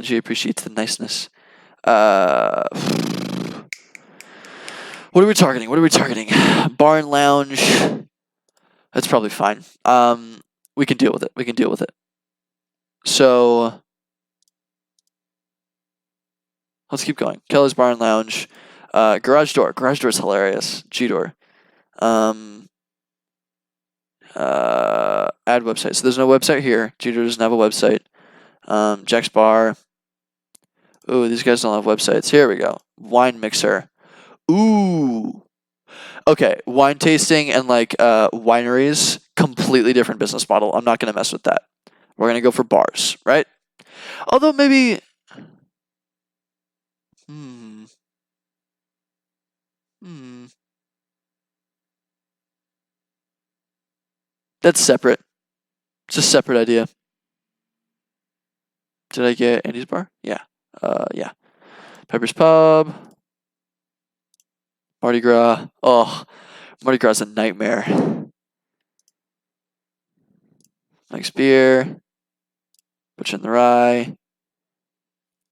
she appreciates the niceness. What are we targeting? Bar and lounge. That's probably fine. We can deal with it. So let's keep going. Kelly's Bar and Lounge. Garage door. Garage door is hilarious. G-door. Add website. So there's no website here. G-door doesn't have a website. Jack's Bar. Ooh, these guys don't have websites. Here we go. Wine mixer. Ooh. Okay, wine tasting and like wineries, completely different business model. I'm not gonna mess with that. We're gonna go for bars, right? Although maybe, that's separate. It's a separate idea. Did I get Andy's Bar? Yeah. Yeah. Pepper's Pub. Mardi Gras. Oh, Mardi Gras is a nightmare. Mike's Beer. Butcher and the Rye.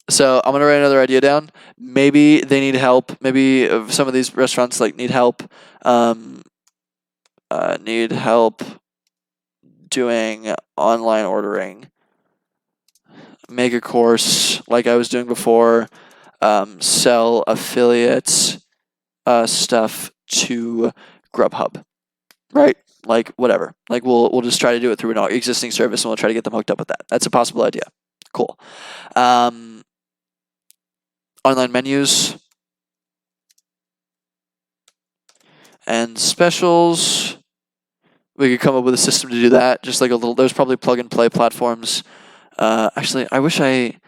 So I'm gonna write another idea down. Maybe they need help. Maybe some of these restaurants like need help. Need help doing online ordering. Make a course like I was doing before. Sell affiliate stuff to Grubhub, right? Like whatever. Like we'll just try to do it through an existing service, and we'll try to get them hooked up with that. That's a possible idea. Cool. Online menus and specials. We could come up with a system to do that. Just like a little. There's probably plug and play platforms. Actually, I wish I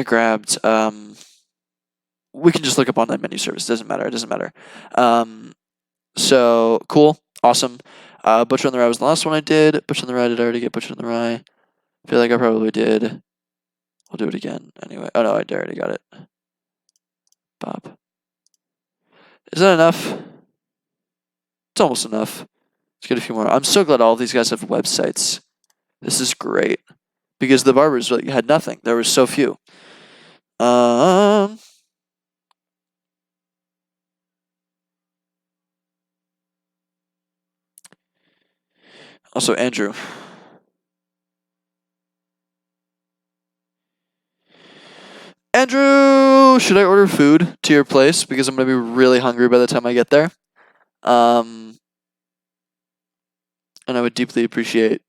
grabbed. We can just look up online menu service. It doesn't matter. So cool, awesome. Butcher on the Rye was the last one I did. Butcher on the Rye, did I already get Butcher on the Rye? I feel like I probably did. I'll do it again anyway. Oh no, I already got it. Bob. Is that enough? It's almost enough. Let's get a few more. I'm so glad all of these guys have websites. This is great. Because the barbers really had nothing. There were so few. Also, Andrew. Andrew, should I order food to your place? Because I'm going to be really hungry by the time I get there. And I would deeply appreciate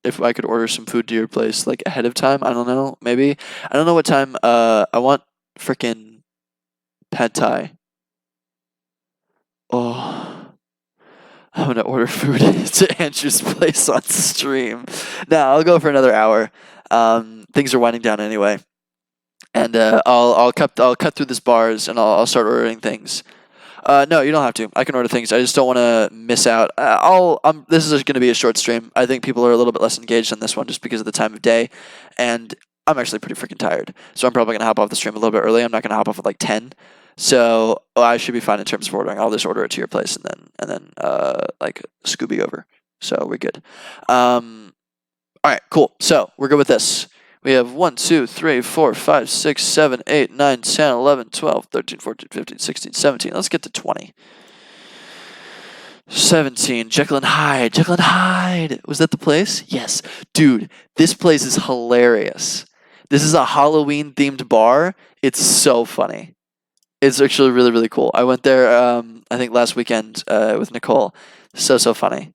if I could order some food to your place, like, ahead of time. I don't know, maybe. I don't know what time. I want frickin' pad thai. Oh, I'm going to order food to Andrew's place on stream. Nah, I'll go for another hour. Things are winding down anyway. And I'll cut through this bars and I'll start ordering things. No, you don't have to. I can order things. I just don't want to miss out. This is going to be a short stream. I think people are a little bit less engaged on this one just because of the time of day, and I'm actually pretty freaking tired. So I'm probably going to hop off the stream a little bit early. I'm not going to hop off at like 10. So I should be fine in terms of ordering. I'll just order it to your place and then like Scooby over. So we're good. All right, cool. So we're good with this. We have 1, 2, 3, 4, 5, 6, 7, 8, 9, 10, 11, 12, 13, 14, 15, 16, 17. Let's get to 20. 17. Jekyll and Hyde. Jekyll and Hyde. Was that the place? Yes. Dude, this place is hilarious. This is a Halloween themed bar. It's so funny. It's actually really, really cool. I went there, I think last weekend with Nicole. So funny.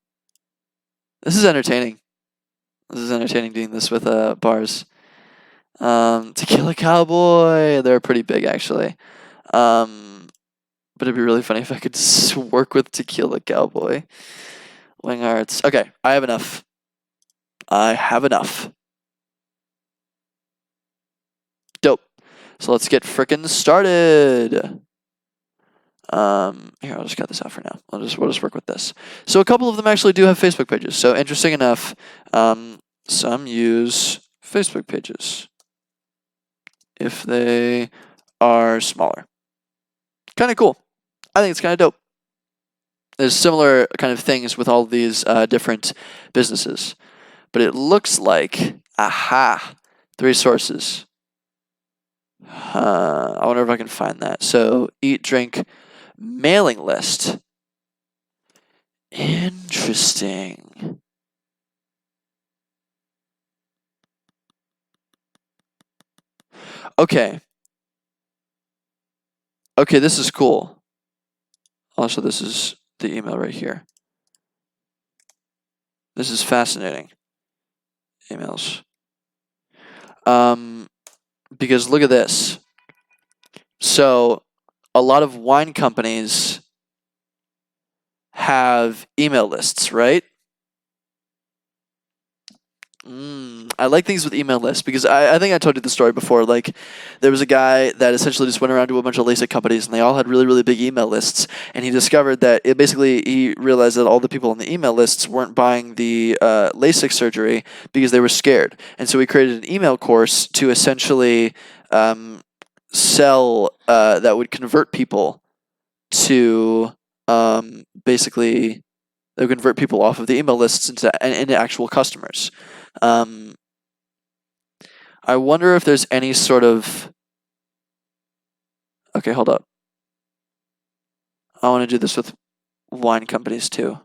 This is entertaining. This is entertaining doing this with bars. Tequila Cowboy. They're pretty big, actually. But it'd be really funny if I could work with Tequila Cowboy. Wing Arts. Okay, I have enough. Dope. So let's get frickin' started. Here, I'll just cut this out for now. We'll just work with this. So a couple of them actually do have Facebook pages. So interesting enough, some use Facebook pages if they are smaller. Kind of cool. I think it's kind of dope. There's similar kind of things with all these different businesses. But it looks like, 3 sources. I wonder if I can find that. So, eat, drink, mailing list. Interesting. Okay. Okay, this is cool. Also, this is the email right here. This is fascinating. Emails. Because look at this. So, a lot of wine companies have email lists, right? I like things with email lists because I think I told you the story before. Like, there was a guy that essentially just went around to a bunch of LASIK companies, and they all had really, really big email lists. And he discovered that he realized that all the people on the email lists weren't buying the LASIK surgery because they were scared. And so he created an email course to essentially sell that would convert people to basically. They would convert people off of the email lists into actual customers. I wonder if there's any sort of... Okay, hold up. I want to do this with wine companies too.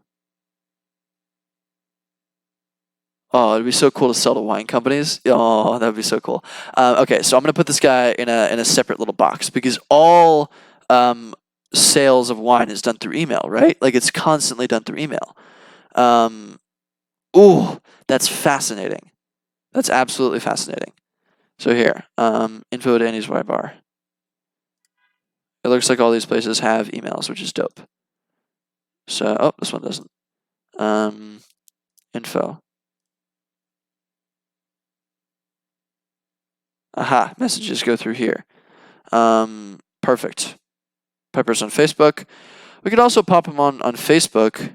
Oh, it'd be so cool to sell to wine companies. Oh, that would be so cool. Okay, so I'm going to put this guy in a separate little box because all sales of wine is done through email, right? Like, it's constantly done through email. Ooh, that's fascinating. That's absolutely fascinating. So here, info at Andy's Wine Bar. It looks like all these places have emails, which is dope. So, oh, this one doesn't. Info. Aha, messages go through here. Perfect. Pepper's on Facebook. We could also pop him on Facebook.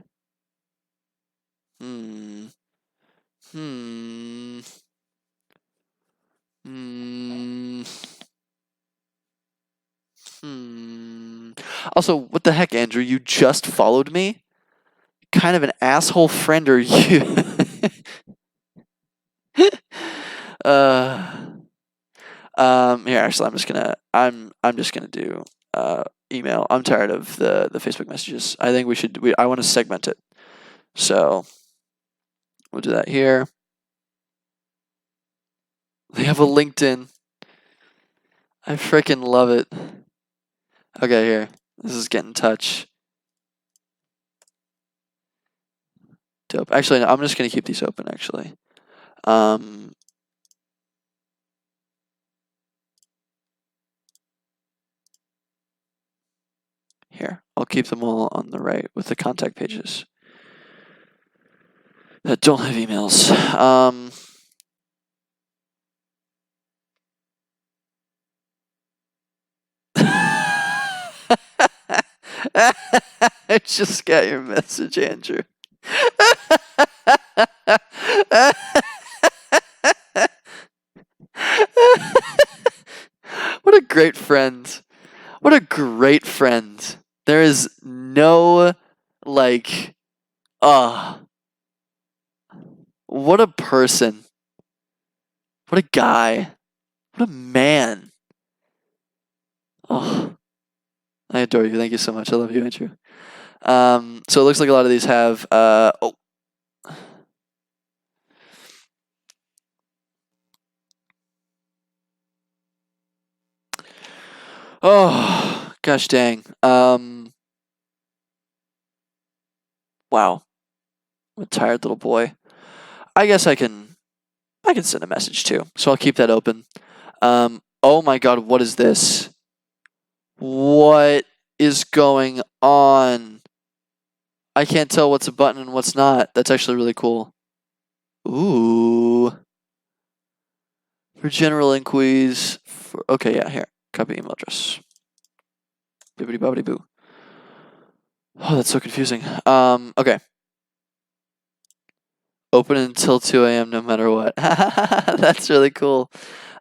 Also, what the heck, Andrew? You just followed me? Kind of an asshole friend are you? Here, actually, I'm just gonna do email. I'm tired of the Facebook messages. I think I want to segment it. So we'll do that here. They have a LinkedIn. I freaking love it. Okay, here. This is Get in Touch. Dope. Actually, no, I'm just gonna keep these open. Actually. Here, I'll keep them all on the right with the contact pages that don't have emails. I just got your message, Andrew. What a great friend. What a great friend. There is no, like, what a person. What a guy. What a man. Oh, I adore you. Thank you so much. I love you, Andrew. So it looks like a lot of these have, oh, gosh dang. Wow. I'm a tired little boy. I guess I can send a message too. So I'll keep that open. Oh my god, what is this? What is going on? I can't tell what's a button and what's not. That's actually really cool. Ooh. For general inquiries. Okay, yeah, here. Copy email address. Bibbidi bobbidi boo. Oh, that's so confusing. Okay. Open until 2 a.m. no matter what. That's really cool.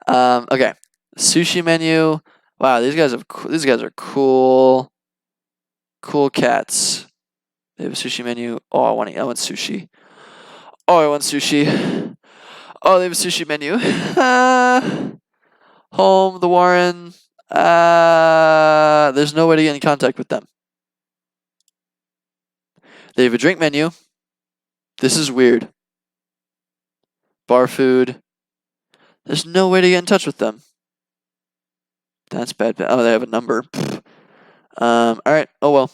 Okay. Sushi menu. Wow, these guys are cool. Cool cats. They have a sushi menu. Oh, I want sushi. Oh, I want sushi. Oh, they have a sushi menu. Home, the Warren. There's no way to get in contact with them. They have a drink menu. This is weird. Bar food. There's no way to get in touch with them. That's bad. Oh, they have a number. Alright. Oh well.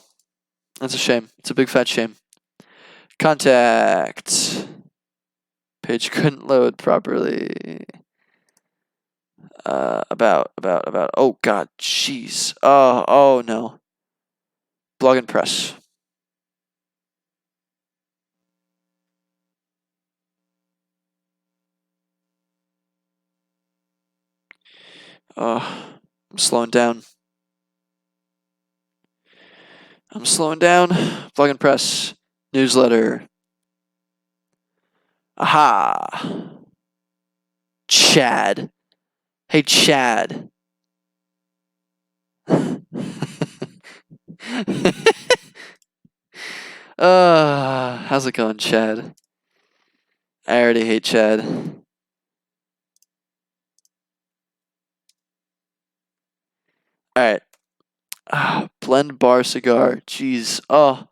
That's a shame. It's a big fat shame. Contact. Page couldn't load properly. About. Oh god, jeez. Oh no. Blog and press. I'm slowing down. Blog and press. Newsletter. Aha. Chad. Hey, Chad. How's it going, Chad? I already hate Chad. Alright. Blend bar cigar. Jeez. Oh.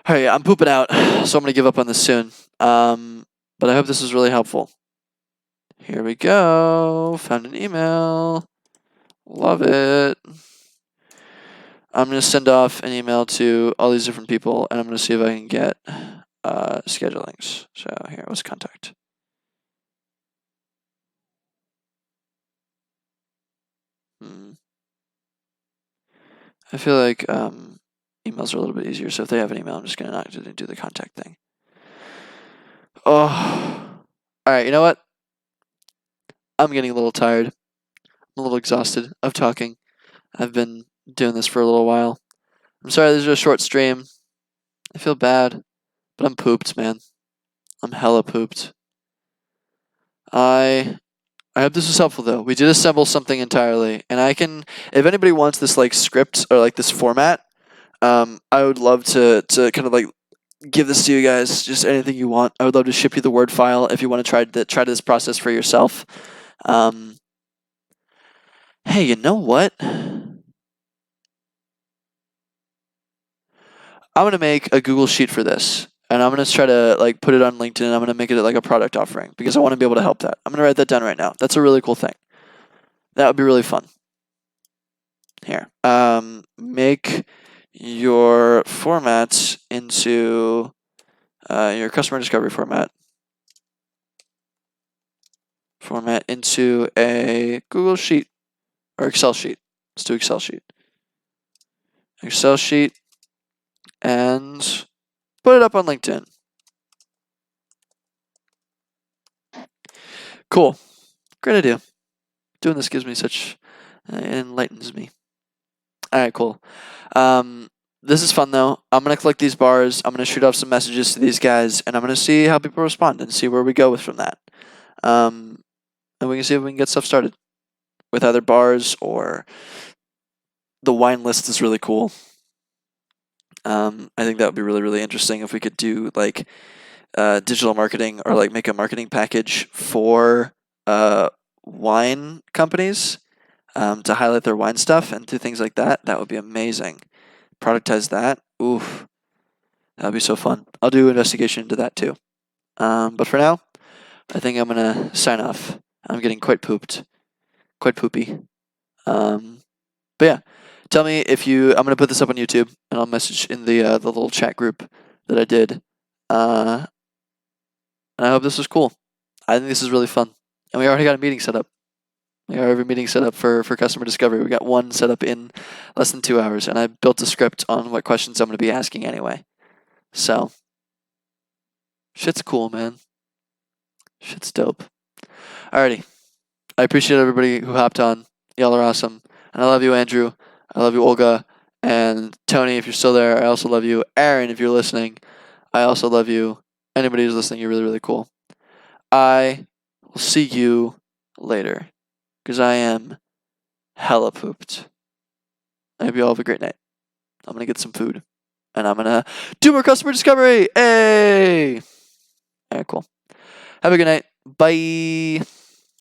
Alright, I'm pooping out, so I'm gonna give up on this soon. But I hope this was really helpful. Here we go. Found an email. Love it. I'm gonna send off an email to all these different people, and I'm gonna see if I can get schedulings. So here, what's contact? I feel like emails are a little bit easier, so if they have an email, I'm just gonna not do the contact thing. Oh, all right. You know what? I'm getting a little tired. I'm a little exhausted of talking. I've been doing this for a little while. I'm sorry this is a short stream. I feel bad, but I'm pooped, man. I'm hella pooped. I I hope this was helpful though. We did assemble something entirely, and I can, if anybody wants this like script or like this format, I would love to kind of like give this to you guys. Just anything you want. I would love to ship you the Word file if you want to try this process for yourself. Hey, you know what? I'm gonna make a Google Sheet for this, and I'm gonna try to like put it on LinkedIn. And I'm gonna make it like a product offering because I want to be able to help that. I'm gonna write that down right now. That's a really cool thing. That would be really fun. Here, make your format into your customer discovery format into a Google Sheet or Excel sheet. Let's do Excel sheet. Excel sheet, and put it up on LinkedIn. Cool. Great idea. Doing this gives me such enlightens me. All right, cool. This is fun though. I'm gonna collect these bars. I'm gonna shoot off some messages to these guys, and I'm gonna see how people respond and see where we go with from that. And we can see if we can get stuff started with either bars or the wine list is really cool. I think that would be really, really interesting if we could do like digital marketing or like make a marketing package for wine companies to highlight their wine stuff and do things like that. That would be amazing. Productize that. Oof. That would be so fun. I'll do investigation into that too. But for now, I think I'm going to sign off. I'm getting quite pooped. Quite poopy. But yeah, tell me if you. I'm going to put this up on YouTube and I'll message in the little chat group that I did. And I hope this was cool. I think this is really fun. And we already got a meeting set up. We have every meeting set up for customer discovery. We got one set up in less than 2 hours, and I built a script on what questions I'm going to be asking anyway. So, shit's cool, man. Shit's dope. Alrighty. I appreciate everybody who hopped on. Y'all are awesome. And I love you, Andrew. I love you, Olga. And Tony, if you're still there, I also love you. Aaron, if you're listening, I also love you. Anybody who's listening, you're really, really cool. I will see you later. Because I am hella pooped. I hope you all have a great night. I'm going to get some food. And I'm going to do more customer discovery. Hey! Alright, cool. Have a good night. Bye.